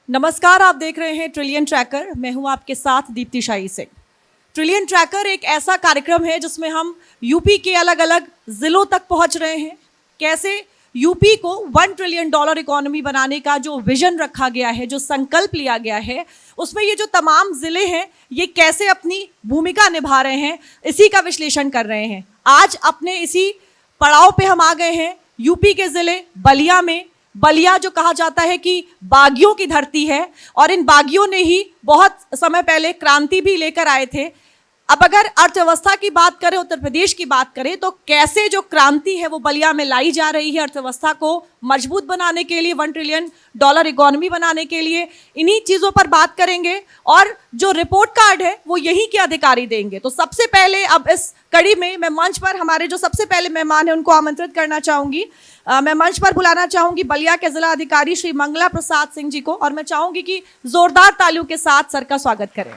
नमस्कार, आप देख रहे हैं ट्रिलियन ट्रैकर। मैं हूं आपके साथ दीप्ति शाही सिंह। ट्रिलियन ट्रैकर एक ऐसा कार्यक्रम है जिसमें हम यूपी के अलग अलग जिलों तक पहुंच रहे हैं। कैसे यूपी को $1 ट्रिलियन इकोनॉमी बनाने का जो विजन रखा गया है, जो संकल्प लिया गया है, उसमें ये जो तमाम जिले हैं ये कैसे अपनी भूमिका निभा रहे हैं, इसी का विश्लेषण कर रहे हैं। आज अपने इसी पड़ाव पे हम आ गए हैं यूपी के जिले बलिया में। बलिया जो कहा जाता है कि बागियों की धरती है, और इन बागियों ने ही बहुत समय पहले क्रांति भी लेकर आए थे। अब अगर अर्थव्यवस्था की बात करें, उत्तर प्रदेश की बात करें, तो कैसे जो क्रांति है वो बलिया में लाई जा रही है अर्थव्यवस्था को मजबूत बनाने के लिए, $1 ट्रिलियन इकोनॉमी बनाने के लिए, इन्हीं चीज़ों पर बात करेंगे। और जो रिपोर्ट कार्ड है वो यहीं के अधिकारी देंगे। तो सबसे पहले अब इस कड़ी में मैं मंच पर हमारे जो सबसे पहले मेहमान हैं उनको आमंत्रित करना चाहूँगी। मैं मंच पर बुलाना चाहूँगी बलिया के जिला अधिकारी श्री मंगला प्रसाद सिंह जी को, और मैं चाहूँगी कि जोरदार तालियों के साथ सर का स्वागत करें।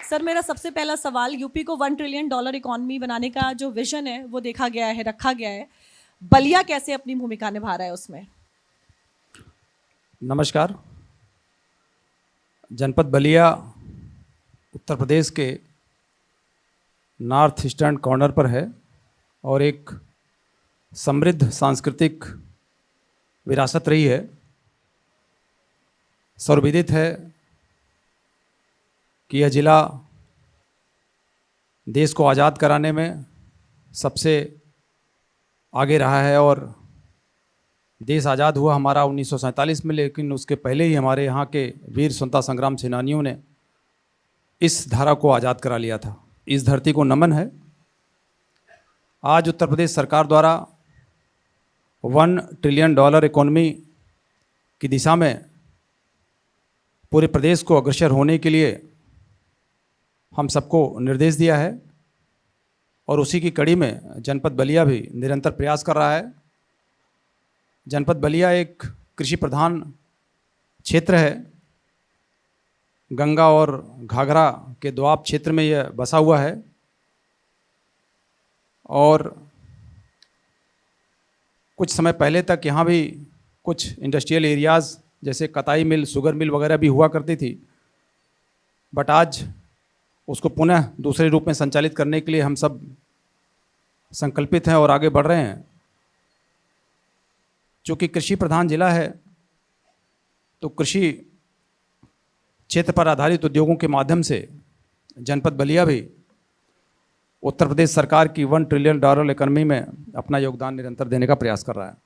सर, मेरा सबसे पहला सवाल, यूपी को $1 ट्रिलियन इकोनॉमी बनाने का जो विजन है वो देखा गया है, रखा गया है, बलिया कैसे अपनी भूमिका निभा रहा है उसमें? नमस्कार। जनपद बलिया उत्तर प्रदेश के नॉर्थ ईस्टर्न कॉर्नर पर है और एक समृद्ध सांस्कृतिक विरासत रही है। सर्वविदित है कि यह ज़िला देश को आज़ाद कराने में सबसे आगे रहा है, और देश आज़ाद हुआ हमारा 1947 में, लेकिन उसके पहले ही हमारे यहाँ के वीर स्वतंत्रता संग्राम सेनानियों ने इस धारा को आज़ाद करा लिया था। इस धरती को नमन है। आज उत्तर प्रदेश सरकार द्वारा $1 ट्रिलियन इकोनॉमी की दिशा में पूरे प्रदेश को अग्रसर होने के लिए हम सबको निर्देश दिया है, और उसी की कड़ी में जनपद बलिया भी निरंतर प्रयास कर रहा है। जनपद बलिया एक कृषि प्रधान क्षेत्र है। गंगा और घाघरा के दोआब क्षेत्र में यह बसा हुआ है, और कुछ समय पहले तक यहाँ भी कुछ इंडस्ट्रियल एरियाज़ जैसे कताई मिल, शुगर मिल वगैरह भी हुआ करती थी, बट आज उसको पुनः दूसरे रूप में संचालित करने के लिए हम सब संकल्पित हैं और आगे बढ़ रहे हैं। चूँकि कृषि प्रधान जिला है, तो कृषि क्षेत्र पर आधारित उद्योगों के माध्यम से जनपद बलिया भी उत्तर प्रदेश सरकार की $1 ट्रिलियन इकोनॉमी में अपना योगदान निरंतर देने का प्रयास कर रहा है।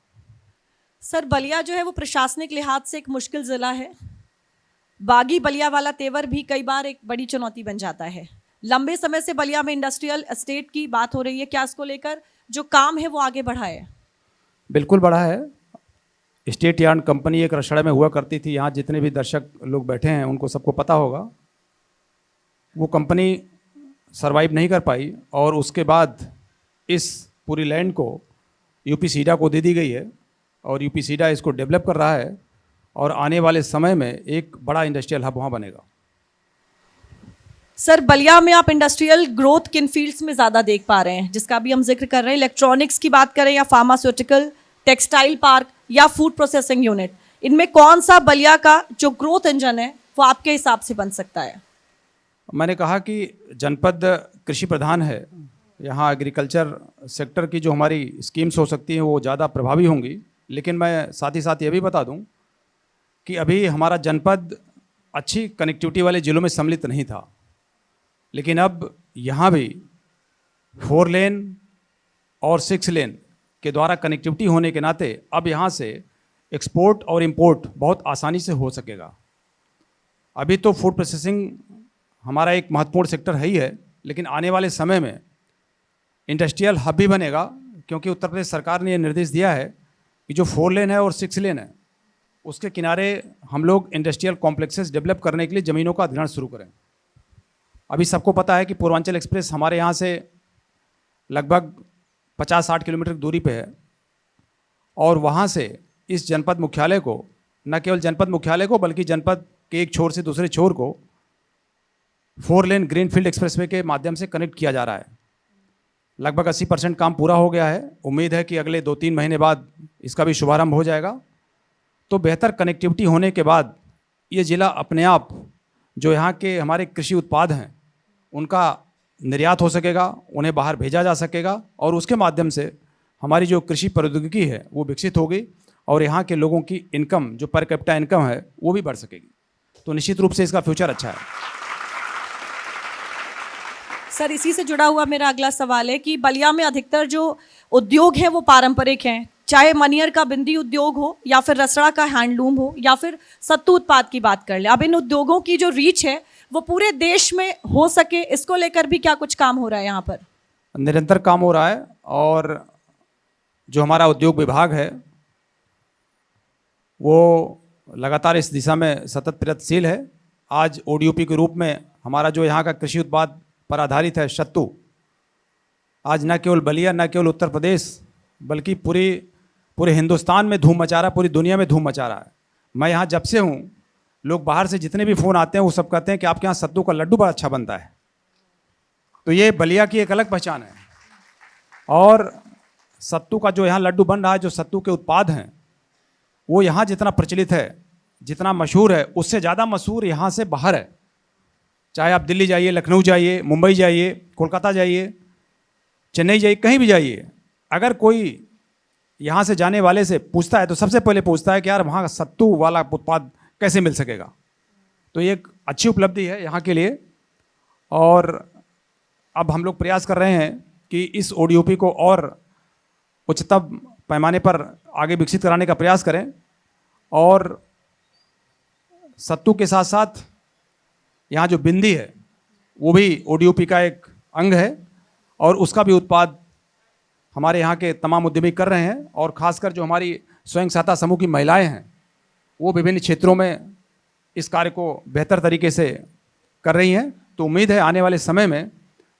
सर, बलिया जो है वो प्रशासनिक लिहाज से एक मुश्किल ज़िला है। बागी बलिया वाला तेवर भी कई बार एक बड़ी चुनौती बन जाता है। लंबे समय से बलिया में इंडस्ट्रियल एस्टेट की बात हो रही है, क्या इसको लेकर जो काम है वो आगे बढ़ा है? बिल्कुल बढ़ा है। स्टेट यार्ड कंपनी एक रसड़ा में हुआ करती थी। यहाँ जितने भी दर्शक लोग बैठे हैं उनको सबको पता होगा। वो कंपनी सरवाइव नहीं कर पाई, और उसके बाद इस पूरी लैंड को यूपी सीडा को दे दी गई है, और यूपी सीडा इसको डेवलप कर रहा है, और आने वाले समय में एक बड़ा इंडस्ट्रियल हब वहाँ बनेगा। सर, बलिया में आप इंडस्ट्रियल ग्रोथ किन फील्ड्स में ज़्यादा देख पा रहे हैं, जिसका भी हम जिक्र कर रहे हैं? इलेक्ट्रॉनिक्स की बात करें, या फार्मास्यूटिकल, टेक्सटाइल पार्क, या फूड प्रोसेसिंग यूनिट, इनमें कौन सा बलिया का जो ग्रोथ इंजन है वो आपके हिसाब से बन सकता है? मैंने कहा कि जनपद कृषि प्रधान है। यहाँ एग्रीकल्चर सेक्टर की जो हमारी स्कीम्स हो सकती हैं वो ज़्यादा प्रभावी होंगी, लेकिन मैं साथ ही साथ ये भी बता दूं कि अभी हमारा जनपद अच्छी कनेक्टिविटी वाले ज़िलों में सम्मिलित नहीं था, लेकिन अब यहाँ भी 4 लेन और 6 लेन के द्वारा कनेक्टिविटी होने के नाते अब यहाँ से एक्सपोर्ट और इंपोर्ट बहुत आसानी से हो सकेगा। अभी तो फूड प्रोसेसिंग हमारा एक महत्वपूर्ण सेक्टर है ही है, लेकिन आने वाले समय में इंडस्ट्रियल हब भी बनेगा, क्योंकि उत्तर प्रदेश सरकार ने ये निर्देश दिया है कि जो 4 लेन है और 6 लेन है उसके किनारे हम लोग इंडस्ट्रियल कॉम्प्लेक्सेस डेवलप करने के लिए ज़मीनों का अधिग्रहण शुरू करें। अभी सबको पता है कि पूर्वांचल एक्सप्रेस हमारे यहाँ से लगभग 50-60 किलोमीटर की दूरी पे है, और वहाँ से इस जनपद मुख्यालय को, न केवल जनपद मुख्यालय को बल्कि जनपद के एक छोर से दूसरे छोर को 4 लेन ग्रीनफील्ड एक्सप्रेसवे के माध्यम से कनेक्ट किया जा रहा है। लगभग 80% काम पूरा हो गया है। उम्मीद है कि अगले 2-3 महीने बाद इसका भी शुभारंभ हो जाएगा। तो बेहतर कनेक्टिविटी होने के बाद ये ज़िला अपने आप जो यहाँ के हमारे कृषि उत्पाद हैं उनका निर्यात हो सकेगा, उन्हें बाहर भेजा जा सकेगा और उसके माध्यम से हमारी जो कृषि प्रौद्योगिकी है वो विकसित होगी और यहाँ के लोगों की इनकम जो पर कैपिटा इनकम है वो भी बढ़ सकेगी। तो निश्चित रूप से इसका फ्यूचर अच्छा है। सर, इसी से जुड़ा हुआ मेरा अगला सवाल है कि बलिया में अधिकतर जो उद्योग हैं वो पारंपरिक हैं, चाहे मनियर का बिंदी उद्योग हो या फिर रसड़ा का हैंडलूम हो या फिर सत्तू उत्पाद की बात कर ले। अब इन उद्योगों की जो रीच है वो पूरे देश में हो सके, इसको लेकर भी क्या कुछ काम हो रहा है यहाँ पर? निरंतर काम हो रहा है और जो हमारा उद्योग विभाग है वो लगातार इस दिशा में सतत प्रयत्नशील है। आज ओडीओपी के रूप में हमारा जो यहाँ का कृषि उत्पाद पर आधारित है सत्तू, आज न केवल बलिया, न केवल उत्तर प्रदेश, बल्कि पूरे हिंदुस्तान में धूम मचा रहा है, पूरी दुनिया में धूम मचा रहा है। मैं यहाँ जब से हूँ, लोग बाहर से जितने भी फ़ोन आते हैं वो सब कहते हैं कि आपके यहाँ सत्तू का लड्डू बड़ा अच्छा बनता है। तो ये बलिया की एक अलग पहचान है। और सत्तू का जो यहाँ लड्डू बन रहा है, जो सत्तू के उत्पाद हैं वो यहाँ जितना प्रचलित है, जितना मशहूर है, उससे ज़्यादा मशहूर यहाँ से बाहर है। चाहे आप दिल्ली जाइए, लखनऊ जाइए, मुंबई जाइए, कोलकाता जाइए, चेन्नई जाइए, कहीं भी जाइए, अगर कोई यहाँ से जाने वाले से पूछता है तो सबसे पहले पूछता है कि यार वहाँ सत्तू वाला उत्पाद कैसे मिल सकेगा। तो ये एक अच्छी उपलब्धि है यहाँ के लिए और अब हम लोग प्रयास कर रहे हैं कि इस ओडीओपी को और उच्चतम पैमाने पर आगे विकसित कराने का प्रयास करें और सत्तू के साथ साथ यहाँ जो बिंदी है वो भी ओडीओपी का एक अंग है और उसका भी उत्पाद हमारे यहाँ के तमाम उद्यमी कर रहे हैं और ख़ासकर जो हमारी स्वयं सहायता समूह की महिलाएं हैं वो विभिन्न क्षेत्रों में इस कार्य को बेहतर तरीके से कर रही हैं। तो उम्मीद है आने वाले समय में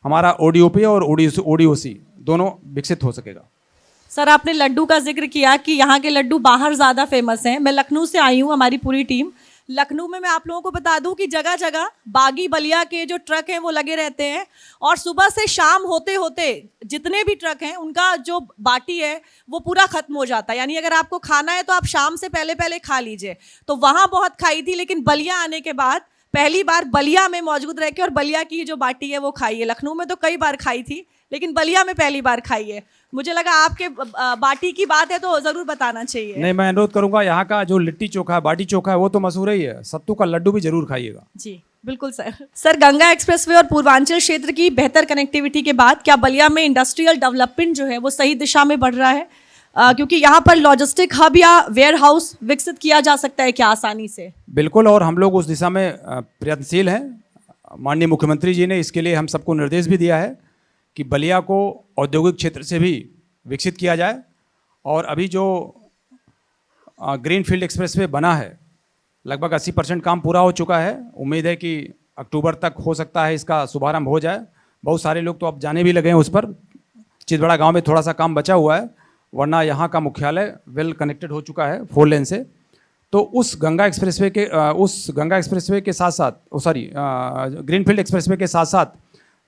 हमारा ओडीओपी और ओडीओसी दोनों विकसित हो सकेगा। सर, आपने लड्डू का जिक्र किया कि यहाँ के लड्डू बाहर ज़्यादा फेमस हैं। मैं लखनऊ से आई हूँ, हमारी पूरी टीम लखनऊ में। मैं आप लोगों को बता दूं कि जगह जगह बागी बलिया के जो ट्रक हैं वो लगे रहते हैं और सुबह से शाम होते होते जितने भी ट्रक हैं उनका जो बाटी है वो पूरा खत्म हो जाता है। यानी अगर आपको खाना है तो आप शाम से पहले पहले खा लीजिए। तो वहाँ बहुत खाई थी, लेकिन बलिया आने के बाद पहली बार बलिया में मौजूद रह के और बलिया की जो बाटी है वो खाई है। लखनऊ में तो कई बार खाई थी, लेकिन बलिया में पहली बार खाई है। मुझे लगा आपके बाटी की बात है तो ज़रूर बताना चाहिए। नहीं, मैं अनुरोध करूंगा, यहाँ का जो लिट्टी चोखा है, बाटी चोखा है, वो तो मशहूर ही है, सत्तू का लड्डू भी जरूर खाइएगा। जी बिल्कुल सर। सर, गंगा एक्सप्रेसवे और पूर्वांचल क्षेत्र की बेहतर कनेक्टिविटी के बाद क्या बलिया में इंडस्ट्रियल डेवलपमेंट जो है वो सही दिशा में बढ़ रहा है? क्योंकि यहाँ पर लॉजिस्टिक हब या वेयर हाउस विकसित किया जा सकता है क्या आसानी से? बिल्कुल, और हम लोग उस दिशा में प्रयत्नशील हैं। माननीय मुख्यमंत्री जी ने इसके लिए हम सबको निर्देश भी दिया है कि बलिया को औद्योगिक क्षेत्र से भी विकसित किया जाए। और अभी जो ग्रीनफील्ड एक्सप्रेसवे बना है, लगभग 80% काम पूरा हो चुका है। उम्मीद है कि अक्टूबर तक हो सकता है इसका शुभारंभ हो जाए। बहुत सारे लोग तो अब जाने भी लगे हैं उस पर। चितबड़ा गांव में थोड़ा सा काम बचा हुआ है, वरना यहाँ का मुख्यालय वेल कनेक्टेड हो चुका है 4 लेन से। तो उस गंगा एक्सप्रेसवे के साथ साथ ग्रीनफील्ड एक्सप्रेसवे के साथ साथ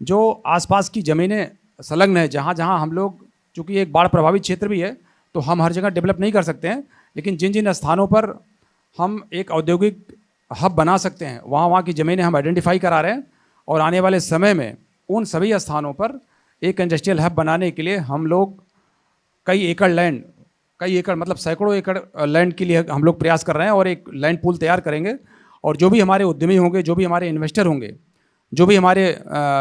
जो आसपास की ज़मीनें संलग्न है, जहाँ जहाँ हम लोग, चूँकि एक बाढ़ प्रभावित क्षेत्र भी है तो हम हर जगह डेवलप नहीं कर सकते हैं, लेकिन जिन जिन स्थानों पर हम एक औद्योगिक हब बना सकते हैं वहाँ की ज़मीनें हम आइडेंटिफाई करा रहे हैं। और आने वाले समय में उन सभी स्थानों पर एक इंडस्ट्रियल हब बनाने के लिए हम लोग कई एकड़ मतलब सैकड़ों एकड़ लैंड के लिए हम लोग प्रयास कर रहे हैं और एक लैंड पूल तैयार करेंगे। और जो भी हमारे उद्यमी होंगे, जो भी हमारे इन्वेस्टर होंगे, जो भी हमारे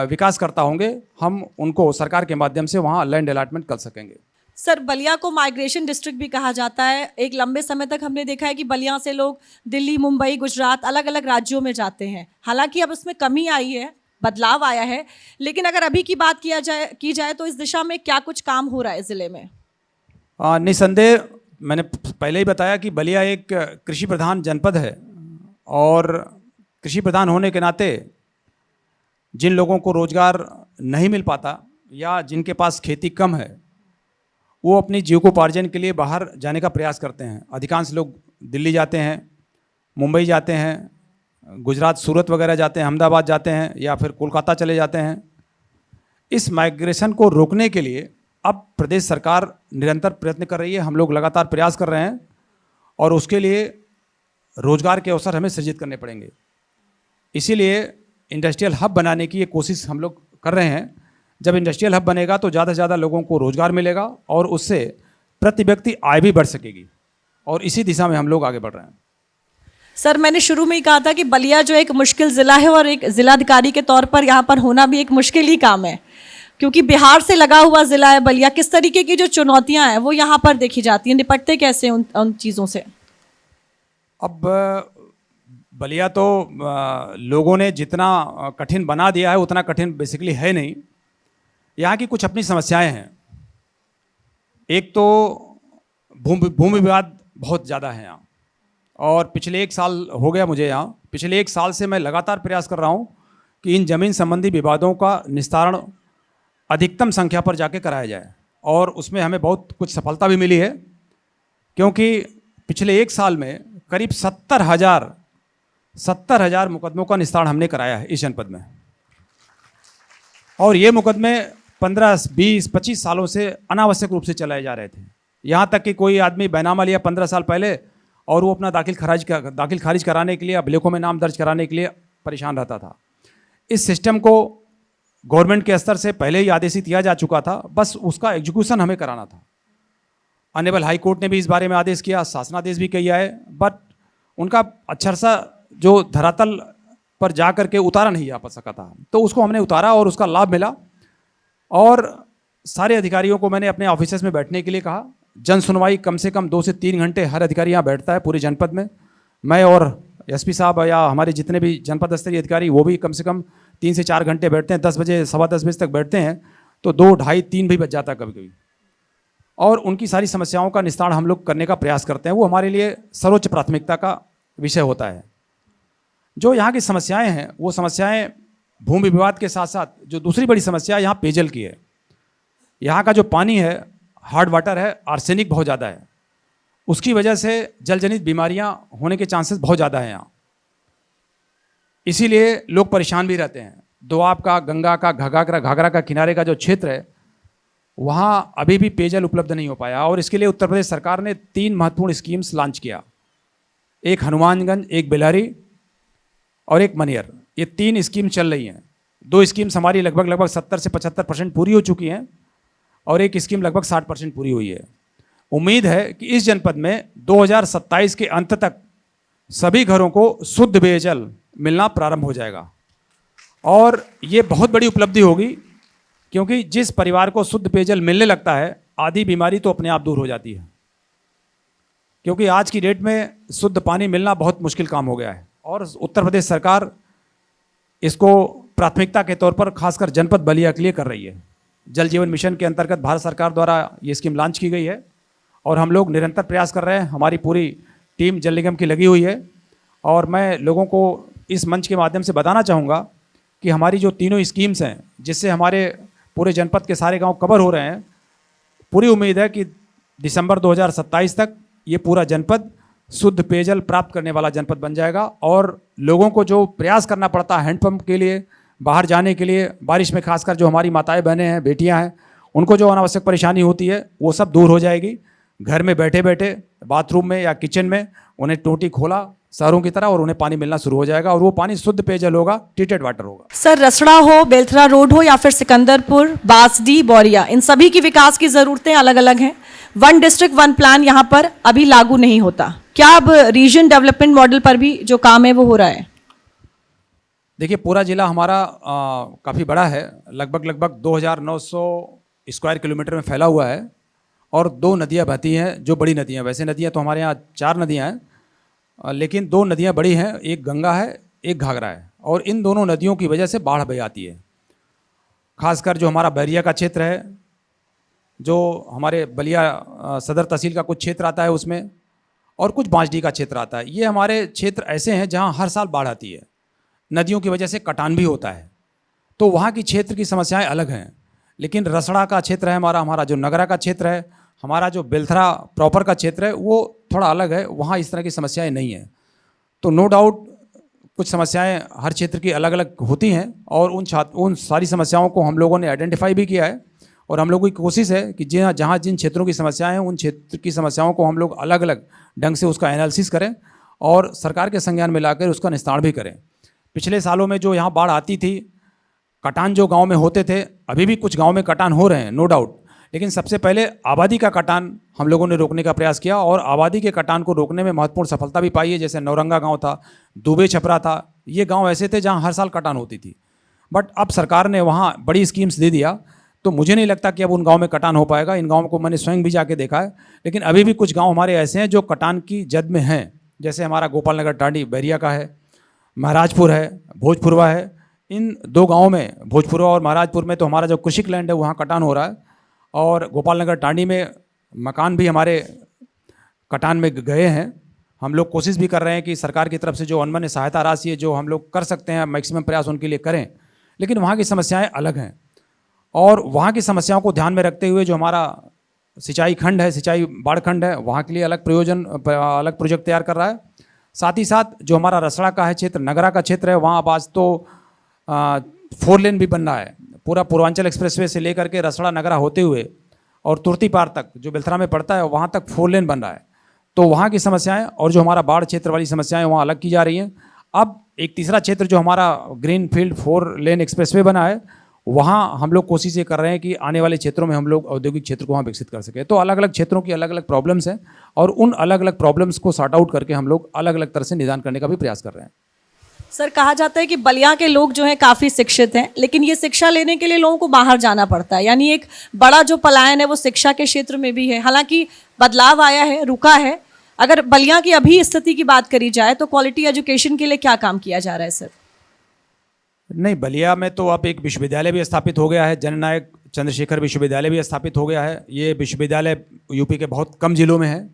विकासकर्ता होंगे, हम उनको सरकार के माध्यम से वहाँ लैंड अलॉटमेंट कर सकेंगे। सर, बलिया को माइग्रेशन डिस्ट्रिक्ट भी कहा जाता है। एक लंबे समय तक हमने देखा है कि बलिया से लोग दिल्ली, मुंबई, गुजरात, अलग अलग राज्यों में जाते हैं। हालांकि अब इसमें कमी आई है, बदलाव आया है, लेकिन अगर अभी की बात की जाए तो इस दिशा में क्या कुछ काम हो रहा है ज़िले में? निस्संदेह, मैंने पहले ही बताया कि बलिया एक कृषि प्रधान जनपद है और कृषि प्रधान होने के नाते जिन लोगों को रोज़गार नहीं मिल पाता या जिनके पास खेती कम है, वो अपनी जीविकोपार्जन के लिए बाहर जाने का प्रयास करते हैं। अधिकांश लोग दिल्ली जाते हैं, मुंबई जाते हैं, गुजरात सूरत वगैरह जाते हैं, अहमदाबाद जाते हैं या फिर कोलकाता चले जाते हैं। इस माइग्रेशन को रोकने के लिए अब प्रदेश सरकार निरंतर प्रयत्न कर रही है, हम लोग लगातार प्रयास कर रहे हैं और उसके लिए रोजगार के अवसर हमें सृजित करने पड़ेंगे। इसीलिए इंडस्ट्रियल हब बनाने की ये कोशिश हम लोग कर रहे हैं। जब इंडस्ट्रियल हब बनेगा तो ज़्यादा से ज़्यादा लोगों को रोजगार मिलेगा और उससे प्रति व्यक्ति आय भी बढ़ सकेगी, और इसी दिशा में हम लोग आगे बढ़ रहे हैं। सर, मैंने शुरू में ही कहा था कि बलिया जो एक मुश्किल ज़िला है और एक ज़िलाधिकारी के तौर पर यहाँ पर होना भी एक मुश्किल ही काम है, क्योंकि बिहार से लगा हुआ ज़िला है बलिया। किस तरीके की जो चुनौतियाँ हैं वो यहाँ पर देखी जाती हैं, निपटते कैसे उन चीज़ों से? अब बलिया तो लोगों ने जितना कठिन बना दिया है उतना कठिन बेसिकली है नहीं। यहाँ की कुछ अपनी समस्याएं हैं। एक तो भूमि विवाद बहुत ज़्यादा है यहाँ, और पिछले 1 साल हो गया मुझे यहाँ, पिछले 1 साल से मैं लगातार प्रयास कर रहा हूँ कि इन जमीन संबंधी विवादों का निस्तारण अधिकतम संख्या पर जाके कराया जाए, और उसमें हमें बहुत कुछ सफलता भी मिली है, क्योंकि पिछले 1 साल में करीब 70,000 मुकदमों का निस्तारण हमने कराया है इस जनपद में। और ये मुकदमे 15, 20, 25 सालों से अनावश्यक रूप से चलाए जा रहे थे। यहाँ तक कि कोई आदमी बैनामा लिया 15 साल पहले और वो अपना दाखिल खारिज कराने के लिए, अभिलेखों में नाम दर्ज कराने के लिए परेशान रहता था। इस सिस्टम को गवर्नमेंट के स्तर से पहले ही आदेशित किया जा चुका था, बस उसका एग्जीक्यूशन हमें कराना था। ऑनरेबल हाई कोर्ट ने भी इस बारे में आदेश किया, शासनादेश भी किया है, बट उनका अक्षरशः जो धरातल पर जा करके उतारा नहीं जा सका था, तो उसको हमने उतारा और उसका लाभ मिला। और सारे अधिकारियों को मैंने अपने ऑफिसेज में बैठने के लिए कहा। जन सुनवाई कम से कम 2 से 3 घंटे हर अधिकारी यहाँ बैठता है पूरे जनपद में। मैं और एसपी साहब या हमारे जितने भी जनपद स्तरीय अधिकारी वो भी कम से कम 3 से 4 घंटे बैठते हैं। 10 बजे, 10:15 बजे तक बैठते हैं, तो 2, ढाई, 3 भी बज जाता है कभी कभी। और उनकी सारी समस्याओं का निस्तारण हम लोग करने का प्रयास करते हैं। वो हमारे लिए सर्वोच्च प्राथमिकता का विषय होता है। जो यहाँ की समस्याएं हैं वो समस्याएं भूमि विवाद के साथ साथ जो दूसरी बड़ी समस्या यहाँ पेयजल की है। यहाँ का जो पानी है हार्ड वाटर है, आर्सेनिक बहुत ज़्यादा है, उसकी वजह से जलजनित बीमारियाँ होने के चांसेस बहुत ज़्यादा हैं यहाँ। इसीलिए लोग परेशान भी रहते हैं। दोआब का, गंगा का, घाघरा का किनारे का जो क्षेत्र है वहाँ अभी भी पेयजल उपलब्ध नहीं हो पाया, और इसके लिए उत्तर प्रदेश सरकार ने 3 महत्वपूर्ण स्कीम्स लॉन्च किया। एक हनुमानगंज, एक बेलारी और एक मनियर। ये 3 स्कीम चल रही हैं। 2 स्कीम्स हमारी लगभग 70 से 75% पूरी हो चुकी हैं, और एक स्कीम लगभग 60% पूरी हुई है। उम्मीद है कि इस जनपद में 2027 के अंत तक सभी घरों को शुद्ध पेयजल मिलना प्रारंभ हो जाएगा, और ये बहुत बड़ी उपलब्धि होगी, क्योंकि जिस परिवार को शुद्ध पेयजल मिलने लगता है आधी बीमारी तो अपने आप दूर हो जाती है। क्योंकि आज की डेट में शुद्ध पानी मिलना बहुत मुश्किल काम हो गया है, और उत्तर प्रदेश सरकार इसको प्राथमिकता के तौर पर खासकर जनपद बलिया के लिए कर रही है। जल जीवन मिशन के अंतर्गत भारत सरकार द्वारा ये स्कीम लॉन्च की गई है, और हम लोग निरंतर प्रयास कर रहे हैं। हमारी पूरी टीम जल निगम की लगी हुई है, और मैं लोगों को इस मंच के माध्यम से बताना चाहूँगा कि हमारी जो तीनों स्कीम्स हैं जिससे हमारे पूरे जनपद के सारे गांव कवर हो रहे हैं, पूरी उम्मीद है कि दिसंबर 2027 तक ये पूरा जनपद शुद्ध पेयजल प्राप्त करने वाला जनपद बन जाएगा। और लोगों को जो प्रयास करना पड़ता है हैंडपंप के लिए, बाहर जाने के लिए, बारिश में खासकर जो हमारी माताएं बहनें हैं, बेटियां हैं, उनको जो अनावश्यक परेशानी होती है वो सब दूर हो जाएगी। घर में बैठे बैठे बाथरूम में या किचन में उन्हें टोटी खोला शहरों की तरह, और उन्हें पानी मिलना शुरू हो जाएगा, और वो पानी शुद्ध पेयजल होगा, ट्रीटेड वाटर होगा। सर, रसड़ा हो, बेलथरा रोड हो या फिर सिकंदरपुर, बासडी, बोरिया, इन सभी की विकास की ज़रूरतें अलग अलग हैं। 1 डिस्ट्रिक्ट 1 प्लान यहाँ पर अभी लागू नहीं होता। क्या अब रीजन डेवलपमेंट मॉडल पर भी जो काम है वो हो रहा है? देखिए, पूरा जिला हमारा काफ़ी बड़ा है, लगभग 2900 स्क्वायर किलोमीटर में फैला हुआ है, और 2 नदियाँ बहती हैं जो बड़ी नदियाँ। वैसे नदियाँ तो हमारे यहाँ 4 नदियाँ हैं, लेकिन 2 नदियाँ बड़ी हैं, एक गंगा है, एक घाघरा है, और इन दोनों नदियों की वजह से बाढ़ बह आती है। खासकर जो हमारा बैरिया का क्षेत्र है, जो हमारे बलिया सदर तहसील का कुछ क्षेत्र आता है उसमें, और कुछ बांसडी का क्षेत्र आता है। ये हमारे क्षेत्र ऐसे हैं जहाँ हर साल बाढ़ आती है, नदियों की वजह से कटान भी होता है, तो वहाँ की क्षेत्र की समस्याएं अलग हैं। लेकिन रसड़ा का क्षेत्र है हमारा जो नगरा का क्षेत्र है, हमारा जो बेलथरा प्रॉपर का क्षेत्र है, वो थोड़ा अलग है, वहाँ इस तरह की समस्याएं नहीं हैं। तो नो डाउट कुछ समस्याएं हर क्षेत्र की अलग अलग होती हैं और उन सारी समस्याओं को हम लोगों ने आइडेंटिफाई भी किया है और हम लोगों की कोशिश है कि जहाँ जिन क्षेत्रों की समस्याएं हैं उन क्षेत्र की समस्याओं को हम लोग अलग अलग ढंग से उसका एनालिसिस करें और सरकार के संज्ञान में लाकर उसका निस्तारण भी करें। पिछले सालों में जो यहाँ बाढ़ आती थी, कटान जो गांव में होते थे, अभी भी कुछ गांव में कटान हो रहे हैं नो डाउट, लेकिन सबसे पहले आबादी का कटान हम लोगों ने रोकने का प्रयास किया और आबादी के कटान को रोकने में महत्वपूर्ण सफलता भी पाई है। जैसे नौरंगा गांव था, दुबे छपरा था, ये गांव ऐसे थे जहां हर साल कटान होती थी, बट अब सरकार ने वहां बड़ी स्कीम्स दे दिया, तो मुझे नहीं लगता कि अब उन गाँव में कटान हो पाएगा। इन गाँव को मैंने स्वयं भी जाके देखा है, लेकिन अभी भी कुछ गाँव हमारे ऐसे हैं जो कटान की जद में हैं। जैसे हमारा गोपाल नगर टांडी बैरिया का है, महाराजपुर है, भोजपुरवा है। इन दो गाँवों में, भोजपुरवा और महाराजपुर में, तो हमारा जो कृषि लैंड है वहाँ कटान हो रहा है और गोपाल नगर टांडी में मकान भी हमारे कटान में गए हैं। हम लोग कोशिश भी कर रहे हैं कि सरकार की तरफ से जो अनमन्य सहायता राशि है, जो हम लोग कर सकते हैं, मैक्सिमम प्रयास उनके लिए करें, लेकिन वहाँ की समस्याएं अलग हैं और वहाँ की समस्याओं को ध्यान में रखते हुए जो हमारा सिंचाई खंड है, सिंचाई बाढ़ खंड है, वहाँ के लिए अलग प्रोजेक्ट तैयार कर रहा है। साथ ही साथ जो हमारा रसड़ा का है क्षेत्र, नगरा का क्षेत्र है, वहाँ अब आज तो 4 लेन भी बन रहा है। पूरा पूर्वांचल एक्सप्रेसवे से लेकर के रसड़ा नगरा होते हुए और तुर्तीपार तक जो बेलथरा में पड़ता है, वहाँ तक 4 लेन बन रहा है। तो वहाँ की समस्याएं और जो हमारा बाढ़ क्षेत्र वाली समस्याएं वहाँ अलग की जा रही हैं। अब एक तीसरा क्षेत्र जो हमारा ग्रीन फील्ड 4 लेन एक्सप्रेसवे बना है, वहाँ हम लोग कोशिश ये कर रहे हैं कि आने वाले क्षेत्रों में हम लोग औद्योगिक क्षेत्र को वहाँ विकसित कर सकें। तो अलग अलग क्षेत्रों की अलग अलग प्रॉब्लम्स हैं और उन अलग अलग प्रॉब्लम्स को सॉर्ट आउट करके हम लोग अलग अलग तरह से निदान करने का भी प्रयास कर रहे हैं। सर, कहा जाता है कि बलिया के लोग जो हैं काफ़ी शिक्षित हैं, लेकिन ये शिक्षा लेने के लिए लोगों को बाहर जाना पड़ता है, यानी एक बड़ा जो पलायन है वो शिक्षा के क्षेत्र में भी है। हालांकि बदलाव आया है, रुका है। अगर बलिया की अभी स्थिति की बात करी जाए तो क्वालिटी एजुकेशन के लिए क्या काम किया जा रहा है सर? नहीं, बलिया में तो अब एक विश्वविद्यालय भी स्थापित हो गया है, जननायक चंद्रशेखर विश्वविद्यालय भी स्थापित हो गया है। ये विश्वविद्यालय यूपी के बहुत कम जिलों में है।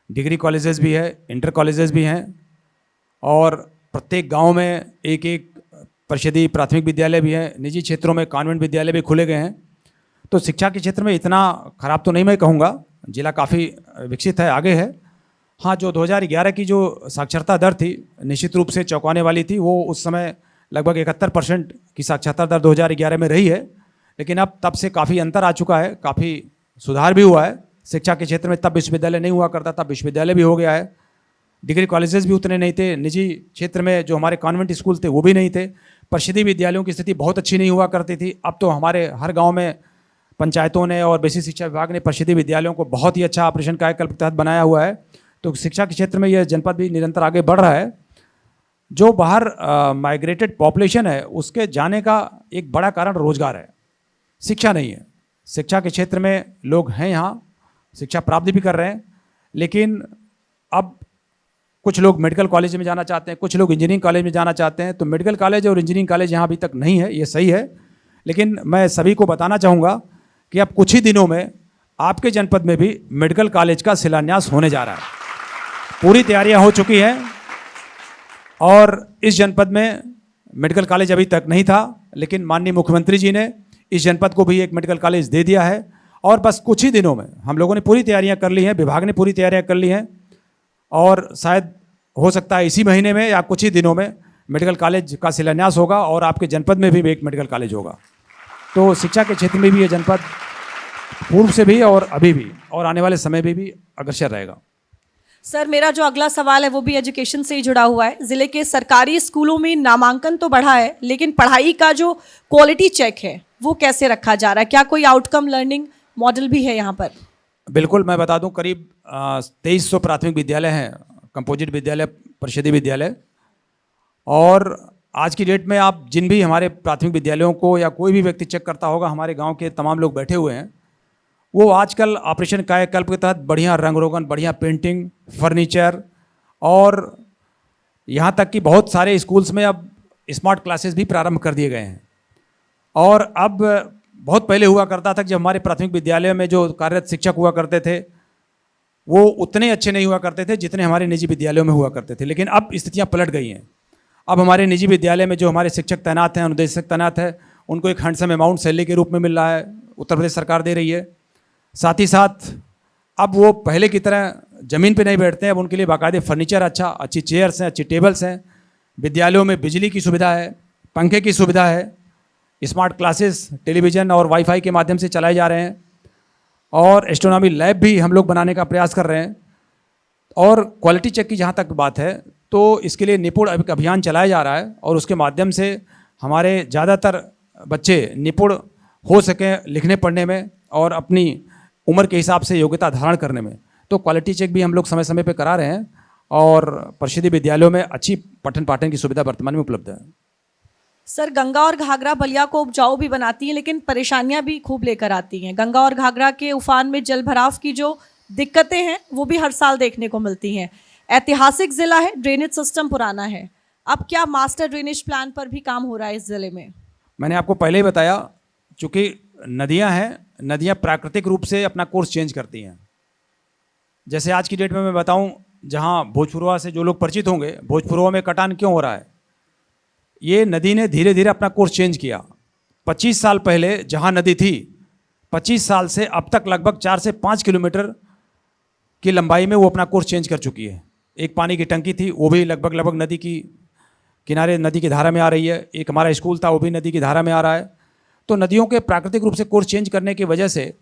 डिग्री कॉलेजेस भी है, इंटर कॉलेजेस भी हैं और प्रत्येक गांव में एक एक परिषदीय प्राथमिक विद्यालय भी है। निजी क्षेत्रों में कॉन्वेंट विद्यालय भी खुले गए हैं। तो शिक्षा के क्षेत्र में इतना खराब तो नहीं मैं कहूँगा, जिला काफ़ी विकसित है, आगे है। हाँ, जो 2011 की जो साक्षरता दर थी निश्चित रूप से चौंकाने वाली थी। वो उस समय लगभग 71% की साक्षरता दर 2011 में रही है, लेकिन अब तब से काफ़ी अंतर आ चुका है, काफ़ी सुधार भी हुआ है शिक्षा के क्षेत्र में। तब विश्वविद्यालय नहीं हुआ करता, तब विश्वविद्यालय भी हो गया है। डिग्री कॉलेजेस भी उतने नहीं थे। निजी क्षेत्र में जो हमारे कॉन्वेंट स्कूल थे वो भी नहीं थे। परिषदीय विद्यालयों की स्थिति बहुत अच्छी नहीं हुआ करती थी। अब तो हमारे हर गांव में पंचायतों ने और बेसिक शिक्षा विभाग ने परिषदीय विद्यालयों को बहुत ही अच्छा ऑपरेशन कायाकल्प के तहत बनाया हुआ है। तो शिक्षा के क्षेत्र में यह जनपद भी निरंतर आगे बढ़ रहा है। जो बाहर माइग्रेटेड पॉपुलेशन है उसके जाने का एक बड़ा कारण रोजगार है, शिक्षा नहीं है। शिक्षा के क्षेत्र में लोग हैं, यहाँ शिक्षा प्राप्त भी कर रहे हैं, लेकिन अब कुछ लोग मेडिकल कॉलेज में जाना चाहते हैं, कुछ लोग इंजीनियरिंग कॉलेज में जाना चाहते हैं। तो मेडिकल कॉलेज और इंजीनियरिंग कॉलेज यहाँ अभी तक नहीं है, ये सही है। लेकिन मैं सभी को बताना चाहूँगा कि अब कुछ ही दिनों में आपके जनपद में भी मेडिकल कॉलेज का शिलान्यास होने जा रहा है। पूरी तैयारियाँ हो चुकी हैं और इस जनपद में मेडिकल कॉलेज अभी तक नहीं था, लेकिन माननीय मुख्यमंत्री जी ने इस जनपद को भी एक मेडिकल कॉलेज दे दिया है और बस कुछ ही दिनों में हम लोगों ने पूरी तैयारियां कर ली हैं, विभाग ने पूरी तैयारियां कर ली हैं और शायद हो सकता है इसी महीने में या कुछ ही दिनों में मेडिकल कॉलेज का शिलान्यास होगा और आपके जनपद में भी एक मेडिकल कॉलेज होगा। तो शिक्षा के क्षेत्र में भी ये जनपद पूर्व से भी और अभी भी और आने वाले समय में भी अग्रसर रहेगा। सर, मेरा जो अगला सवाल है वो भी एजुकेशन से ही जुड़ा हुआ है। ज़िले के सरकारी स्कूलों में नामांकन तो बढ़ा है, लेकिन पढ़ाई का जो क्वालिटी चेक है वो कैसे रखा जा रहा है? क्या कोई आउटकम लर्निंग मॉडल भी है यहाँ पर? बिल्कुल, मैं बता दूं, करीब 2300 प्राथमिक विद्यालय हैं, कंपोजिट विद्यालय, परिषदीय विद्यालय। और आज की डेट में आप जिन भी हमारे प्राथमिक विद्यालयों को या कोई भी व्यक्ति चेक करता होगा, हमारे गाँव के तमाम लोग बैठे हुए हैं, वो आजकल ऑपरेशन कायाकल्प के तहत बढ़िया रंग रोगन, बढ़िया पेंटिंग, फर्नीचर और यहाँ तक कि बहुत सारे स्कूल्स में अब स्मार्ट क्लासेस भी प्रारंभ कर दिए गए हैं। और अब बहुत पहले हुआ करता था जब हमारे प्राथमिक विद्यालय में जो कार्यरत शिक्षक हुआ करते थे वो उतने अच्छे नहीं हुआ करते थे जितने हमारे निजी विद्यालयों में हुआ करते थे। लेकिन अब स्थितियाँ पलट गई हैं। अब हमारे निजी विद्यालय में जो हमारे शिक्षक तैनात हैं, अनुदेशक तैनात है, उनको एक हैंडसम अमाउंट सैलरी के रूप में मिल रहा है, उत्तर प्रदेश सरकार दे रही है। साथ ही साथ अब वो पहले की तरह ज़मीन पे नहीं बैठते हैं, अब उनके लिए बाकायदे फर्नीचर अच्छी चेयर्स हैं, अच्छी टेबल्स हैं, विद्यालयों में बिजली की सुविधा है, पंखे की सुविधा है, स्मार्ट क्लासेस टेलीविज़न और वाईफाई के माध्यम से चलाए जा रहे हैं, और एस्ट्रोनॉमी लैब भी हम लोग बनाने का प्रयास कर रहे हैं। और क्वालिटी चेक की जहाँ तक बात है तो इसके लिए निपुण अभियान चलाया जा रहा है, और उसके माध्यम से हमारे ज़्यादातर बच्चे निपुण हो सकें लिखने पढ़ने में और अपनी उम्र के हिसाब से योग्यता धारण करने में। तो क्वालिटी चेक भी हम लोग समय समय पर करा रहे हैं, और परिषदीय विद्यालयों में अच्छी पठन पाठन की सुविधा वर्तमान में उपलब्ध है। सर, गंगा और घाघरा बलिया को उपजाऊ भी बनाती है, लेकिन परेशानियां भी खूब लेकर आती हैं। गंगा और घाघरा के उफान में जल भराव की जो दिक्कतें हैं वो भी हर साल देखने को मिलती हैं। ऐतिहासिक जिला है, ड्रेनेज सिस्टम पुराना है। अब क्या मास्टर ड्रेनेज प्लान पर भी काम हो रहा है इस जिले में? मैंने आपको पहले ही बताया, चूँकि नदियाँ हैं, नदियाँ प्राकृतिक रूप से अपना कोर्स चेंज करती हैं। जैसे आज की डेट में मैं बताऊं, जहां भोजपुरवा से जो लोग परिचित होंगे, भोजपुरवा में कटान क्यों हो रहा है, ये नदी ने धीरे धीरे अपना कोर्स चेंज किया। 25 साल पहले जहां नदी थी, 25 साल से अब तक लगभग 4 से 5 किलोमीटर की लंबाई में वो अपना कोर्स चेंज कर चुकी है। एक पानी की टंकी थी, वो भी लगभग नदी की किनारे, नदी की धारा में आ रही है। एक हमारा स्कूल था, वो भी नदी की धारा में आ रहा है। तो नदियों के प्राकृतिक रूप से कोर्स चेंज करने की वजह से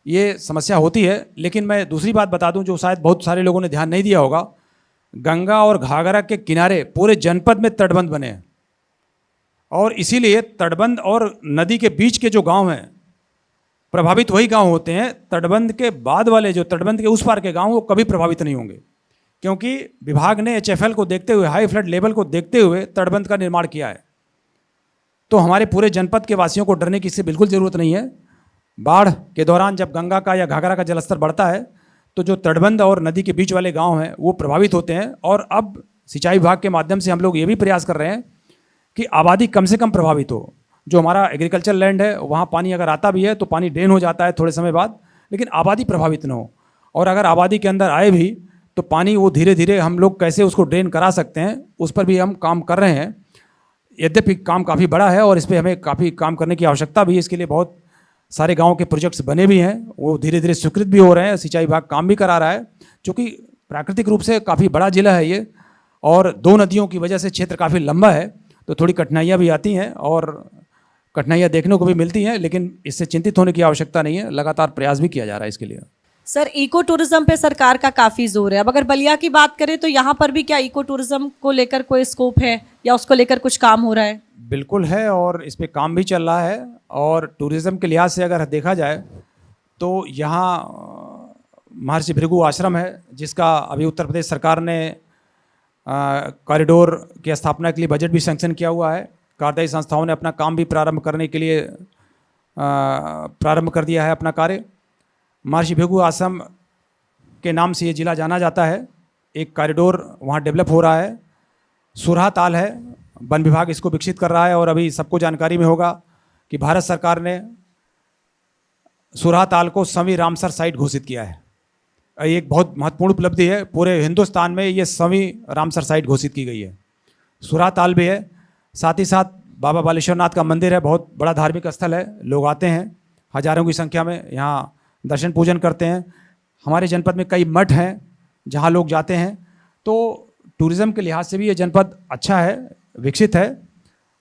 ये समस्या होती है। लेकिन मैं दूसरी बात बता दूं, जो शायद बहुत सारे लोगों ने ध्यान नहीं दिया होगा, गंगा और घाघरा के किनारे पूरे जनपद में तटबंध बने हैं, और इसीलिए तटबंध और नदी के बीच के जो गांव हैं, प्रभावित वही गांव होते हैं। तटबंध के बाद वाले, जो तटबंध के उस पार के गांव, वो कभी प्रभावित नहीं होंगे, क्योंकि विभाग ने HFL को देखते हुए, हाई फ्लड लेवल को देखते हुए तटबंध का निर्माण किया है। तो हमारे पूरे जनपद के वासियों को डरने की इससे बिल्कुल ज़रूरत नहीं है। बाढ़ के दौरान जब गंगा का या घाघरा का जलस्तर बढ़ता है तो जो तटबंध और नदी के बीच वाले गांव हैं वो प्रभावित होते हैं। और अब सिंचाई विभाग के माध्यम से हम लोग ये भी प्रयास कर रहे हैं कि आबादी कम से कम प्रभावित हो। जो हमारा एग्रीकल्चर लैंड है, वहाँ पानी अगर आता भी है तो पानी ड्रेन हो जाता है थोड़े समय बाद, लेकिन आबादी प्रभावित न हो। और अगर आबादी के अंदर आए भी तो पानी वो धीरे धीरे हम लोग कैसे उसको ड्रेन करा सकते हैं, उस पर भी हम काम कर रहे हैं। यद्यपि काम काफ़ी बड़ा है और इस पर हमें काफ़ी काम करने की आवश्यकता भी है। इसके लिए बहुत सारे गांव के प्रोजेक्ट्स बने भी हैं, वो धीरे धीरे स्वीकृत भी हो रहे हैं, सिंचाई विभाग काम भी करा रहा है। क्योंकि प्राकृतिक रूप से काफ़ी बड़ा जिला है ये, और 2 नदियों की वजह से क्षेत्र काफ़ी लंबा है, तो थोड़ी कठिनाइयाँ भी आती हैं और कठिनाइयाँ देखने को भी मिलती हैं। लेकिन इससे चिंतित होने की आवश्यकता नहीं है, लगातार प्रयास भी किया जा रहा है इसके लिए। सर, इको टूरिज्म पे सरकार का काफ़ी जोर है। अब अगर बलिया की बात करें तो यहाँ पर भी क्या इको टूरिज्म को लेकर कोई स्कोप है या उसको लेकर कुछ काम हो रहा है? बिल्कुल है, और इस पे काम भी चल रहा है। और टूरिज़्म के लिहाज से अगर देखा जाए तो यहाँ महर्षि भृगु आश्रम है, जिसका अभी उत्तर प्रदेश सरकार ने कॉरिडोर की स्थापना के लिए बजट भी सैंक्शन किया हुआ है। कार्यदायी संस्थाओं ने अपना काम भी प्रारंभ करने के लिए प्रारंभ कर दिया है अपना कार्य। महर्षि भृगु आश्रम के नाम से ये जिला जाना जाता है। एक कॉरिडोर वहाँ डेवलप हो रहा है। सुरहा ताल है, वन विभाग इसको विकसित कर रहा है। और अभी सबको जानकारी में होगा कि भारत सरकार ने सुरहा ताल को सवी रामसर साइट घोषित किया है। ये एक बहुत महत्वपूर्ण उपलब्धि है। पूरे हिंदुस्तान में ये सवी रामसर साइट घोषित की गई है। सुरहा ताल भी है, साथ ही साथ बाबा बालेश्वर नाथ का मंदिर है, बहुत बड़ा धार्मिक स्थल है। लोग आते हैं हजारों की संख्या में, यहाँ दर्शन पूजन करते हैं। हमारे जनपद में कई मठ हैं जहाँ लोग जाते हैं। तो टूरिज़्म के लिहाज से भी ये जनपद अच्छा है, विकसित है।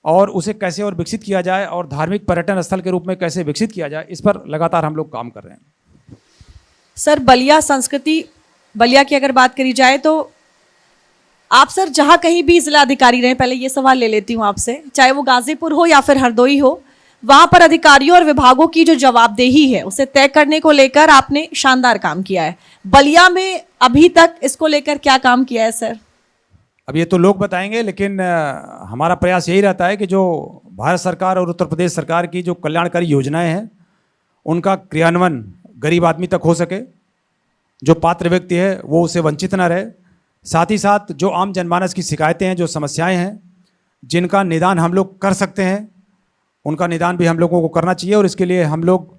और उसे कैसे और विकसित किया जाए और धार्मिक पर्यटन स्थल के रूप में कैसे विकसित किया जाए, इस पर लगातार हम लोग काम कर रहे हैं। सर, बलिया संस्कृति, बलिया की अगर बात करी जाए तो आप सर जहाँ कहीं भी जिलाधिकारी रहे, पहले ये सवाल ले लेती हूँ आपसे, चाहे वो गाजीपुर हो या फिर हरदोई हो, वहाँ पर अधिकारियों और विभागों की जो जवाबदेही है उसे तय करने को लेकर आपने शानदार काम किया है। बलिया में अभी तक इसको लेकर क्या काम किया है सर? अब ये तो लोग बताएंगे, लेकिन हमारा प्रयास यही रहता है कि जो भारत सरकार और उत्तर प्रदेश सरकार की जो कल्याणकारी योजनाएं हैं उनका क्रियान्वयन गरीब आदमी तक हो सके, जो पात्र व्यक्ति है वो उसे वंचित न रहे। साथ ही साथ जो आम जनमानस की शिकायतें हैं, जो समस्याएं हैं, जिनका निदान हम लोग कर सकते हैं, उनका निदान भी हम लोगों को करना चाहिए। और इसके लिए हम लोग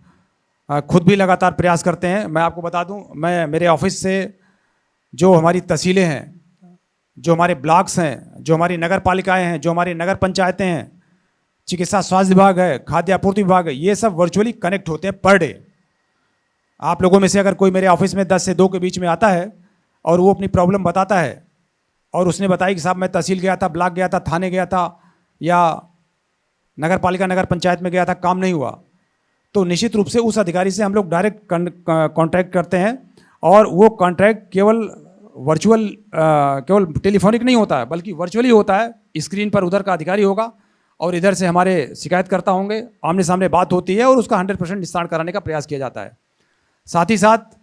खुद भी लगातार प्रयास करते हैं। मैं आपको बता दूं, मैं मेरे ऑफिस से जो हमारी तहसीलें हैं, जो हमारे ब्लॉक्स हैं, जो हमारी नगर पालिकाएँ हैं, जो हमारी नगर पंचायतें हैं, चिकित्सा स्वास्थ्य विभाग है, खाद्य आपूर्ति विभाग है, ये सब वर्चुअली कनेक्ट होते हैं पर डे। आप लोगों में से अगर कोई मेरे ऑफिस में 10 से 2 के बीच में आता है और वो अपनी प्रॉब्लम बताता है और उसने बताया कि साहब मैं तहसील गया था, ब्लॉक गया था, थाने गया था या नगर पालिका नगर पंचायत में गया था, काम नहीं हुआ, तो निश्चित रूप से उस अधिकारी से हम लोग डायरेक्ट कॉन्टैक्ट करते हैं। और वो कॉन्ट्रैक्ट केवल वर्चुअल केवल टेलीफोनिक नहीं होता है, बल्कि वर्चुअली होता है। स्क्रीन पर उधर का अधिकारी होगा और इधर से हमारे शिकायतकर्ता होंगे, आमने सामने बात होती है और उसका 100% निस्तारण कराने का प्रयास किया जाता है। साथ ही साथ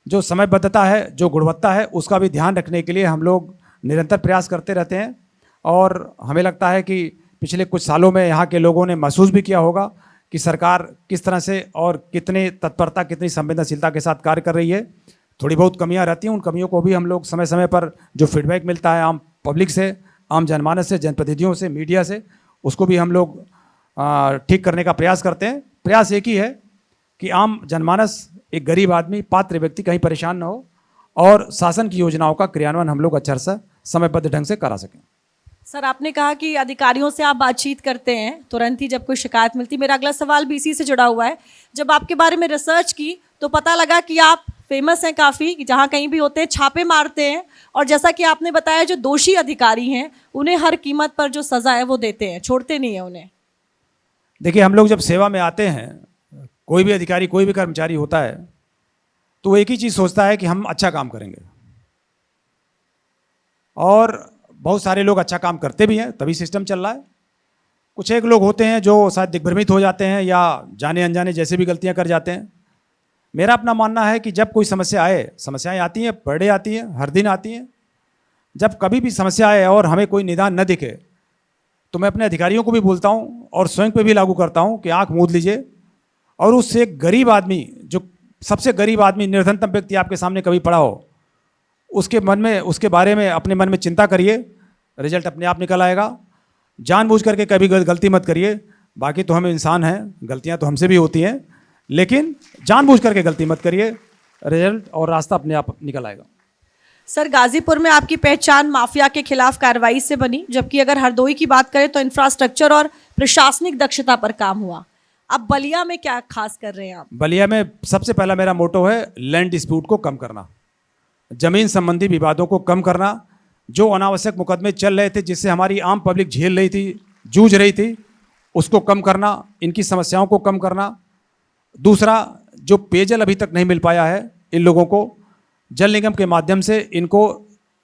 जो समयबद्धता है, जो गुणवत्ता है, उसका भी ध्यान रखने के लिए हम लोग निरंतर प्रयास करते रहते हैं। और हमें लगता है कि पिछले कुछ सालों में यहाँ के लोगों ने महसूस भी किया होगा कि सरकार किस तरह से और कितने तत्परता, कितनी संवेदनशीलता के साथ कार्य कर रही है। थोड़ी बहुत कमियां रहती हैं, उन कमियों को भी हम लोग समय समय पर जो फीडबैक मिलता है आम पब्लिक से, आम जनमानस से, जनप्रतिनिधियों से, मीडिया से, उसको भी हम लोग ठीक करने का प्रयास करते हैं। प्रयास एक ही है कि आम जनमानस, एक गरीब आदमी, पात्र व्यक्ति कहीं परेशान न हो और शासन की योजनाओं का क्रियान्वयन हम लोग अच्छा सा समयबद्ध ढंग से करा सकें। सर, आपने कहा कि अधिकारियों से आप बातचीत करते हैं तुरंत ही जब कोई शिकायत मिलती। मेरा अगला सवाल भी इसी से जुड़ा हुआ है। जब आपके बारे में रिसर्च की तो पता लगा कि आप फेमस हैं काफ़ी, कि जहाँ कहीं भी होते हैं छापे मारते हैं, और जैसा कि आपने बताया जो दोषी अधिकारी हैं उन्हें हर कीमत पर जो सज़ा है वो देते हैं, छोड़ते नहीं हैं उन्हें। देखिए, हम लोग जब सेवा में आते हैं, कोई भी अधिकारी, कोई भी कर्मचारी होता है, तो वो एक ही चीज़ सोचता है कि हम अच्छा काम करेंगे। और बहुत सारे लोग अच्छा काम करते भी हैं, तभी सिस्टम चल रहा है। कुछ एक लोग होते हैं जो शायद दिग्भ्रमित हो जाते हैं या जाने अनजाने जैसे भी गलतियां कर जाते हैं। मेरा अपना मानना है कि जब कोई समस्या आए, समस्याएं आती हैं, पर डे आती हैं, हर दिन आती हैं, जब कभी भी समस्या आए और हमें कोई निदान न दिखे तो मैं अपने अधिकारियों को भी बोलता हूँ और स्वयं पे भी लागू करता हूँ कि आँख मूंद लीजिए और उससे एक गरीब आदमी, जो सबसे गरीब आदमी, निर्धनतम व्यक्ति आपके सामने कभी पड़ा हो, उसके मन में, उसके बारे में अपने मन में चिंता करिए, रिजल्ट अपने आप निकल आएगा। जानबूझ करके कभी गलती मत करिए, बाकी तो हम इंसान हैं, गलतियां तो हमसे भी होती हैं, लेकिन जानबूझ करके गलती मत करिए, रिजल्ट और रास्ता अपने आप निकल आएगा। सर, गाजीपुर में आपकी पहचान माफिया के खिलाफ कार्रवाई से बनी, जबकि अगर हरदोई की बात करें तो इंफ्रास्ट्रक्चर और प्रशासनिक दक्षता पर काम हुआ। अब बलिया में क्या खास कर रहे हैं आप? बलिया में सबसे पहला मेरा मोटो है लैंड डिस्प्यूट को कम करना, जमीन संबंधी विवादों को कम करना। जो अनावश्यक मुकदमे चल रहे थे, जिससे हमारी आम पब्लिक झेल रही थी, जूझ रही थी, उसको कम करना, इनकी समस्याओं को कम करना। दूसरा, जो पेयजल अभी तक नहीं मिल पाया है इन लोगों को, जल निगम के माध्यम से इनको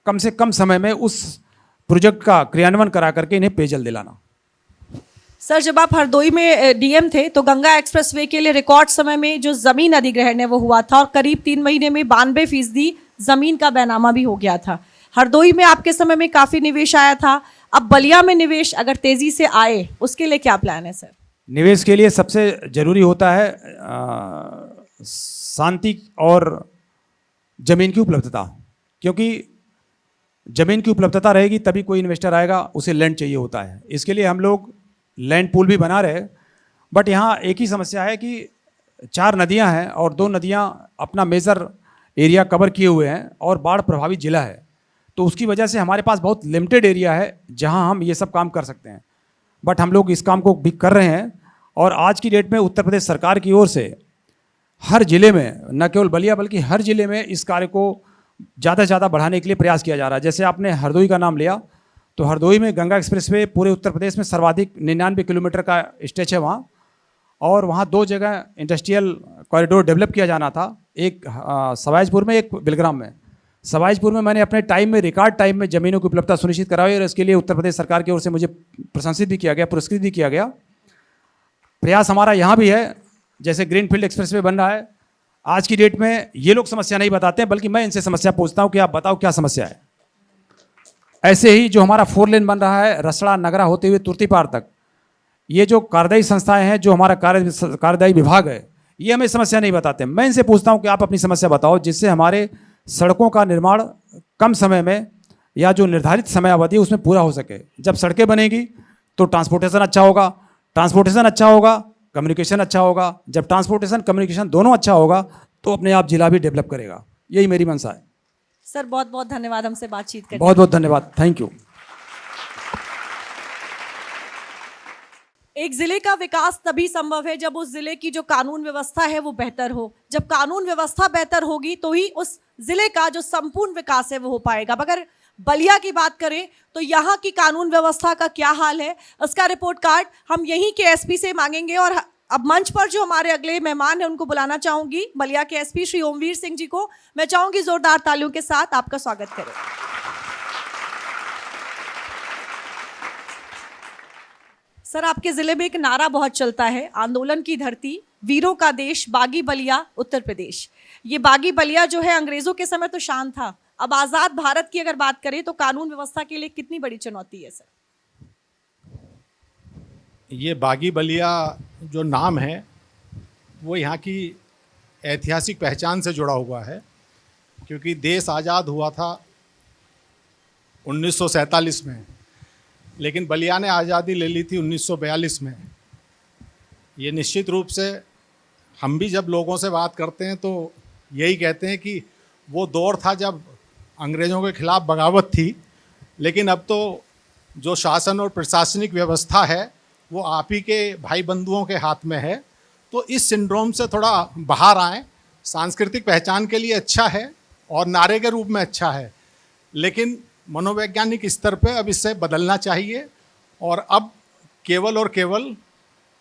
कम से कम समय में उस प्रोजेक्ट का क्रियान्वयन करा करके इन्हें पेयजल दिलाना। सर, जब आप हरदोई में डीएम थे तो गंगा एक्सप्रेसवे के लिए रिकॉर्ड समय में जो जमीन अधिग्रहण है वो हुआ था और करीब 3 महीने में 92% जमीन का बैनामा भी हो गया था। हरदोई में आपके समय में काफ़ी निवेश आया था। अब बलिया में निवेश अगर तेज़ी से आए, उसके लिए क्या प्लान है सर? निवेश के लिए सबसे जरूरी होता है शांति और ज़मीन की उपलब्धता, क्योंकि ज़मीन की उपलब्धता रहेगी तभी कोई इन्वेस्टर आएगा, उसे लैंड चाहिए होता है। इसके लिए हम लोग लैंड पूल भी बना रहे, बट यहाँ एक ही समस्या है कि 4 नदियाँ हैं और 2 नदियाँ अपना मेजर एरिया कवर किए हुए हैं और बाढ़ प्रभावित जिला है, तो उसकी वजह से हमारे पास बहुत लिमिटेड एरिया है जहाँ हम ये सब काम कर सकते हैं। बट हम लोग इस काम को भी कर रहे हैं और आज की डेट में उत्तर प्रदेश सरकार की ओर से हर जिले में, न केवल बलिया बल्कि हर जिले में इस कार्य को ज़्यादा से ज़्यादा बढ़ाने के लिए प्रयास किया जा रहा है। जैसे आपने हरदोई का नाम लिया, तो हरदोई में गंगा एक्सप्रेसवे पूरे उत्तर प्रदेश में सर्वाधिक 99 किलोमीटर का स्ट्रेच है वहाँ, और वहाँ 2 जगह इंडस्ट्रियल कॉरिडोर डेवलप किया जाना था, एक सवाईजपुर में, एक बिलग्राम में। सवाईजपुर में मैंने अपने टाइम में, रिकॉर्ड टाइम में ज़मीनों की उपलब्धता सुनिश्चित कराई और इसके लिए उत्तर प्रदेश सरकार की ओर से मुझे प्रशंसित भी किया गया, पुरस्कृत भी किया गया। प्रयास हमारा यहाँ भी है, जैसे ग्रीनफील्ड एक्सप्रेसवे बन रहा है। आज की डेट में ये लोग समस्या नहीं बताते हैं, बल्कि मैं इनसे समस्या पूछता हूँ कि आप बताओ क्या समस्या है। ऐसे ही जो हमारा 4 लेन बन रहा है रसड़ा नगरा होते हुए तुर्तीपार तक, ये जो कार्यदायी संस्थाएं हैं, जो हमारा कार्यदायी विभाग है, ये हमें समस्या नहीं बताते। मैं इनसे पूछता हूँ कि आप अपनी समस्या बताओ, जिससे हमारे सड़कों का निर्माण कम समय में या जो निर्धारित समय अवधि है उसमें पूरा हो सके। जब सड़कें बनेगी तो ट्रांसपोर्टेशन अच्छा होगा, ट्रांसपोर्टेशन अच्छा होगा, कम्युनिकेशन अच्छा होगा। जब ट्रांसपोर्टेशन कम्युनिकेशन दोनों अच्छा होगा तो अपने आप जिला भी डेवलप करेगा। यही मेरी मंशा है। सर, बहुत बहुत धन्यवाद हमसे बातचीत करने। बहुत बहुत धन्यवाद, थैंक यू। एक जिले का विकास तभी संभव है जब उस जिले की जो कानून व्यवस्था है वो बेहतर हो। जब कानून व्यवस्था बेहतर होगी तो ही उस जिले का जो संपूर्ण विकास है वो हो पाएगा। मगर बलिया की बात करें तो यहाँ की कानून व्यवस्था का क्या हाल है, इसका रिपोर्ट कार्ड हम यहीं के एसपी से मांगेंगे। और अब मंच पर जो हमारे अगले मेहमान हैं उनको बुलाना चाहूंगी, बलिया के एसपी श्री ओमवीर सिंह जी को मैं चाहूंगी जोरदार तालियों के साथ आपका स्वागत करें। सर, आपके जिले में एक नारा बहुत चलता है, आंदोलन की धरती, वीरों का देश, बागी बलिया उत्तर प्रदेश। ये बागी बलिया जो है अंग्रेजों के समय तो शान था, अब आजाद भारत की अगर बात करें तो कानून व्यवस्था के लिए कितनी बड़ी चुनौती है सर? ये बागी बलिया जो नाम है वो यहाँ की ऐतिहासिक पहचान से जुड़ा हुआ है, क्योंकि देश आज़ाद हुआ था 1947 में, लेकिन बलिया ने आज़ादी ले ली थी 1942 में। ये निश्चित रूप से हम भी जब लोगों से बात करते हैं तो यही कहते हैं कि वो दौर था जब अंग्रेज़ों के खिलाफ बगावत थी, लेकिन अब तो जो शासन और प्रशासनिक व्यवस्था है वो आप ही के भाई बंधुओं के हाथ में है। तो इस सिंड्रोम से थोड़ा बाहर आएँ। सांस्कृतिक पहचान के लिए अच्छा है और नारे के रूप में अच्छा है, लेकिन मनोवैज्ञानिक स्तर पे अब इससे बदलना चाहिए और अब केवल और केवल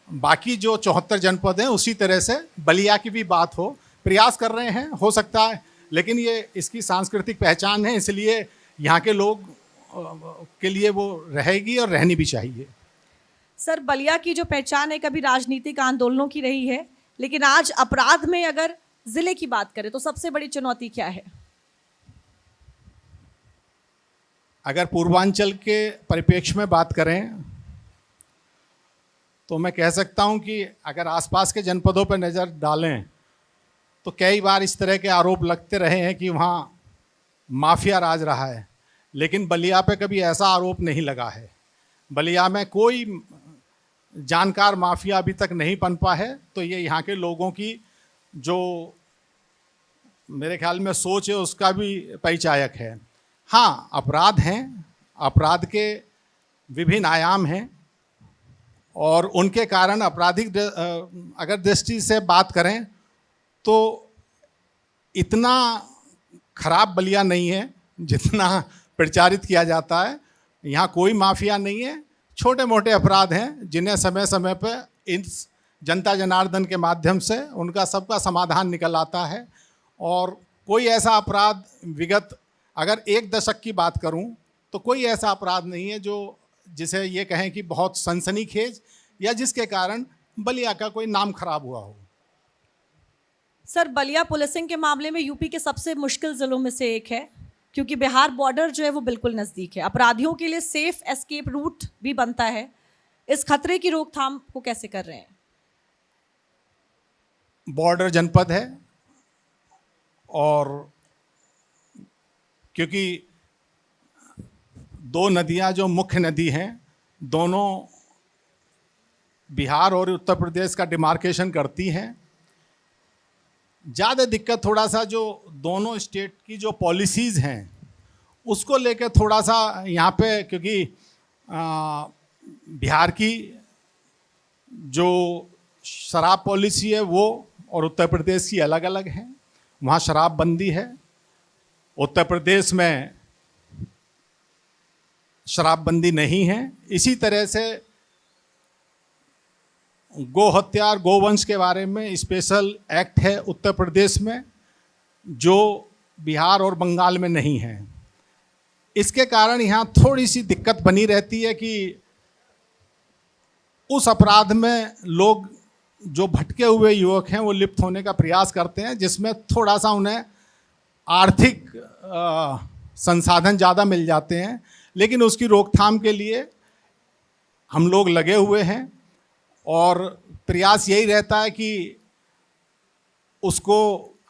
बाकी जो 74 जनपद हैं उसी तरह से बलिया की भी बात हो। प्रयास कर रहे हैं, हो सकता है, लेकिन ये इसकी सांस्कृतिक पहचान है, इसलिए यहाँ के लोग के लिए वो रहेगी और रहनी भी चाहिए। सर, बलिया की जो पहचान है कभी राजनीतिक आंदोलनों की रही है, लेकिन आज अपराध में अगर जिले की बात करें तो सबसे बड़ी चुनौती क्या है? अगर पूर्वांचल के परिप्रेक्ष्य में बात करें तो मैं कह सकता हूं कि अगर आसपास के जनपदों पर नज़र डालें तो कई बार इस तरह के आरोप लगते रहे हैं कि वहाँ माफिया राज रहा है, लेकिन बलिया पे कभी ऐसा आरोप नहीं लगा है। बलिया में कोई जानकार माफिया अभी तक नहीं पनपा है। तो ये यहाँ के लोगों की जो मेरे ख्याल में सोच है उसका भी परिचायक है। हाँ, अपराध हैं, अपराध के विभिन्न आयाम हैं और उनके कारण आपराधिक अगर दृष्टि से बात करें तो इतना खराब बलिया नहीं है जितना प्रचारित किया जाता है। यहाँ कोई माफिया नहीं है, छोटे मोटे अपराध हैं जिन्हें समय समय पर इस जनता जनार्दन के माध्यम से उनका सबका समाधान निकल आता है। और कोई ऐसा अपराध विगत अगर 1 दशक की बात करूं तो कोई ऐसा अपराध नहीं है जो जिसे ये कहें कि बहुत सनसनीखेज या जिसके कारण बलिया का कोई नाम खराब हुआ हो। सर, बलिया पुलिसिंग के मामले में यूपी के सबसे मुश्किल जिलों में से एक है, क्योंकि बिहार बॉर्डर जो है वो बिल्कुल नज़दीक है। अपराधियों के लिए सेफ एस्केप रूट भी बनता है। इस खतरे की रोकथाम को कैसे कर रहे हैं? बॉर्डर जनपद है और क्योंकि 2 नदियां जो मुख्य नदी हैं दोनों बिहार और उत्तर प्रदेश का डिमार्केशन करती हैं। ज़्यादा दिक्कत थोड़ा सा जो दोनों स्टेट की जो पॉलिसीज़ हैं उसको लेकर थोड़ा सा यहाँ पे, क्योंकि बिहार की जो शराब पॉलिसी है वो और उत्तर प्रदेश की अलग अलग है। वहाँ शराबबंदी है, उत्तर प्रदेश में शराबबंदी नहीं है। इसी तरह से गो हत्या और गोवंश के बारे में स्पेशल एक्ट है उत्तर प्रदेश में जो बिहार और बंगाल में नहीं है। इसके कारण यहाँ थोड़ी सी दिक्कत बनी रहती है कि उस अपराध में लोग जो भटके हुए युवक हैं वो लिप्त होने का प्रयास करते हैं, जिसमें थोड़ा सा उन्हें आर्थिक संसाधन ज़्यादा मिल जाते हैं। लेकिन उसकी रोकथाम के लिए हम लोग लगे हुए हैं और प्रयास यही रहता है कि उसको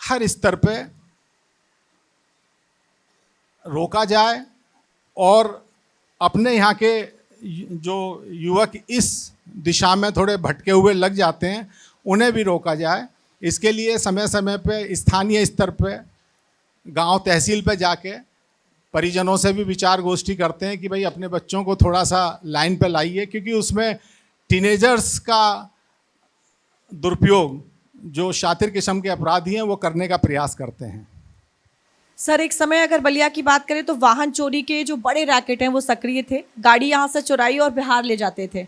हर स्तर पे रोका जाए और अपने यहाँ के जो युवक इस दिशा में थोड़े भटके हुए लग जाते हैं उन्हें भी रोका जाए। इसके लिए समय समय पे स्थानीय स्तर पे गांव तहसील पे जाके परिजनों से भी विचार गोष्ठी करते हैं कि भाई अपने बच्चों को थोड़ा सा लाइन पे लाइए, क्योंकि उसमें टीनेजर्स का दुरुपयोग जो शातिर किस्म के अपराधी हैं वो करने का प्रयास करते हैं। सर एक समय अगर बलिया की बात करें तो वाहन चोरी के जो बड़े रैकेट हैं वो सक्रिय थे, गाड़ी यहाँ से चुराई और बिहार ले जाते थे।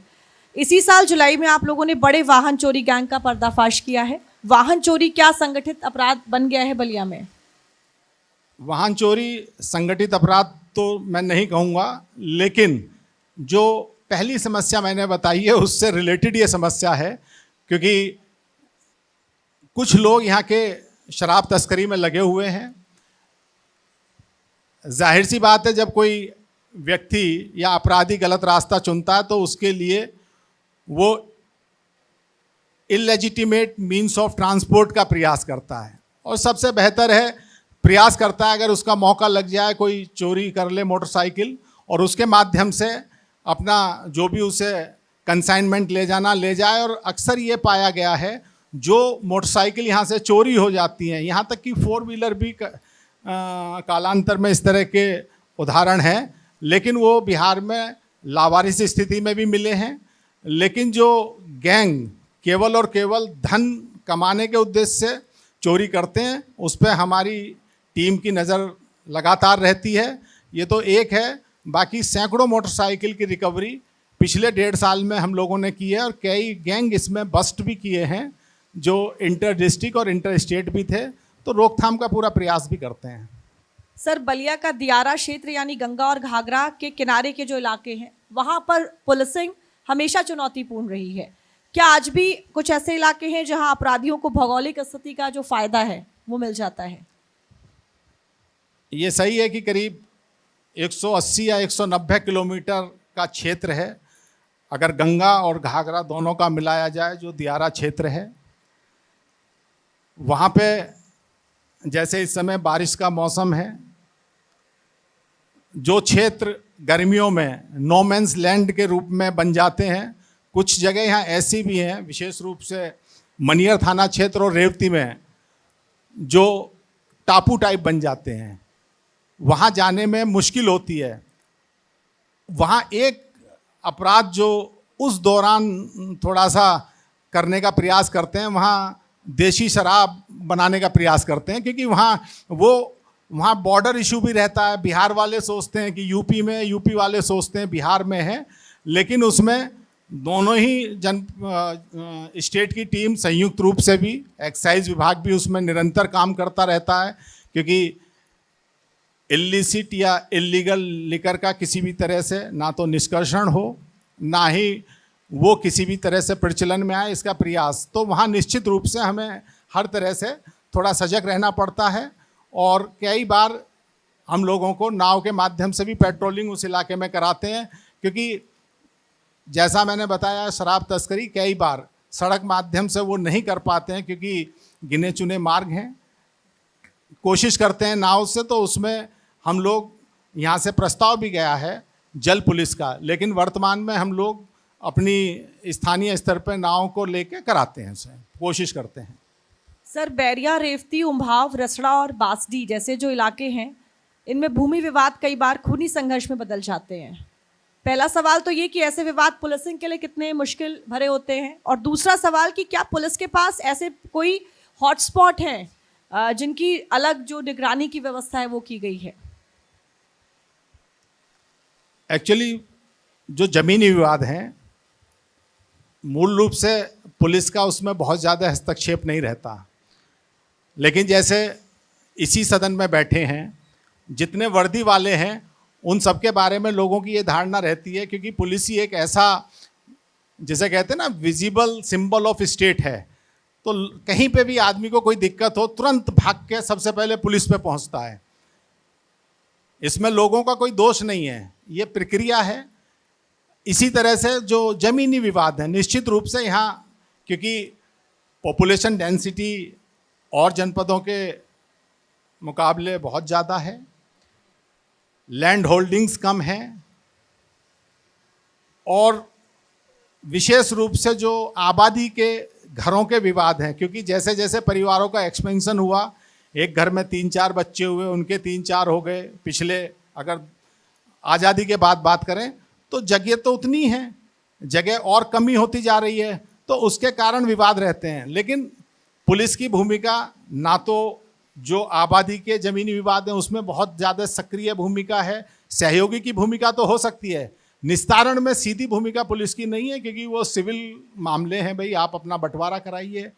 इसी साल जुलाई में आप लोगों ने बड़े वाहन चोरी गैंग का पर्दाफाश किया है। वाहन चोरी क्या संगठित अपराध बन गया है बलिया में? वाहन चोरी संगठित अपराध तो मैं नहीं कहूँगा, लेकिन जो पहली समस्या मैंने बताई है उससे रिलेटेड ये समस्या है, क्योंकि कुछ लोग यहाँ के शराब तस्करी में लगे हुए हैं। जाहिर सी बात है, जब कोई व्यक्ति या अपराधी गलत रास्ता चुनता है तो उसके लिए वो इलेजिटिमेट मीन्स ऑफ ट्रांसपोर्ट का प्रयास करता है, और सबसे बेहतर है प्रयास करता है अगर उसका मौका लग जाए, कोई चोरी कर ले मोटरसाइकिल और उसके माध्यम से अपना जो भी उसे कंसाइनमेंट ले जाना ले जाए। और अक्सर ये पाया गया है जो मोटरसाइकिल यहाँ से चोरी हो जाती हैं, यहाँ तक कि 4 व्हीलर भी कालांतर में इस तरह के उदाहरण हैं, लेकिन वो बिहार में लावारिस स्थिति में भी मिले हैं। लेकिन जो गैंग केवल और केवल धन कमाने के उद्देश्य से चोरी करते हैं, उस पर हमारी टीम की नज़र लगातार रहती है। ये तो एक है, बाकी सैकड़ों मोटरसाइकिल की रिकवरी पिछले 1.5 साल में हम लोगों ने की है, और कई गैंग इसमें बस्ट भी किए हैं जो इंटर डिस्ट्रिक्ट और इंटर स्टेट भी थे, तो रोकथाम का पूरा प्रयास भी करते हैं। सर बलिया का दियारा क्षेत्र यानी गंगा और घाघरा के किनारे के जो इलाके हैं वहाँ पर पुलिसिंग हमेशा चुनौतीपूर्ण रही है। क्या आज भी कुछ ऐसे इलाके हैं जहां अपराधियों को भौगोलिक स्थिति का जो फायदा है वो मिल जाता है? ये सही है कि करीब 180 या 190 किलोमीटर का क्षेत्र है, अगर गंगा और घाघरा दोनों का मिलाया जाए, जो दियारा क्षेत्र है वहाँ पे जैसे इस समय बारिश का मौसम है, जो क्षेत्र गर्मियों में नो मैंस लैंड के रूप में बन जाते हैं, कुछ जगह यहाँ ऐसी भी हैं, विशेष रूप से मनियर थाना क्षेत्र और रेवती में, जो टापू टाइप बन जाते हैं, वहाँ जाने में मुश्किल होती है। वहाँ एक अपराध जो उस दौरान थोड़ा सा करने का प्रयास करते हैं, वहाँ देशी शराब बनाने का प्रयास करते हैं, क्योंकि वहाँ बॉर्डर इशू भी रहता है। बिहार वाले सोचते हैं कि यूपी में, यूपी वाले सोचते हैं बिहार में है, लेकिन उसमें दोनों ही स्टेट की टीम संयुक्त रूप से भी, एक्साइज विभाग भी उसमें निरंतर काम करता रहता है, क्योंकि इल्लिसिट या इल्लीगल लिकर का किसी भी तरह से ना तो निष्कर्षण हो, ना ही वो किसी भी तरह से प्रचलन में आए, इसका प्रयास। तो वहाँ निश्चित रूप से हमें हर तरह से थोड़ा सजग रहना पड़ता है, और कई बार हम लोगों को नाव के माध्यम से भी पेट्रोलिंग उस इलाके में कराते हैं, क्योंकि जैसा मैंने बताया शराब तस्करी कई बार सड़क माध्यम से वो नहीं कर पाते हैं, क्योंकि गिने चुने मार्ग हैं। कोशिश करते हैं नाव से, तो उसमें हम लोग यहाँ से प्रस्ताव भी गया है जल पुलिस का, लेकिन वर्तमान में हम लोग अपनी स्थानीय स्तर पर नाव को लेके कराते हैं, उसे कोशिश करते हैं। सर बैरिया, रेवती, उम्भाव, रसड़ा और बासडी जैसे जो इलाके हैं, इनमें भूमि विवाद कई बार खूनी संघर्ष में बदल जाते हैं। पहला सवाल तो ये कि ऐसे विवाद पुलिसिंग के लिए कितने मुश्किल भरे होते हैं, और दूसरा सवाल कि क्या पुलिस के पास ऐसे कोई हॉटस्पॉट हैं जिनकी अलग जो निगरानी की व्यवस्था है वो की गई है? एक्चुअली जो ज़मीनी विवाद हैं, मूल रूप से पुलिस का उसमें बहुत ज़्यादा हस्तक्षेप नहीं रहता, लेकिन जैसे इसी सदन में बैठे हैं जितने वर्दी वाले हैं, उन सब के बारे में लोगों की ये धारणा रहती है, क्योंकि पुलिस ही एक ऐसा, जिसे कहते हैं ना, विजिबल सिंबल ऑफ स्टेट है। तो कहीं पे भी आदमी को कोई दिक्कत हो, तुरंत भाग के सबसे पहले पुलिस पे पहुंचता है। इसमें लोगों का कोई दोष नहीं है, ये प्रक्रिया है। इसी तरह से जो ज़मीनी विवाद है, निश्चित रूप से यहाँ क्योंकि पॉपुलेशन डेंसिटी और जनपदों के मुकाबले बहुत ज़्यादा है, लैंड होल्डिंग्स कम हैं, और विशेष रूप से जो आबादी के घरों के विवाद हैं, क्योंकि जैसे जैसे परिवारों का एक्सपेंशन हुआ, एक घर में 3-4 बच्चे हुए, उनके 3-4 हो गए। पिछले अगर आज़ादी के बाद बात करें तो जगह तो उतनी है, जगह और कमी होती जा रही है, तो उसके कारण विवाद रहते हैं। लेकिन पुलिस की भूमिका ना तो जो आबादी के ज़मीनी विवाद हैं उसमें बहुत ज़्यादा सक्रिय भूमिका है। सहयोगी की भूमिका तो हो सकती है, निस्तारण में सीधी भूमिका पुलिस की नहीं है, क्योंकि वो सिविल मामले हैं, भाई आप अपना बंटवारा कराइए।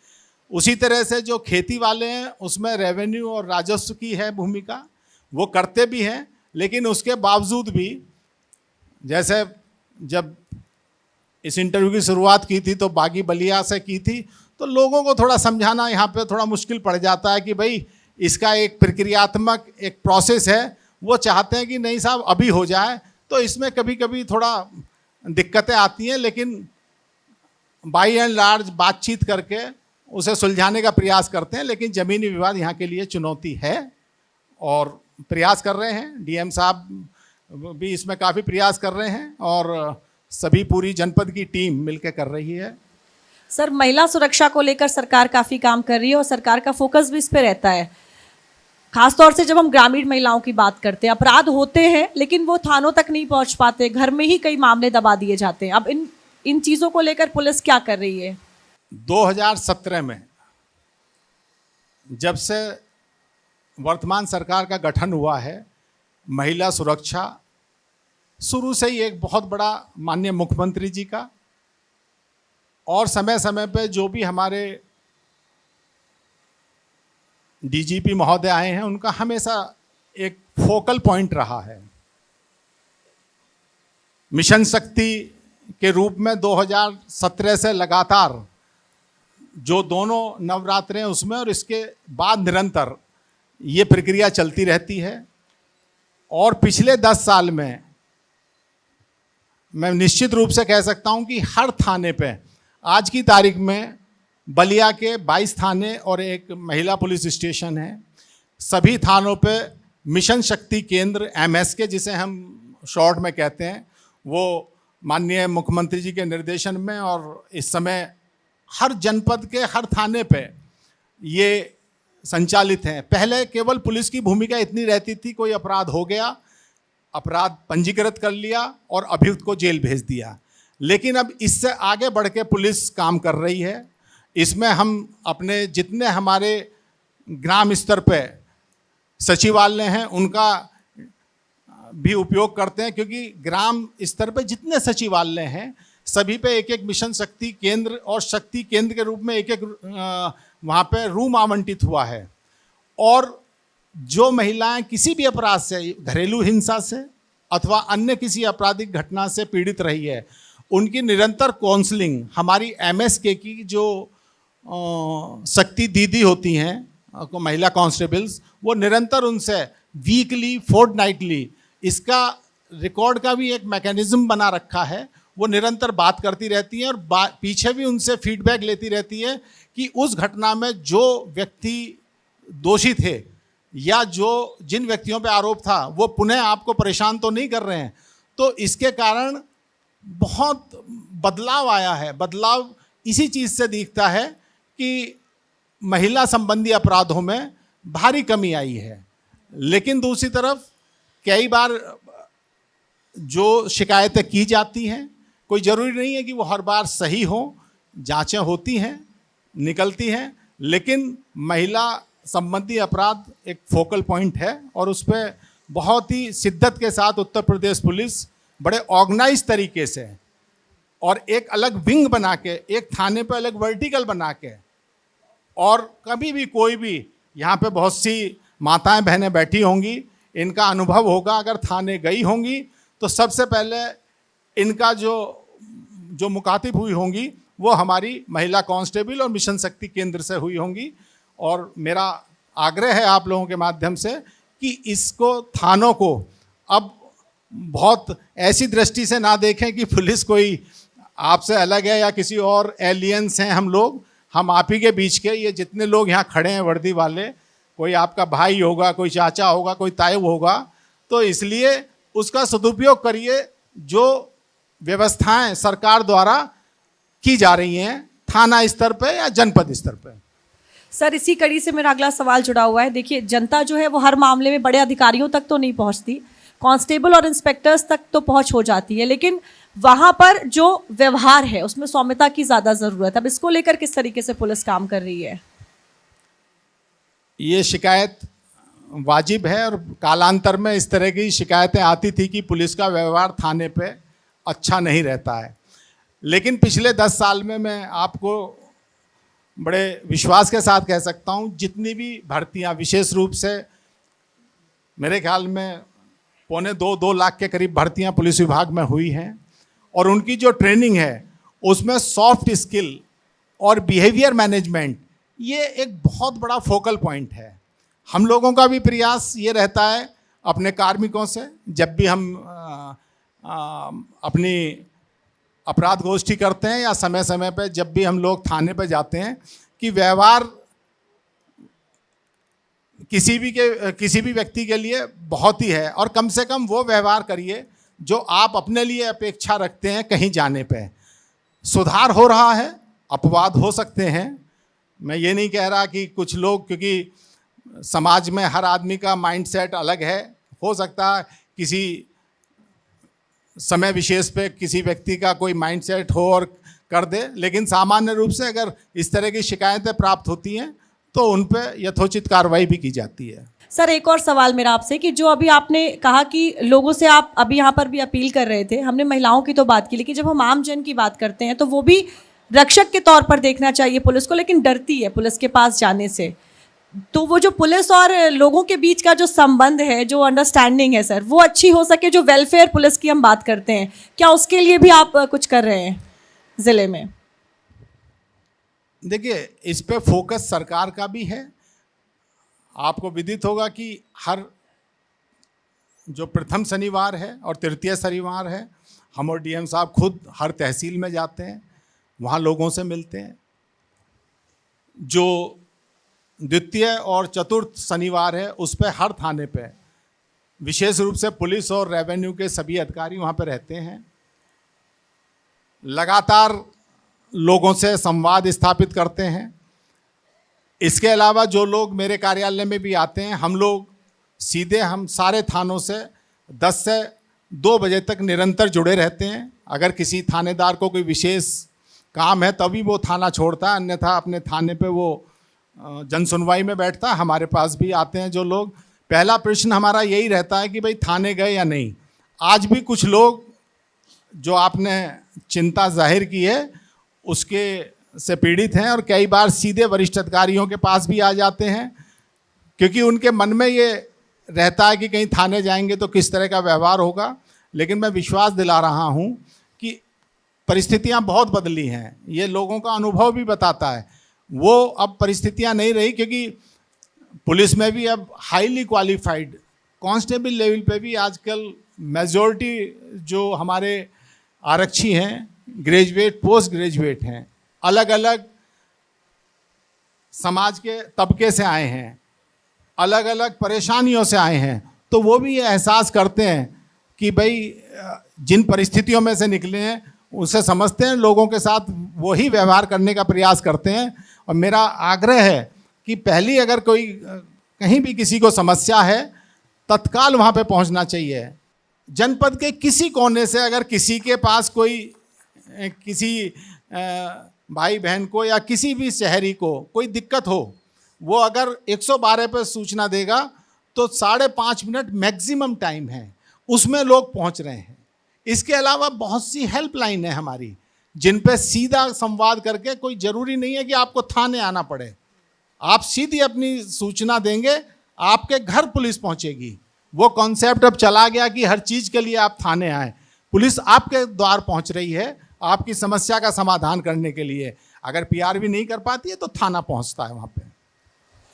उसी तरह से जो खेती वाले हैं उसमें रेवेन्यू और राजस्व की है भूमिका, वो करते भी हैं। लेकिन उसके बावजूद भी, जैसे जब इस इंटरव्यू की शुरुआत की थी तो बागी बलिया से की थी, तो लोगों को थोड़ा समझाना यहाँ पे थोड़ा मुश्किल पड़ जाता है कि भाई इसका एक प्रक्रियात्मक एक प्रोसेस है, वो चाहते हैं कि नहीं साहब अभी हो जाए, तो इसमें कभी कभी थोड़ा दिक्कतें आती हैं। लेकिन बाई एंड लार्ज बातचीत करके उसे सुलझाने का प्रयास करते हैं। लेकिन ज़मीनी विवाद यहाँ के लिए चुनौती है और प्रयास कर रहे हैं। डीएम साहब भी इसमें काफ़ी प्रयास कर रहे हैं और सभी पूरी जनपद की टीम मिलकर कर रही है। सर, महिला सुरक्षा को लेकर सरकार काफ़ी काम कर रही है और सरकार का फोकस भी इस पे रहता है। खासतौर से जब हम ग्रामीण महिलाओं की बात करते हैं, अपराध होते हैं लेकिन वो थानों तक नहीं पहुंच पाते, घर में ही कई मामले दबा दिए जाते हैं। अब इन चीज़ों को लेकर पुलिस क्या कर रही है? 2017 में जब से वर्तमान सरकार का गठन हुआ है, महिला सुरक्षा शुरू से ही एक बहुत बड़ा माननीय मुख्यमंत्री जी का और समय समय पे जो भी हमारे डीजीपी महोदय आए हैं उनका हमेशा एक फोकल पॉइंट रहा है। मिशन शक्ति के रूप में 2017 से लगातार जो दोनों नवरात्रे हैं उसमें और इसके बाद निरंतर ये प्रक्रिया चलती रहती है। और पिछले 10 साल में मैं निश्चित रूप से कह सकता हूं कि हर थाने पे आज की तारीख में बलिया के 22 थाने और एक महिला पुलिस स्टेशन है। सभी थानों पे मिशन शक्ति केंद्र MSK जिसे हम शॉर्ट में कहते हैं, वो माननीय मुख्यमंत्री जी के निर्देशन में और इस समय हर जनपद के हर थाने पे ये संचालित हैं। पहले केवल पुलिस की भूमिका इतनी रहती थी, कोई अपराध हो गया, अपराध पंजीकृत कर लिया और अभियुक्त को जेल भेज दिया। लेकिन अब इससे आगे बढ़ के पुलिस काम कर रही है। इसमें हम अपने जितने हमारे ग्राम स्तर पे सचिवालय हैं उनका भी उपयोग करते हैं, क्योंकि ग्राम स्तर पे जितने सचिवालय हैं सभी पे एक एक मिशन शक्ति केंद्र और शक्ति केंद्र के रूप में एक एक वहाँ पे रूम आवंटित हुआ है। और जो महिलाएं किसी भी अपराध से, घरेलू हिंसा से अथवा अन्य किसी आपराधिक घटना से पीड़ित रही है, उनकी निरंतर काउंसलिंग हमारी MSK की जो शक्ति दीदी होती हैं, महिला कांस्टेबल्स, वो निरंतर उनसे वीकली फोर्टनाइटली इसका रिकॉर्ड का भी एक मैकेनिज्म बना रखा है। वो निरंतर बात करती रहती हैं और पीछे भी उनसे फीडबैक लेती रहती है कि उस घटना में जो व्यक्ति दोषी थे या जिन व्यक्तियों पे आरोप था वो पुनः आपको परेशान तो नहीं कर रहे हैं। तो इसके कारण बहुत बदलाव आया है। बदलाव इसी चीज़ से दिखता है कि महिला संबंधी अपराधों में भारी कमी आई है। लेकिन दूसरी तरफ कई बार जो शिकायतें की जाती हैं, कोई ज़रूरी नहीं है कि वो हर बार सही हो, जांचें होती हैं, निकलती हैं, लेकिन महिला संबंधी अपराध एक फोकल पॉइंट है और उस पर बहुत ही शिद्दत के साथ उत्तर प्रदेश पुलिस बड़े ऑर्गेनाइज तरीके से और एक अलग विंग बना के, एक थाने पर अलग वर्टिकल बना के, और कभी भी कोई भी यहाँ पे बहुत सी माताएं बहनें बैठी होंगी, इनका अनुभव होगा, अगर थाने गई होंगी तो सबसे पहले इनका जो मुखातिब हुई होंगी वो हमारी महिला कांस्टेबल और मिशन शक्ति केंद्र से हुई होंगी। और मेरा आग्रह है आप लोगों के माध्यम से कि इसको थानों को अब बहुत ऐसी दृष्टि से ना देखें कि पुलिस कोई आपसे अलग है या किसी और एलियंस हैं हम लोग। हम आप ही के बीच के, ये जितने लोग यहाँ खड़े हैं वर्दी वाले, कोई आपका भाई होगा, कोई चाचा होगा, कोई ताऊ होगा, तो इसलिए उसका सदुपयोग करिए। जो व्यवस्थाएं सरकार द्वारा की जा रही हैं थाना स्तर पे या जनपद स्तर पे। सर, इसी कड़ी से मेरा अगला सवाल जुड़ा हुआ है। देखिए, जनता जो है वो हर मामले में बड़े अधिकारियों तक तो नहीं पहुंचती, कांस्टेबल और इंस्पेक्टर्स तक तो पहुंच हो जाती है, लेकिन वहां पर जो व्यवहार है उसमें सौम्यता की ज़्यादा ज़रूरत है। अब इसको लेकर किस तरीके से पुलिस काम कर रही है? ये शिकायत वाजिब है और कालांतर में इस तरह की शिकायतें आती थी कि पुलिस का व्यवहार थाने पे अच्छा नहीं रहता है। लेकिन पिछले 10 साल में मैं आपको बड़े विश्वास के साथ कह सकता हूँ, जितनी भी भर्तियाँ विशेष रूप से मेरे ख्याल में 2.25 लाख के करीब भर्तियाँ पुलिस विभाग में हुई हैं और उनकी जो ट्रेनिंग है उसमें सॉफ्ट स्किल और बिहेवियर मैनेजमेंट ये एक बहुत बड़ा फोकल पॉइंट है। हम लोगों का भी प्रयास ये रहता है अपने कार्मिकों से, जब भी हम अपनी अपराध गोष्ठी करते हैं या समय समय पर जब भी हम लोग थाने पर जाते हैं, कि व्यवहार किसी भी व्यक्ति के लिए बहुत ही है और कम से कम वो व्यवहार करिए जो आप अपने लिए अपेक्षा रखते हैं कहीं जाने पे। सुधार हो रहा है, अपवाद हो सकते हैं। मैं ये नहीं कह रहा कि कुछ लोग, क्योंकि समाज में हर आदमी का माइंडसेट अलग है, हो सकता है किसी समय विशेष पे किसी व्यक्ति का कोई माइंडसेट हो और कर दे, लेकिन सामान्य रूप से अगर इस तरह की शिकायतें प्राप्त होती हैं तो उन पर यथोचित कार्रवाई भी की जाती है। सर एक और सवाल मेरा आपसे कि जो अभी आपने कहा कि लोगों से आप अभी यहाँ पर भी अपील कर रहे थे, हमने महिलाओं की तो बात की, लेकिन जब हम आम जन की बात करते हैं तो वो भी रक्षक के तौर पर देखना चाहिए पुलिस को, लेकिन डरती है पुलिस के पास जाने से। तो वो जो पुलिस और लोगों के बीच का जो संबंध है, जो अंडरस्टैंडिंग है सर, वो अच्छी हो सके, जो वेलफेयर पुलिस की हम बात करते हैं, क्या उसके लिए भी आप कुछ कर रहे हैं ज़िले में? देखिए, इस पे फोकस सरकार का भी है। आपको विदित होगा कि हर जो प्रथम शनिवार है और तृतीय शनिवार है, हम और डीएम साहब खुद हर तहसील में जाते हैं, वहाँ लोगों से मिलते हैं। जो द्वितीय और चतुर्थ शनिवार है उस पर हर थाने पे विशेष रूप से पुलिस और रेवेन्यू के सभी अधिकारी वहाँ पे रहते हैं, लगातार लोगों से संवाद स्थापित करते हैं। इसके अलावा जो लोग मेरे कार्यालय में भी आते हैं, हम सारे थानों से 10 से 2 बजे तक निरंतर जुड़े रहते हैं। अगर किसी थानेदार को कोई विशेष काम है तभी वो थाना छोड़ता है, अन्यथा अपने थाने पे वो जन सुनवाई में बैठता है। हमारे पास भी आते हैं जो लोग, पहला प्रश्न हमारा यही रहता है कि भाई थाने गए या नहीं। आज भी कुछ लोग जो आपने चिंता जाहिर की है उसके से पीड़ित हैं और कई बार सीधे वरिष्ठ अधिकारियों के पास भी आ जाते हैं, क्योंकि उनके मन में ये रहता है कि कहीं थाने जाएंगे तो किस तरह का व्यवहार होगा। लेकिन मैं विश्वास दिला रहा हूँ कि परिस्थितियाँ बहुत बदली हैं, ये लोगों का अनुभव भी बताता है। वो अब परिस्थितियाँ नहीं रही, क्योंकि पुलिस में भी अब हाईली क्वालिफाइड कांस्टेबल लेवल पे भी आजकल मेजॉरिटी जो हमारे आरक्षी हैं ग्रेजुएट, पोस्ट ग्रेजुएट हैं, अलग अलग समाज के तबके से आए हैं, अलग अलग परेशानियों से आए हैं। तो वो भी ये एहसास करते हैं कि भाई जिन परिस्थितियों में से निकले हैं उसे समझते हैं, लोगों के साथ वही व्यवहार करने का प्रयास करते हैं। और मेरा आग्रह है कि पहली अगर कोई कहीं भी किसी को समस्या है तत्काल वहाँ पे पहुँचना चाहिए। जनपद के किसी कोने से अगर किसी के पास किसी भाई बहन को या किसी भी शहरी को कोई दिक्कत हो, वो अगर 112 पे सूचना देगा तो 5.5 मिनट मैक्सिमम टाइम है, उसमें लोग पहुंच रहे हैं। इसके अलावा बहुत सी हेल्पलाइन है हमारी जिन पे सीधा संवाद करके, कोई ज़रूरी नहीं है कि आपको थाने आना पड़े, आप सीधी अपनी सूचना देंगे, आपके घर पुलिस पहुंचेगी। वो कॉन्सेप्ट अब चला गया कि हर चीज़ के लिए आप थाने आएँ, पुलिस आपके द्वार पहुंच रही है आपकी समस्या का समाधान करने के लिए। अगर पीआरवी नहीं कर पाती है तो थाना पहुंचता है वहाँ पे।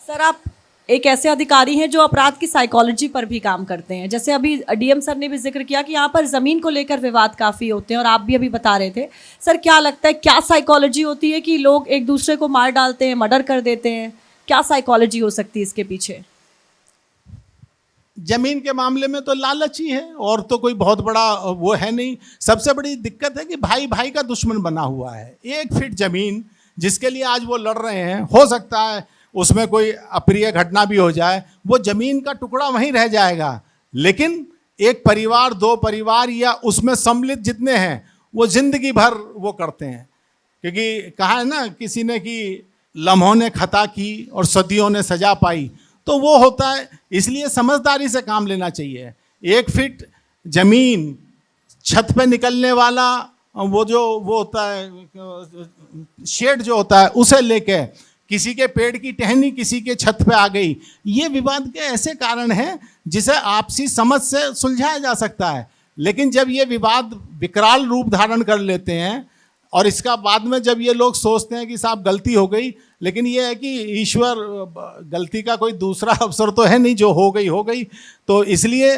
सर आप एक ऐसे अधिकारी हैं जो अपराध की साइकोलॉजी पर भी काम करते हैं। जैसे अभी डीएम सर ने भी जिक्र किया कि यहाँ पर ज़मीन को लेकर विवाद काफ़ी होते हैं और आप भी अभी बता रहे थे। सर क्या लगता है, क्या साइकोलॉजी होती है कि लोग एक दूसरे को मार डालते हैं, मर्डर कर देते हैं? क्या साइकोलॉजी हो सकती है इसके पीछे? जमीन के मामले में तो लालच ही है, और तो कोई बहुत बड़ा वो है नहीं। सबसे बड़ी दिक्कत है कि भाई भाई का दुश्मन बना हुआ है। 1 फीट जमीन जिसके लिए आज वो लड़ रहे हैं, हो सकता है उसमें कोई अप्रिय घटना भी हो जाए, वो जमीन का टुकड़ा वहीं रह जाएगा। लेकिन एक परिवार, 2 परिवार या उसमें सम्मिलित जितने हैं वो जिंदगी भर वो करते हैं। क्योंकि कहा है ना किसी ने कि लम्हों ने खता की और सदियों ने सजा पाई, तो वो होता है। इसलिए समझदारी से काम लेना चाहिए। 1 फीट जमीन, छत पे निकलने वाला वो होता है शेड जो होता है, उसे लेके किसी के पेड़ की टहनी किसी के छत पे आ गई, ये विवाद के ऐसे कारण हैं जिसे आपसी समझ से सुलझाया जा सकता है। लेकिन जब ये विवाद विकराल रूप धारण कर लेते हैं और इसका बाद में जब ये लोग सोचते हैं कि साहब गलती हो गई, लेकिन ये है कि ईश्वर, गलती का कोई दूसरा अवसर तो है नहीं, जो हो गई। तो इसलिए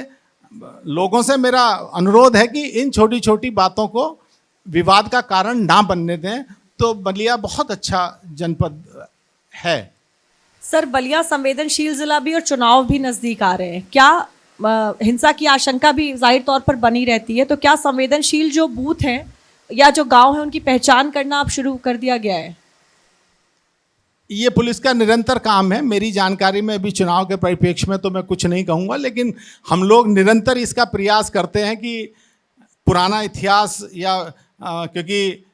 लोगों से मेरा अनुरोध है कि इन छोटी छोटी बातों को विवाद का कारण ना बनने दें। तो बलिया बहुत अच्छा जनपद है। सर, बलिया संवेदनशील जिला भी और चुनाव भी नजदीक आ रहे हैं, क्या हिंसा की आशंका भी जाहिर तौर पर बनी रहती है, तो क्या संवेदनशील जो बूथ हैं या जो गांव हैं उनकी पहचान करना अब शुरू कर दिया गया है? ये पुलिस का निरंतर काम है। मेरी जानकारी में अभी चुनाव के परिप्रेक्ष्य में तो मैं कुछ नहीं कहूँगा, लेकिन हम लोग निरंतर इसका प्रयास करते हैं कि पुराना इतिहास या क्योंकि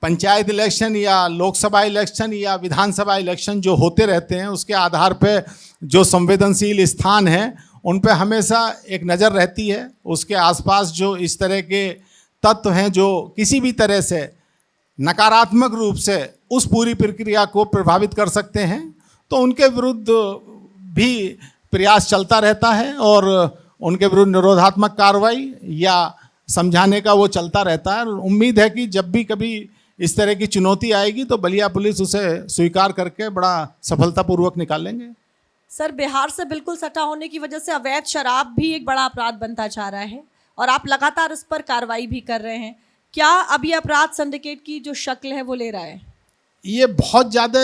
पंचायत इलेक्शन या लोकसभा इलेक्शन या विधानसभा इलेक्शन जो होते रहते हैं, उसके आधार पे जो संवेदनशील स्थान हैं उन पे हमेशा एक नज़र रहती है। उसके आसपास जो इस तरह के तत्व हैं जो किसी भी तरह से नकारात्मक रूप से उस पूरी प्रक्रिया को प्रभावित कर सकते हैं, तो उनके विरुद्ध भी प्रयास चलता रहता है और उनके विरुद्ध निरोधात्मक कार्रवाई या समझाने का वो चलता रहता है। उम्मीद है कि जब भी कभी इस तरह की चुनौती आएगी तो बलिया पुलिस उसे स्वीकार करके बड़ा सफलतापूर्वक निकाल लेंगे। सर, बिहार से बिल्कुल सटा होने की वजह से अवैध शराब भी एक बड़ा अपराध बनता जा रहा है और आप लगातार इस पर कार्रवाई भी कर रहे हैं, क्या अब ये अपराध सिंडिकेट की जो शक्ल है वो ले रहा है? ये बहुत ज़्यादा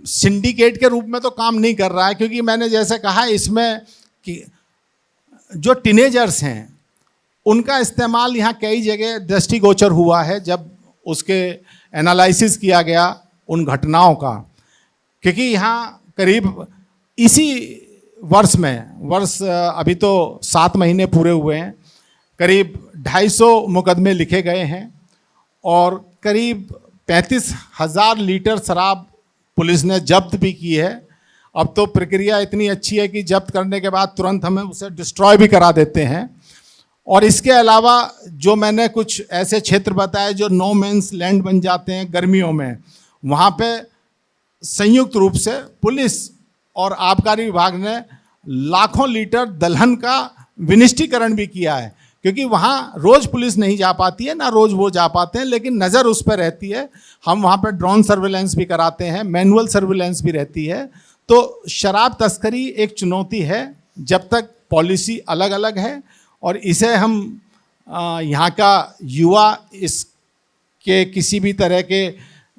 सिंडिकेट के रूप में तो काम नहीं कर रहा है, क्योंकि मैंने जैसे कहा इसमें कि जो टीनेजर्स हैं उनका इस्तेमाल यहाँ कई जगह दृष्टिगोचर हुआ है जब उसके एनालिसिस किया गया उन घटनाओं का। क्योंकि यहाँ करीब इसी वर्ष अभी तो 7 महीने पूरे हुए हैं, करीब 250 मुकदमे लिखे गए हैं और करीब 35,000 लीटर शराब पुलिस ने जब्त भी की है। अब तो प्रक्रिया इतनी अच्छी है कि जब्त करने के बाद तुरंत हमें उसे डिस्ट्रॉय भी करा देते हैं। और इसके अलावा जो मैंने कुछ ऐसे क्षेत्र बताए जो नो मेंस लैंड बन जाते हैं गर्मियों में, वहाँ पे संयुक्त रूप से पुलिस और आबकारी विभाग ने लाखों लीटर दलहन का विनिष्टीकरण भी किया है, क्योंकि वहाँ रोज़ पुलिस नहीं जा पाती है, ना रोज़ वो जा पाते हैं, लेकिन नज़र उस पर रहती है। हम वहाँ पर ड्रोन सर्विलेंस भी कराते हैं, मैनुअल सर्विलेंस भी रहती है। तो शराब तस्करी एक चुनौती है जब तक पॉलिसी अलग अलग है, और इसे हम यहाँ का युवा इसके किसी भी तरह के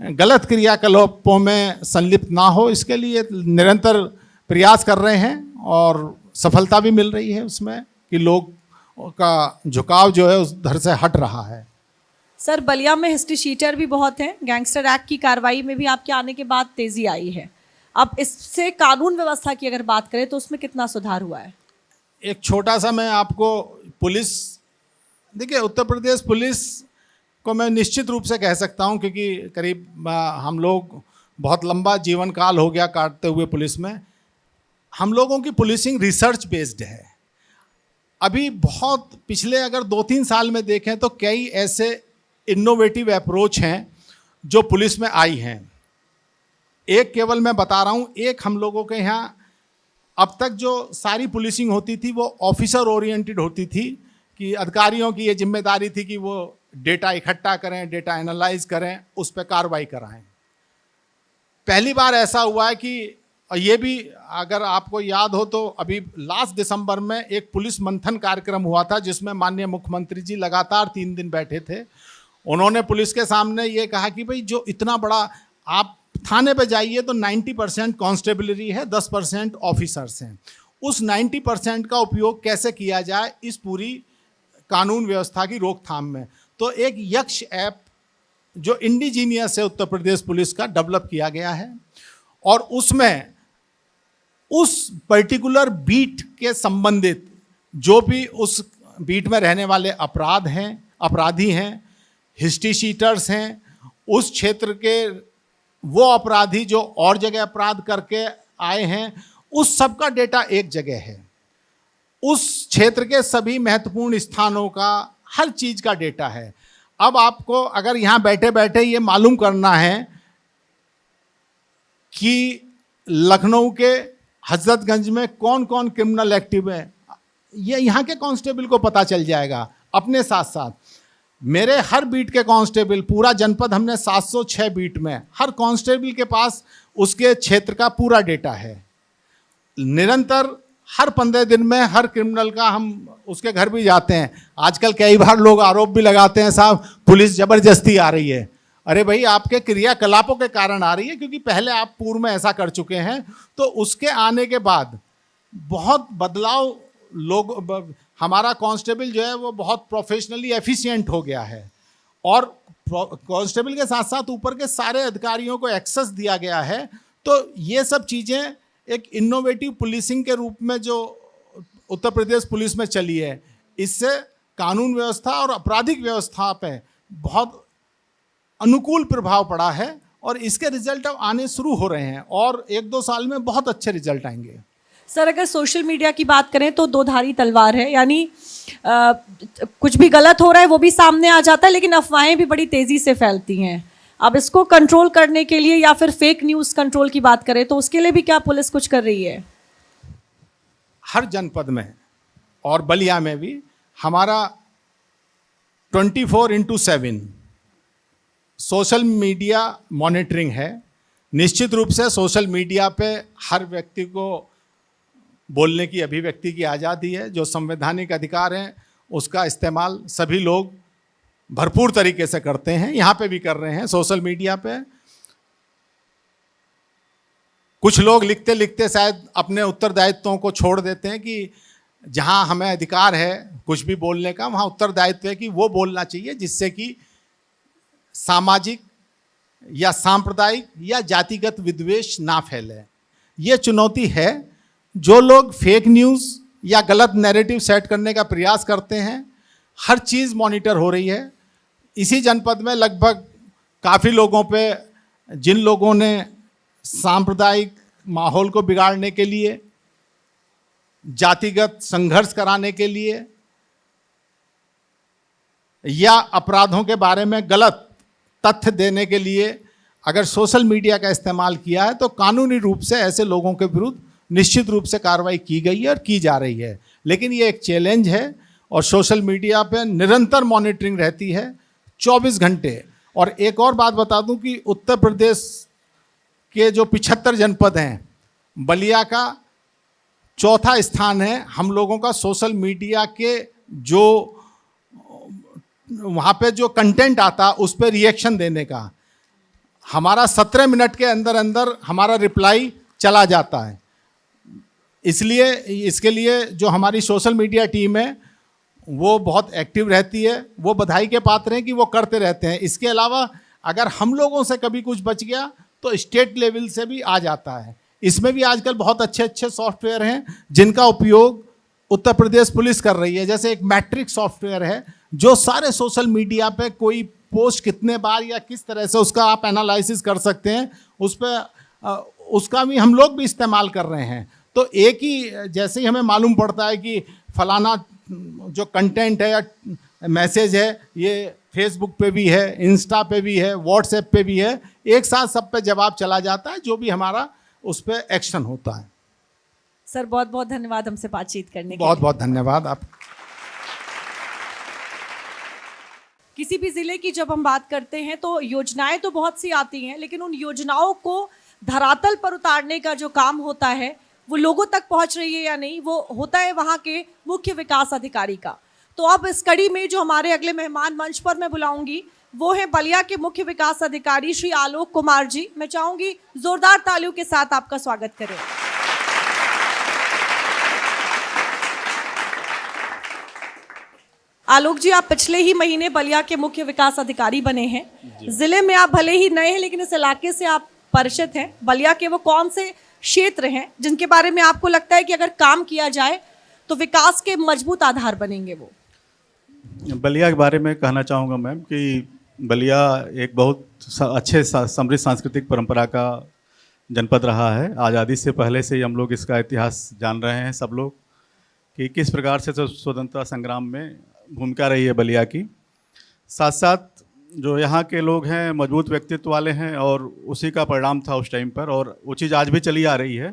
गलत क्रियाकलापों में संलिप्त ना हो, इसके लिए निरंतर प्रयास कर रहे हैं और सफलता भी मिल रही है उसमें कि लोग का झुकाव जो है उधर से हट रहा है। सर, बलिया में हिस्ट्री शीटर भी बहुत हैं, गैंगस्टर एक्ट की कार्रवाई में भी आपके आने के बाद तेज़ी आई है। अब इससे कानून व्यवस्था की अगर बात करें तो उसमें कितना सुधार हुआ है? एक छोटा सा मैं आपको पुलिस, देखिए उत्तर प्रदेश पुलिस को मैं निश्चित रूप से कह सकता हूं, क्योंकि करीब हम लोग बहुत लंबा जीवन काल हो गया काटते हुए पुलिस में। हम लोगों की पुलिसिंग रिसर्च बेस्ड है। अभी बहुत पिछले अगर 2-3 साल में देखें तो कई ऐसे इनोवेटिव अप्रोच हैं जो पुलिस में आई हैं। एक केवल मैं बता रहा हूं, एक हम लोगों के यहाँ अब तक जो सारी पुलिसिंग होती थी वो ऑफिसर ओरिएंटेड होती थी, कि अधिकारियों की ये जिम्मेदारी थी कि वो डेटा इकट्ठा करें, डेटा एनालाइज करें, उस पर कार्रवाई कराएं। पहली बार ऐसा हुआ है कि ये भी अगर आपको याद हो तो अभी लास्ट दिसंबर में एक पुलिस मंथन कार्यक्रम हुआ था जिसमें माननीय मुख्यमंत्री जी लगातार 3 दिन बैठे थे। उन्होंने पुलिस के सामने ये कहा कि भाई जो इतना बड़ा, आप थाने पे जाइए तो 90% कांस्टेबलरी है, 10% ऑफिसर्स हैं। उस 90% का उपयोग कैसे किया जाए इस पूरी कानून व्यवस्था की रोकथाम में। तो एक यक्ष ऐप जो इंडिजीनियस है उत्तर प्रदेश पुलिस का, डेवलप किया गया है और उसमें उस पर्टिकुलर बीट के संबंधित जो भी उस बीट में रहने वाले अपराधी हैं, हिस्ट्री शीटर्स हैं, उस क्षेत्र के वो अपराधी जो और जगह अपराध करके आए हैं, उस सब का डेटा एक जगह है। उस क्षेत्र के सभी महत्वपूर्ण स्थानों का, हर चीज का डेटा है। अब आपको अगर यहां बैठे बैठे ये मालूम करना है कि लखनऊ के हजरतगंज में कौन कौन क्रिमिनल एक्टिव है, ये यहाँ के कांस्टेबल को पता चल जाएगा। अपने साथ साथ मेरे हर बीट के कांस्टेबल, पूरा जनपद हमने 706 बीट में, हर कांस्टेबल के पास उसके क्षेत्र का पूरा डेटा है। निरंतर हर 15 दिन में हर क्रिमिनल का हम उसके घर भी जाते हैं। आजकल कई बार लोग आरोप भी लगाते हैं, साहब पुलिस जबरदस्ती आ रही है। अरे भाई, आपके क्रियाकलापों के कारण आ रही है, क्योंकि पहले आप पूर्व में ऐसा कर चुके हैं। तो उसके आने के बाद बहुत बदलाव, लोग, हमारा कांस्टेबल जो है वो बहुत प्रोफेशनली एफिशिएंट हो गया है। और कांस्टेबल के साथ साथ ऊपर के सारे अधिकारियों को एक्सेस दिया गया है। तो ये सब चीज़ें एक इनोवेटिव पुलिसिंग के रूप में जो उत्तर प्रदेश पुलिस में चली है, इससे कानून व्यवस्था और आपराधिक व्यवस्था पे बहुत अनुकूल प्रभाव पड़ा है। और इसके रिजल्ट अब आने शुरू हो रहे हैं और 1-2 साल में बहुत अच्छे रिजल्ट आएंगे। सर, अगर सोशल मीडिया की बात करें तो दो धारी तलवार है, यानी कुछ भी गलत हो रहा है वो भी सामने आ जाता है, लेकिन अफवाहें भी बड़ी तेज़ी से फैलती हैं। अब इसको कंट्रोल करने के लिए, या फिर फेक न्यूज़ कंट्रोल की बात करें तो उसके लिए भी क्या पुलिस कुछ कर रही है? हर जनपद में और बलिया में भी हमारा 24/7 सोशल मीडिया मॉनिटरिंग है। निश्चित रूप से सोशल मीडिया पे हर व्यक्ति को बोलने की, अभिव्यक्ति की आज़ादी है। जो संवैधानिक अधिकार हैं उसका इस्तेमाल सभी लोग भरपूर तरीके से करते हैं, यहाँ पे भी कर रहे हैं। सोशल मीडिया पे कुछ लोग लिखते लिखते शायद अपने उत्तरदायित्वों को छोड़ देते हैं कि जहाँ हमें अधिकार है कुछ भी बोलने का, वहाँ उत्तरदायित्व है कि वो बोलना चाहिए जिससे कि सामाजिक या सांप्रदायिक या जातिगत विद्वेष ना फैले। ये चुनौती है। जो लोग फेक न्यूज़ या गलत नैरेटिव सेट करने का प्रयास करते हैं, हर चीज़ मॉनिटर हो रही है। इसी जनपद में लगभग काफ़ी लोगों पे, जिन लोगों ने सांप्रदायिक माहौल को बिगाड़ने के लिए, जातिगत संघर्ष कराने के लिए या अपराधों के बारे में गलत तथ्य देने के लिए अगर सोशल मीडिया का इस्तेमाल किया है, तो कानूनी रूप से ऐसे लोगों के विरुद्ध निश्चित रूप से कार्रवाई की गई है और की जा रही है। लेकिन ये एक चैलेंज है और सोशल मीडिया पे निरंतर मॉनिटरिंग रहती है 24 घंटे। और एक और बात बता दूं कि उत्तर प्रदेश के जो 75 जनपद हैं, बलिया का चौथा स्थान है हम लोगों का सोशल मीडिया के जो वहाँ पे जो कंटेंट आता उस पर रिएक्शन देने का। हमारा 17 मिनट के अंदर अंदर हमारा रिप्लाई चला जाता है। इसलिए इसके लिए जो हमारी सोशल मीडिया टीम है वो बहुत एक्टिव रहती है। वो बधाई के पात्र हैं कि वो करते रहते हैं। इसके अलावा अगर हम लोगों से कभी कुछ बच गया तो स्टेट लेवल से भी आ जाता है। इसमें भी आजकल बहुत अच्छे अच्छे सॉफ्टवेयर हैं जिनका उपयोग उत्तर प्रदेश पुलिस कर रही है। जैसे एक मैट्रिक सॉफ्टवेयर है जो सारे सोशल मीडिया पे कोई पोस्ट कितने बार या किस तरह से उसका आप एनालिसिस कर सकते हैं, उस पर उसका भी हम लोग भी इस्तेमाल कर रहे हैं। तो एक ही जैसे ही हमें मालूम पड़ता है कि फलाना जो कंटेंट है या मैसेज है ये फेसबुक पे भी है, इंस्टा पे भी है, व्हाट्सएप पे भी है, एक साथ सब पे जवाब चला जाता है, जो भी हमारा उस पर एक्शन होता है। सर, बहुत बहुत धन्यवाद हमसे बातचीत करने के लिए। बहुत बहुत धन्यवाद। आप किसी भी ज़िले की जब हम बात करते हैं तो योजनाएं तो बहुत सी आती हैं, लेकिन उन योजनाओं को धरातल पर उतारने का जो काम होता है वो लोगों तक पहुंच रही है या नहीं, वो होता है वहाँ के मुख्य विकास अधिकारी का। तो अब इस कड़ी में जो हमारे अगले मेहमान मंच पर मैं बुलाऊंगी वो है बलिया के मुख्य विकास अधिकारी श्री आलोक कुमार जी। मैं चाहूंगी जोरदार तालियों के साथ आपका स्वागत करें। आलोक जी, आप पिछले ही महीने बलिया के मुख्य विकास अधिकारी बने हैं। जिले में आप भले ही नए हैं लेकिन इस इलाके से आप परिचित हैं। बलिया के वो कौन से क्षेत्र हैं जिनके बारे में आपको लगता है कि अगर काम किया जाए तो विकास के मजबूत आधार बनेंगे? वो बलिया के बारे में कहना चाहूँगा मैम कि बलिया एक बहुत अच्छे समृद्ध सांस्कृतिक परंपरा का जनपद रहा है। आज़ादी से पहले से ही हम लोग इसका इतिहास जान रहे हैं सब लोग कि किस प्रकार से स्वतंत्रता संग्राम में भूमिका रही है बलिया की। साथ साथ जो यहाँ के लोग हैं मजबूत व्यक्तित्व वाले हैं और उसी का परिणाम था उस टाइम पर, और वो चीज़ आज भी चली आ रही है।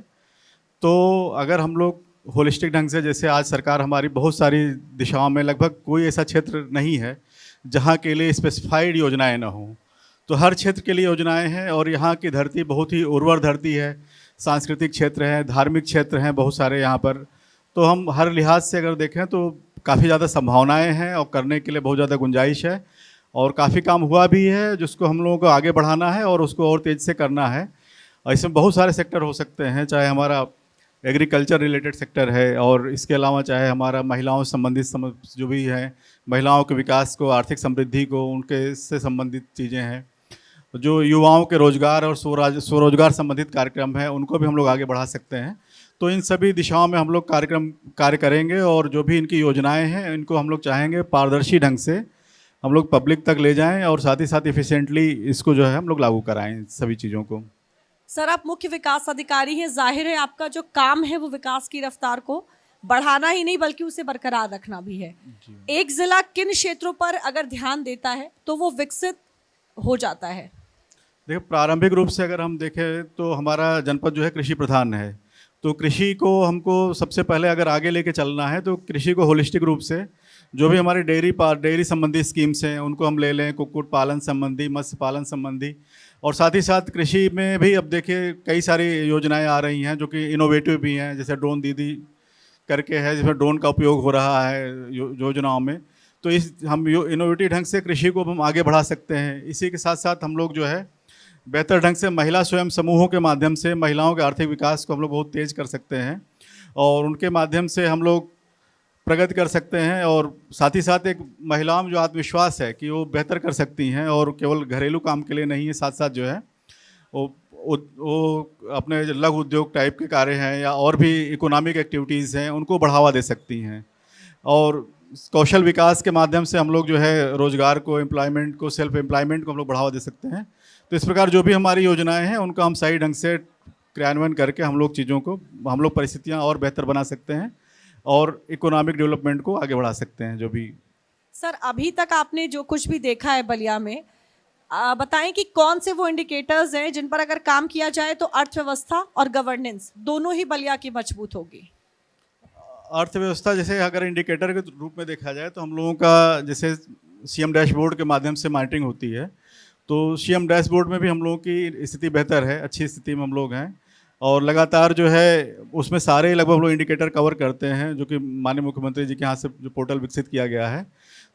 तो अगर हम लोग होलिस्टिक ढंग से, जैसे आज सरकार हमारी बहुत सारी दिशाओं में, लगभग कोई ऐसा क्षेत्र नहीं है जहाँ के लिए स्पेसिफाइड योजनाएं ना हों, तो हर क्षेत्र के लिए योजनाएं हैं। और यहाँ की धरती बहुत ही उर्वर धरती है, सांस्कृतिक क्षेत्र है, धार्मिक क्षेत्र हैं बहुत सारे यहाँ पर। तो हम हर लिहाज से अगर देखें तो काफ़ी ज़्यादा संभावनाएं हैं और करने के लिए बहुत ज़्यादा गुंजाइश है, और काफ़ी काम हुआ भी है जिसको हम लोगों को आगे बढ़ाना है और उसको और तेज़ से करना है। और इसमें बहुत सारे सेक्टर हो सकते हैं, चाहे हमारा एग्रीकल्चर रिलेटेड सेक्टर है, और इसके अलावा चाहे हमारा महिलाओं से संबंधित जो भी है, महिलाओं के विकास को, आर्थिक समृद्धि को, उनके से संबंधित चीज़ें हैं, जो युवाओं के रोजगार और स्वरोजगार संबंधित कार्यक्रम है, उनको भी हम लोग आगे बढ़ा सकते हैं। तो इन सभी दिशाओं में हम लोग कार्य करेंगे, और जो भी इनकी योजनाएं हैं इनको हम लोग चाहेंगे पारदर्शी ढंग से हम लोग पब्लिक तक ले जाएं, और साथ ही साथ इफ़िशिएंटली इसको जो है हम लोग लागू कराएं सभी चीज़ों को। सर, आप मुख्य विकास अधिकारी हैं, जाहिर है आपका जो काम है वो विकास की रफ्तार को बढ़ाना ही नहीं बल्कि उसे बरकरार रखना भी है। एक जिला किन क्षेत्रों पर अगर ध्यान देता है तो वो विकसित हो जाता है? देखिए, प्रारंभिक रूप से अगर हम देखें तो हमारा जनपद जो है कृषि प्रधान है। तो कृषि को हमको सबसे पहले अगर आगे लेके चलना है तो कृषि को होलिस्टिक रूप से, जो भी हमारे डेयरी संबंधी स्कीम्स हैं उनको हम ले लें, कुक्कुट पालन संबंधी, मत्स्य पालन संबंधी, और साथ ही साथ कृषि में भी अब देखिए कई सारी योजनाएं आ रही हैं जो कि इनोवेटिव भी हैं, जैसे ड्रोन दीदी करके है जिसमें ड्रोन का उपयोग हो रहा है योजनाओं में। तो इस हम इनोवेटिव ढंग से कृषि को हम आगे बढ़ा सकते हैं। इसी के साथ साथ हम लोग जो है बेहतर ढंग से महिला स्वयं समूहों के माध्यम से महिलाओं के आर्थिक विकास को हम लोग बहुत तेज़ कर सकते हैं, और उनके माध्यम से हम लोग प्रगति कर सकते हैं। और साथ ही साथ एक महिलाओं में जो आत्मविश्वास है कि वो बेहतर कर सकती हैं, और केवल घरेलू काम के लिए नहीं है, साथ साथ जो है वो अपने लघु उद्योग टाइप के कार्य हैं या और भी इकोनॉमिक एक्टिविटीज़ हैं उनको बढ़ावा दे सकती हैं। और कौशल विकास के माध्यम से हम लोग जो है रोज़गार को, एम्प्लॉयमेंट को, सेल्फ एम्प्लॉयमेंट को हम लोग बढ़ावा दे सकते हैं। तो इस प्रकार जो भी हमारी योजनाएं हैं उनका हम सही ढंग से क्रियान्वयन करके हम लोग चीज़ों को, हम लोग परिस्थितियाँ और बेहतर बना सकते हैं और इकोनॉमिक डेवलपमेंट को आगे बढ़ा सकते हैं। जो भी सर, अभी तक आपने जो कुछ भी देखा है बलिया में, बताएं कि कौन से वो इंडिकेटर्स हैं जिन पर अगर काम किया जाए तो अर्थव्यवस्था और गवर्नेंस दोनों ही बलिया की मजबूत होगी? अर्थव्यवस्था जैसे अगर इंडिकेटर के रूप में देखा जाए तो हम लोगों का जैसे सीएम डैशबोर्ड के माध्यम से मॉनिटरिंग होती है, तो सीएम डैशबोर्ड में भी हम लोगों की स्थिति बेहतर है, अच्छी स्थिति में हम लोग हैं, और लगातार जो है उसमें सारे लगभग हम लोग इंडिकेटर कवर करते हैं, जो कि माननीय मुख्यमंत्री जी के यहाँ से जो पोर्टल विकसित किया गया है।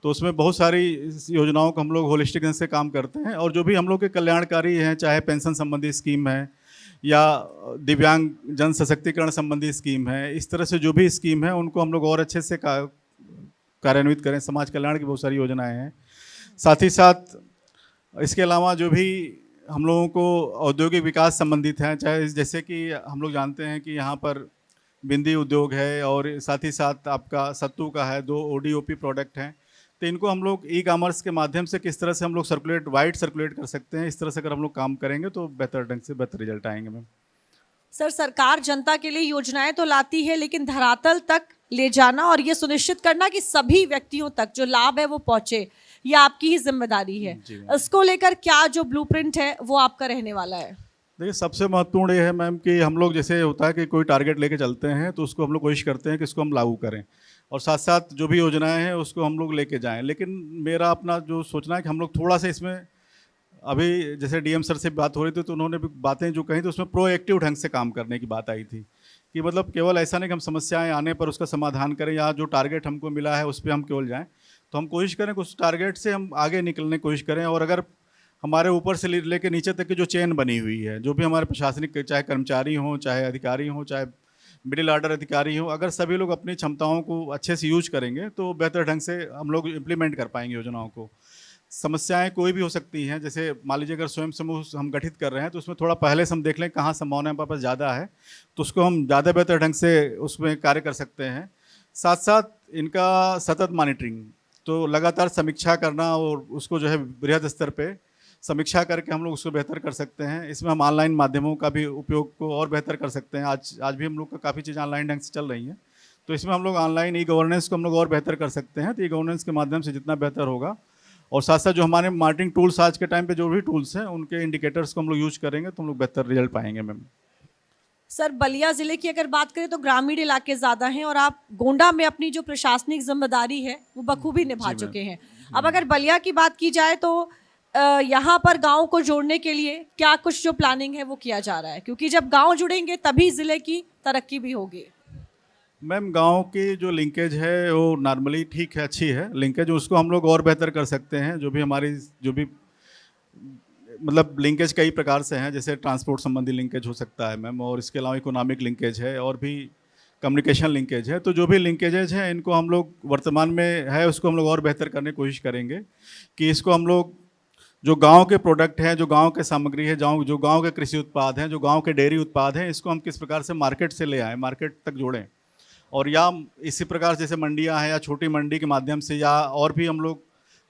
तो उसमें बहुत सारी योजनाओं को हम लोग होलिस्टिक ढंग से काम करते हैं, और जो भी हम लोग के कल्याणकारी हैं, चाहे पेंशन संबंधी स्कीम है या दिव्यांग जन सशक्तिकरण संबंधी स्कीम है, इस तरह से जो भी स्कीम है उनको हम लोग और अच्छे से कार्यान्वित करें। समाज कल्याण की बहुत सारी योजनाएँ हैं। साथ ही साथ इसके अलावा जो भी हम लोगों को औद्योगिक विकास संबंधित हैं, चाहे जैसे कि हम लोग जानते हैं कि यहाँ पर बिंदी उद्योग है, और साथ ही साथ आपका सत्तू का है, 2 ODOP प्रोडक्ट हैं। तो इनको हम लोग ई कॉमर्स के माध्यम से किस तरह से हम लोग वाइड सर्कुलेट कर सकते हैं, इस तरह से अगर हम लोग काम करेंगे तो बेहतर ढंग से बेहतर रिजल्ट आएंगे। मैम सर, सरकार जनता के लिए योजनाएं तो लाती है, लेकिन धरातल तक ले जाना और ये सुनिश्चित करना कि सभी व्यक्तियों तक जो लाभ है वो पहुंचे, ये आपकी ही जिम्मेदारी है। इसको लेकर क्या जो ब्लूप्रिंट है वो आपका रहने वाला है? देखिए, सबसे महत्वपूर्ण ये है मैम कि हम लोग जैसे होता है कि कोई टारगेट लेके चलते हैं तो उसको हम लोग कोशिश करते हैं कि इसको हम लागू करें, और साथ साथ जो भी योजनाएं हैं उसको हम लोग लेके जाएं। लेकिन मेरा अपना जो सोचना है कि हम लोग थोड़ा सा इसमें, अभी जैसे डीएम सर से बात हो रही थी तो उन्होंने भी बातें जो कही तो उसमें प्रोएक्टिव ढंग से काम करने की बात आई थी, कि मतलब केवल ऐसा नहीं कि हम समस्याएं आने पर उसका समाधान करें या जो टारगेट हमको मिला है उस पर हम केवल जाएँ। तो हम कोशिश करें कि उस टारगेट से हम आगे निकलने की कोशिश करें, और अगर हमारे ऊपर से लेके नीचे तक की जो चेन बनी हुई है, जो भी हमारे प्रशासनिक, चाहे कर्मचारी हों, चाहे अधिकारी हों, चाहे मिडिल ऑर्डर अधिकारी हों, अगर सभी लोग अपनी क्षमताओं को अच्छे से यूज करेंगे तो बेहतर ढंग से हम लोग इम्प्लीमेंट कर पाएंगे योजनाओं को। समस्याएं कोई भी हो सकती हैं, जैसे मान लीजिए अगर स्वयं समूह हम गठित कर रहे हैं तो उसमें थोड़ा पहले से हम देख लें कहाँ संभावना हमारे पास ज़्यादा है, तो उसको हम ज़्यादा बेहतर ढंग से उसमें कार्य कर सकते हैं। साथ साथ इनका सतत मॉनिटरिंग, तो लगातार समीक्षा करना और उसको जो है बृहद स्तर पे समीक्षा करके हम लोग उसको बेहतर कर सकते हैं। इसमें हम ऑनलाइन माध्यमों का भी उपयोग को और बेहतर कर सकते हैं। आज भी हम लोग का काफ़ी चीज़ ऑनलाइन ढंग से चल रही हैं, तो इसमें हम लोग ऑनलाइन ई गवर्नेंस को हम लोग और बेहतर कर सकते हैं। तो ई गवर्नेंस के माध्यम से जितना बेहतर होगा, और साथ साथ जो हमारे मार्केटिंग टूल्स आज के टाइम पे जो भी टूल्स हैं उनके इंडिकेटर्स को हम लोग यूज करेंगे तो हम लोग बेहतर रिजल्ट पाएंगे मैम। सर, बलिया जिले की अगर बात करें तो ग्रामीण इलाके ज़्यादा हैं और आप गोंडा में अपनी जो प्रशासनिक जिम्मेदारी है वो बखूबी निभा चुके हैं। अब अगर बलिया की बात की जाए तो यहाँ पर गांव को जोड़ने के लिए क्या कुछ जो प्लानिंग है वो किया जा रहा है, क्योंकि जब गांव जुड़ेंगे तभी ज़िले की तरक्की भी होगी। मैम गांव की जो लिंकेज है वो नॉर्मली ठीक है, अच्छी है लिंकेज, उसको हम लोग और बेहतर कर सकते हैं। जो भी मतलब लिंकेज कई प्रकार से हैं, जैसे ट्रांसपोर्ट संबंधी लिंकेज हो सकता है मैम, और इसके अलावा इकोनॉमिक लिंकेज है और भी कम्युनिकेशन लिंकेज है। तो जो भी लिंकेजेज हैं इनको हम लोग वर्तमान में है उसको हम लोग और बेहतर करने की कोशिश करेंगे कि इसको हम लोग जो गांव के प्रोडक्ट हैं, जो गांव के सामग्री है, जो गांव के कृषि उत्पाद हैं, जो गांव के डेयरी उत्पाद हैं, इसको हम किस प्रकार से मार्केट से ले आएँ, मार्केट तक जोड़ें। और या इसी प्रकार जैसे मंडियां हैं या छोटी मंडी के माध्यम से, या और भी हम लोग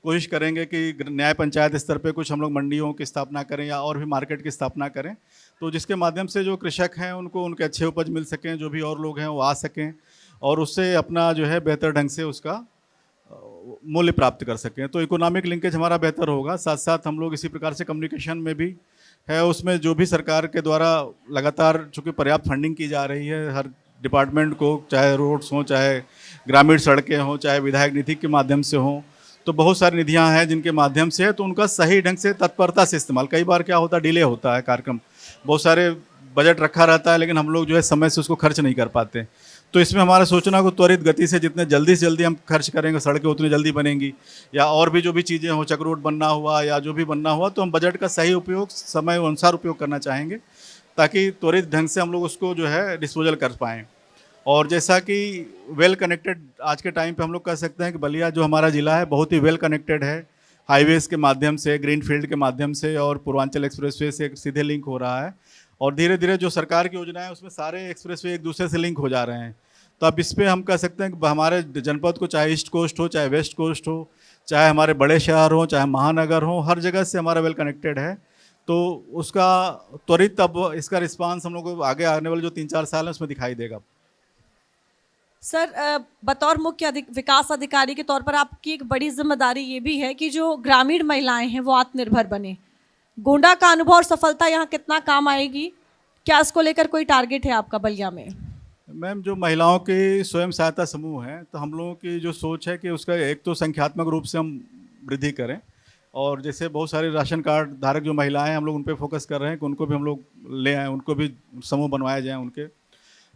कोशिश करेंगे कि न्याय पंचायत स्तर पे कुछ हम लोग मंडियों की स्थापना करें या और भी मार्केट की स्थापना करें, तो जिसके माध्यम से जो कृषक हैं उनको उनके अच्छे उपज मिल सकें, जो भी और लोग हैं वो आ सकें और उससे अपना जो है बेहतर ढंग से उसका मूल्य प्राप्त कर सकें। तो इकोनॉमिक लिंकेज हमारा बेहतर होगा। साथ साथ हम लोग इसी प्रकार से कम्युनिकेशन में भी है, उसमें जो भी सरकार के द्वारा लगातार चूँकि पर्याप्त फंडिंग की जा रही है हर डिपार्टमेंट को, चाहे रोड्स हों, चाहे ग्रामीण सड़कें हों, चाहे विधायक निधि के माध्यम से हों, तो बहुत सारी निधियां हैं जिनके माध्यम से, तो उनका सही ढंग से तत्परता से इस्तेमाल। कई बार क्या होता है, डिले होता है कार्यक्रम, बहुत सारे बजट रखा रहता है लेकिन हम लोग जो है समय से उसको खर्च नहीं कर पाते। तो इसमें हमारा सोचना को त्वरित गति से जितने जल्दी से जल्दी हम खर्च करेंगे, सड़कें उतनी जल्दी बनेंगी, या और भी जो भी चीज़ें हों, चक रोड बनना हुआ या जो भी बनना हुआ, तो हम बजट का सही उपयोग समय अनुसार उपयोग करना चाहेंगे ताकि त्वरित ढंग से हम लोग उसको जो है डिस्पोजल कर पाएँ। और जैसा कि वेल कनेक्टेड आज के टाइम पे हम लोग कह सकते हैं कि बलिया जो हमारा ज़िला है बहुत ही वेल कनेक्टेड है, हाईवेज़ के माध्यम से, ग्रीन फील्ड के माध्यम से और पूर्वांचल एक्सप्रेसवे से सीधे लिंक हो रहा है। और धीरे धीरे जो सरकार की योजना है उसमें सारे एक्सप्रेसवे एक दूसरे से लिंक हो जा रहे हैं। तो अब इस पर हम कह सकते हैं कि हमारे जनपद को चाहे ईस्ट कोस्ट हो, चाहे वेस्ट कोस्ट हो, चाहे हमारे बड़े शहर हों, चाहे महानगर हों, हर जगह से हमारा वेल कनेक्टेड है। तो उसका त्वरित अब इसका रिस्पांस हम लोग को आगे आने वाले जो 3-4 साल हैं उसमें दिखाई देगा। सर, बतौर मुख्य विकास अधिकारी के तौर पर आपकी एक बड़ी जिम्मेदारी ये भी है कि जो ग्रामीण महिलाएं हैं वो आत्मनिर्भर बने। गोंडा का अनुभव और सफलता यहाँ कितना काम आएगी, क्या इसको लेकर कोई टारगेट है आपका बलिया में? मैम, जो महिलाओं के स्वयं सहायता समूह हैं, तो हम लोगों की जो सोच है कि उसका एक तो संख्यात्मक रूप से हम वृद्धि करें, और जैसे बहुत सारे राशन कार्ड धारक जो महिलाएं हैं हम लोग उन पर फोकस कर रहे हैं कि उनको भी हम लोग ले आएँ, उनको भी समूह बनवाए जाएँ उनके।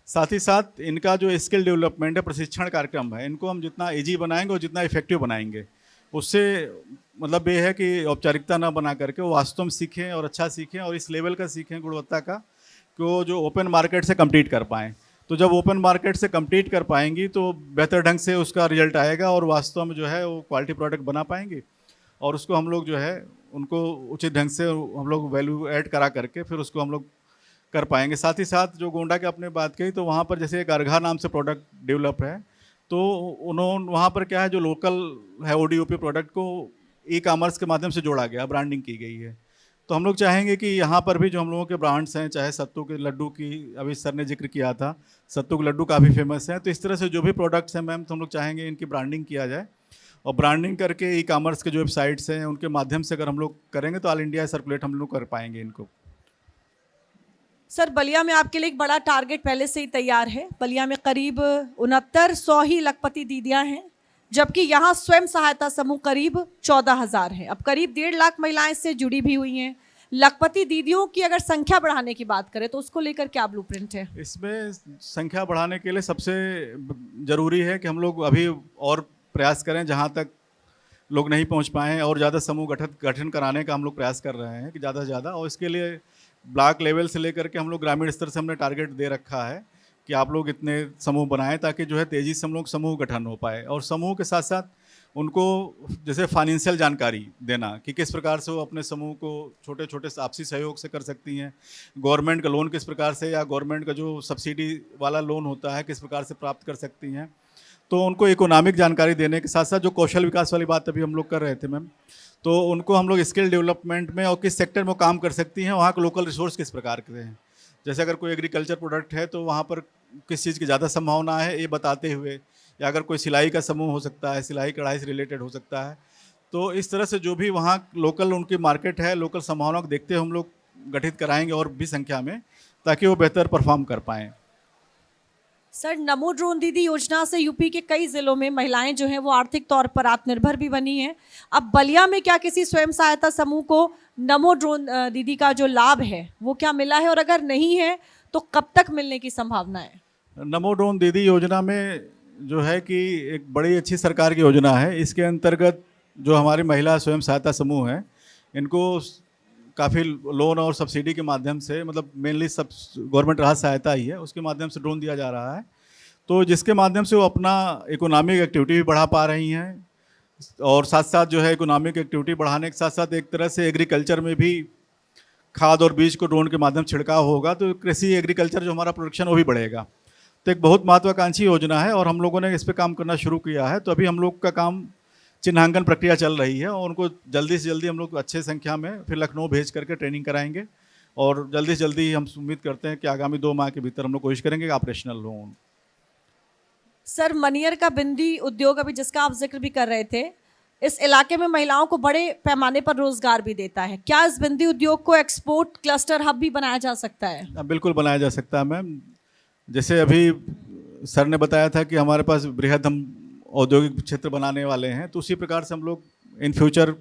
साथ ही साथ इनका जो स्किल डेवलपमेंट है, प्रशिक्षण कार्यक्रम है, इनको हम जितना ईजी बनाएंगे और जितना इफेक्टिव बनाएंगे, उससे मतलब ये है कि औपचारिकता ना बना करके वो वास्तव में सीखें और अच्छा सीखें और इस लेवल का सीखें गुणवत्ता का कि वो जो ओपन मार्केट से कम्पीट कर पाएँ। तो जब ओपन मार्केट से कम्पीट कर पाएंगी तो बेहतर ढंग से उसका रिजल्ट आएगा और वास्तव में जो है वो क्वालिटी प्रोडक्ट बना पाएंगी, और उसको हम लोग जो है उनको उचित ढंग से हम लोग वैल्यू ऐड करा करके फिर उसको हम लोग कर पाएंगे। साथ ही साथ जो गोंडा की आपने बात कही, तो वहाँ पर जैसे एक अर्घा नाम से प्रोडक्ट डेवलप है, तो उन्होंने वहाँ पर क्या है जो लोकल है ODOP प्रोडक्ट को ई-कॉमर्स के माध्यम से जोड़ा गया, ब्रांडिंग की गई है। तो हम लोग चाहेंगे कि यहाँ पर भी जो हम लोगों के ब्रांड्स हैं, चाहे सत्तू के लड्डू की अभी सर ने जिक्र किया था, सत्तू के लड्डू काफ़ी फेमस हैं, तो इस तरह से जो भी प्रोडक्ट्स हैं मैम, तो हम लोग चाहेंगे इनकी ब्रांडिंग किया जाए, और ब्रांडिंग करके ई-कॉमर्स के जो वेबसाइट्स हैं उनके माध्यम से अगर हम लोग करेंगे तो ऑल इंडिया सर्कुलेट हम लोग कर पाएंगे इनको। सर, बलिया में आपके लिए एक बड़ा टारगेट पहले से ही तैयार है। बलिया में करीब 6900 ही लखपति दीदियां हैं, जबकि यहाँ स्वयं सहायता समूह करीब 14,000 हैं। अब करीब 1.5 लाख महिलाएं इससे जुड़ी भी हुई हैं। लखपति दीदियों की अगर संख्या बढ़ाने की बात करें तो उसको लेकर क्या ब्लूप्रिंट है? इसमें संख्या बढ़ाने के लिए सबसे ज़रूरी है कि हम लोग अभी और प्रयास करें, जहाँ तक लोग नहीं पहुँच पाए हैं, और ज़्यादा समूह गठन कराने का हम लोग प्रयास कर रहे हैं कि ज़्यादा से ज़्यादा, और इसके लिए ब्लॉक लेवल से लेकर के हम लोग ग्रामीण स्तर से हमने टारगेट दे रखा है कि आप लोग इतने समूह बनाएं ताकि जो है तेज़ी से हम लोग समूह गठन हो पाए। और समूह के साथ साथ उनको जैसे फाइनेंशियल जानकारी देना कि किस प्रकार से वो अपने समूह को छोटे छोटे आपसी सहयोग से कर सकती हैं, गवर्नमेंट का लोन किस प्रकार से या गवर्नमेंट का जो सब्सिडी वाला लोन होता है किस प्रकार से प्राप्त कर सकती हैं। तो उनको इकोनॉमिक जानकारी देने के साथ साथ जो कौशल विकास वाली बात अभी हम लोग कर रहे थे मैम, तो उनको हम लोग स्किल डेवलपमेंट में और किस सेक्टर में काम कर सकती हैं, वहाँ के लोकल रिसोर्स किस प्रकार के हैं। जैसे अगर कोई एग्रीकल्चर प्रोडक्ट है तो वहाँ पर किस चीज़ की ज़्यादा संभावना है ये बताते हुए, या अगर कोई सिलाई का समूह हो सकता है, सिलाई कढ़ाई से रिलेटेड हो सकता है, तो इस तरह से जो भी वहाँ लोकल उनकी मार्केट है, लोकल संभावनाओं को देखते हुए हम लोग गठित कराएंगे और भी संख्या में, ताकि वो बेहतर परफॉर्म कर पाएँ। सर, नमो ड्रोन दीदी योजना से यूपी के कई जिलों में महिलाएं जो हैं वो आर्थिक तौर पर आत्मनिर्भर भी बनी हैं। अब बलिया में क्या किसी स्वयं सहायता समूह को नमो ड्रोन दीदी का जो लाभ है वो क्या मिला है, और अगर नहीं है तो कब तक मिलने की संभावना है? नमो ड्रोन दीदी योजना में जो है कि एक बड़ी अच्छी सरकार की योजना है। इसके अंतर्गत जो हमारी महिला स्वयं सहायता समूह हैं, इनको काफ़ी लोन और सब्सिडी के माध्यम से, मतलब मेनली सब गवर्नमेंट राहत सहायता ही है, उसके माध्यम से ड्रोन दिया जा रहा है। तो जिसके माध्यम से वो अपना इकोनॉमिक एक्टिविटी भी बढ़ा पा रही हैं, और साथ साथ जो है इकोनॉमिक एक्टिविटी बढ़ाने के साथ साथ एक तरह से एग्रीकल्चर में भी खाद और बीज को ड्रोन के माध्यम से छिड़काव होगा, तो कृषि एग्रीकल्चर जो हमारा प्रोडक्शन वो भी बढ़ेगा। तो एक बहुत महत्वाकांक्षी योजना है और हम लोगों ने इस पर काम करना शुरू किया है। तो अभी हम लोग का काम चिन्हांकन प्रक्रिया चल रही है और उनको जल्दी से जल्दी हम लोग अच्छे संख्या में फिर लखनऊ भेज करके ट्रेनिंग कराएंगे, और जल्दी से जल्दी हम उम्मीद करते हैं कि आगामी 2 माह के भीतर हम लोग कोशिश करेंगे कि ऑपरेशनल हो। सर, मनियर का बिंदी उद्योग अभी जिसका आप जिक्र भी कर रहे थे, इस इलाके में महिलाओं को बड़े पैमाने पर रोजगार भी देता है। क्या इस बिंदी उद्योग को एक्सपोर्ट क्लस्टर हब भी बनाया जा सकता है? बिल्कुल बनाया जा सकता है मैम। जैसे अभी सर ने बताया था कि हमारे पास बृहद हम औद्योगिक क्षेत्र बनाने वाले हैं, तो उसी प्रकार से हम लोग इन फ्यूचर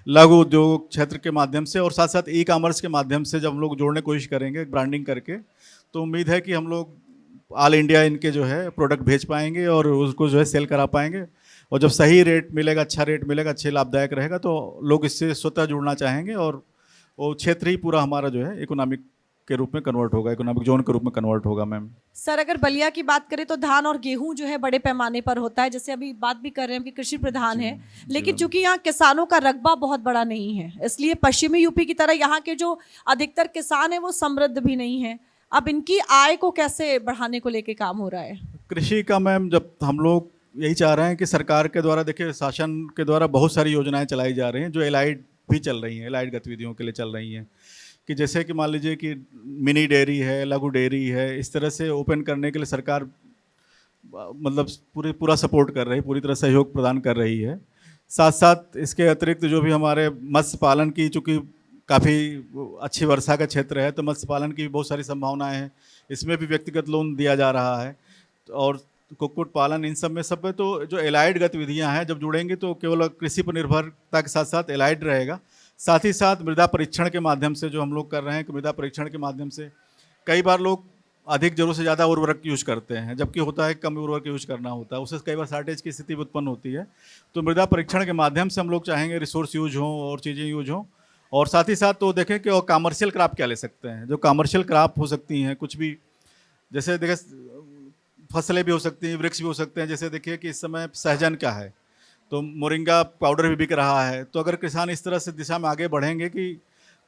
लघु उद्योग क्षेत्र के माध्यम से और साथ साथ ई कॉमर्स के माध्यम से जब हम लोग जोड़ने की कोशिश करेंगे ब्रांडिंग करके, तो उम्मीद है कि हम लोग ऑल इंडिया इनके जो है प्रोडक्ट भेज पाएंगे और उसको जो है सेल करा पाएंगे। और जब सही रेट मिलेगा, अच्छा रेट मिलेगा, अच्छे लाभदायक रहेगा, तो लोग इससे स्वतः जुड़ना चाहेंगे और वो क्षेत्र ही पूरा हमारा जो है इकोनॉमिक के रूप में कन्वर्ट होगा, इकोनॉमिक जोन के रूप में कन्वर्ट होगा मैम। सर, अगर बलिया की बात करें तो धान और गेहूं जो है बड़े पैमाने पर होता है, जैसे अभी बात भी कर रहे हैं कि कृषि प्रधान है, लेकिन चूंकि यहाँ किसानों का रकबा बहुत बड़ा नहीं है, इसलिए पश्चिमी यूपी की तरह यहाँ के जो अधिकतर किसान हैं वो समृद्ध भी नहीं है। अब इनकी आय को कैसे बढ़ाने को लेके काम हो रहा है? कृषि का मैम, जब हम लोग यही चाह रहे हैं कि सरकार के द्वारा, देखिए शासन के द्वारा बहुत सारी योजनाएं चलाई जा रही हैं जो एलाइड भी चल रही हैं, एलाइड गतिविधियों के लिए चल रही हैं, कि जैसे कि मान लीजिए कि मिनी डेयरी है, लघु डेयरी है, इस तरह से ओपन करने के लिए सरकार मतलब पूरा सपोर्ट कर रही है, पूरी तरह सहयोग प्रदान कर रही है। साथ साथ इसके अतिरिक्त जो भी हमारे मत्स्य पालन की, चूँकि काफ़ी अच्छी वर्षा का क्षेत्र है, तो मत्स्य पालन की भी बहुत सारी संभावनाएं हैं, इसमें भी व्यक्तिगत लोन दिया जा रहा है। और कुक्कुट पालन, इन सब में सब में तो जो एलाइड गतिविधियां हैं जब जुड़ेंगी तो केवल कृषि पर निर्भरता के साथ साथ एलाइड रहेगा। साथ ही साथ मृदा परीक्षण के माध्यम से जो हम लोग कर रहे हैं कि मृदा परीक्षण के माध्यम से कई बार लोग अधिक जरूरत से ज़्यादा उर्वरक यूज़ करते हैं, जबकि होता है कम उर्वरक यूज़ करना होता है, उससे कई बार शार्टेज की स्थिति उत्पन्न होती है। तो मृदा परीक्षण के माध्यम से हम लोग चाहेंगे रिसोर्स यूज हों और चीज़ें यूज हों, और साथ ही साथ तो देखें कि और कॉमर्शियल क्रॉप क्या ले सकते हैं, जो कॉमर्शियल क्रॉप हो सकती हैं कुछ भी, जैसे देखें फसलें भी हो सकती हैं, वृक्ष भी हो सकते हैं। जैसे देखिए कि इस समय सहजन क्या है, तो मोरिंगा पाउडर भी बिक रहा है। तो अगर किसान इस तरह से दिशा में आगे बढ़ेंगे कि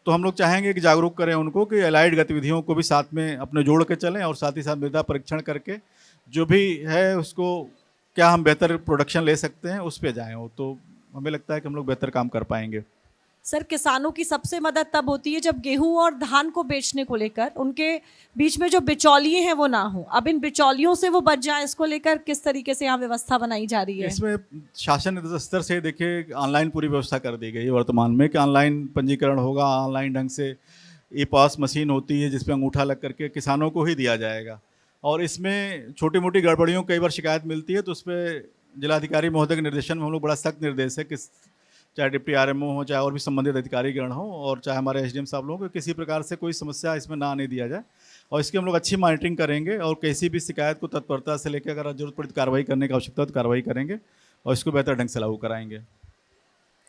तो हम लोग चाहेंगे कि जागरूक करें उनको कि एलाइड गतिविधियों को भी साथ में अपने जोड़ के चलें, और साथ ही साथ मृदा परीक्षण करके जो भी है उसको क्या हम बेहतर प्रोडक्शन ले सकते हैं उस पर जाएँ, तो हमें लगता है कि हम लोग बेहतर काम कर पाएंगे। सर, किसानों की सबसे मदद तब होती है जब गेहूं और धान को बेचने को लेकर उनके बीच में जो बिचौलिए हैं वो ना हो। अब इन बिचौलियों से वो बच जाएं, इसको लेकर किस तरीके से यहाँ व्यवस्था बनाई जा रही है? इसमें शासन स्तर से देखिए ऑनलाइन पूरी व्यवस्था कर दी गई है वर्तमान में, कि ऑनलाइन पंजीकरण होगा, ऑनलाइन ढंग से ई पास मशीन होती है जिसपे अंगूठा लग करके किसानों को ही दिया जाएगा। और इसमें छोटी मोटी गड़बड़ियों कई बार शिकायत मिलती है, तो उस पर जिलाधिकारी महोदय के निर्देशन में हम लोग बड़ा सख्त निर्देश है कि चाहे डिप्टी आरएमओ हो, चाहे और भी संबंधित अधिकारीगण हो, और चाहे हमारे एसडीएम साहब लोगों को किसी प्रकार से कोई समस्या इसमें ना आने दिया जाए। और इसकी हम लोग अच्छी मॉनिटरिंग करेंगे और किसी भी शिकायत को तत्परता से लेकर अगर जरूरत पड़ी कार्रवाई करने की आवश्यकता हो तो कार्रवाई करेंगे और इसको बेहतर ढंग से लागू कराएंगे।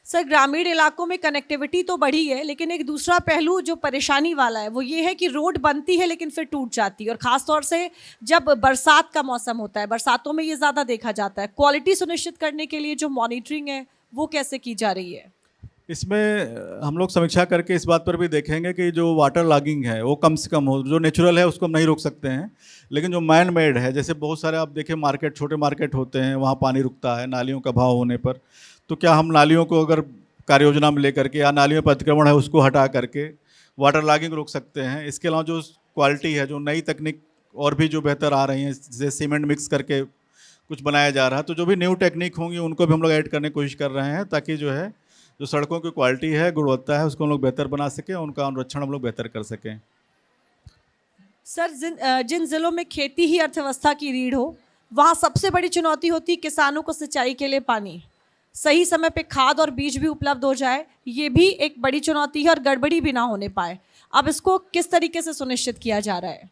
सर ग्रामीण इलाकों में कनेक्टिविटी तो बढ़ी है, लेकिन एक दूसरा पहलू जो परेशानी वाला है वो ये है कि रोड बनती है लेकिन फिर टूट जाती है, और ख़ास तौर से जब बरसात का मौसम होता है, बरसातों में ये ज़्यादा देखा जाता है। क्वालिटी सुनिश्चित करने के लिए जो मॉनिटरिंग है वो कैसे की जा रही है? इसमें हम लोग समीक्षा करके इस बात पर भी देखेंगे कि जो वाटर लॉगिंग है वो कम से कम हो। जो नेचुरल है उसको हम नहीं रोक सकते हैं, लेकिन जो मैन मेड है, जैसे बहुत सारे आप देखिए मार्केट, छोटे मार्केट होते हैं, वहाँ पानी रुकता है नालियों का बहाव होने पर। तो क्या हम नालियों को अगर कार्य योजना में लेकर के या नालियों पर अतिक्रमण है उसको हटा करके वाटर लॉगिंग रोक सकते हैं। इसके अलावा जो क्वालिटी है, जो नई तकनीक और भी जो बेहतर आ रही हैं, जैसे सीमेंट मिक्स करके कुछ बनाया जा रहा है, तो जो भी न्यू टेक्निक होंगी उनको भी हम लोग ऐड करने की कोशिश कर रहे हैं, ताकि जो है जो सड़कों की क्वालिटी है, गुणवत्ता है, उसको हम लोग बेहतर बना सकें, उनका अनुरक्षण हम लोग बेहतर कर सकें। सर जिन जिलों में खेती ही अर्थव्यवस्था की रीढ़ हो, वहाँ सबसे बड़ी चुनौती होती है किसानों को सिंचाई के लिए पानी, सही समय पे खाद और बीज भी उपलब्ध हो जाए, ये भी एक बड़ी चुनौती है, और गड़बड़ी भी ना होने पाए। अब इसको किस तरीके से सुनिश्चित किया जा रहा है?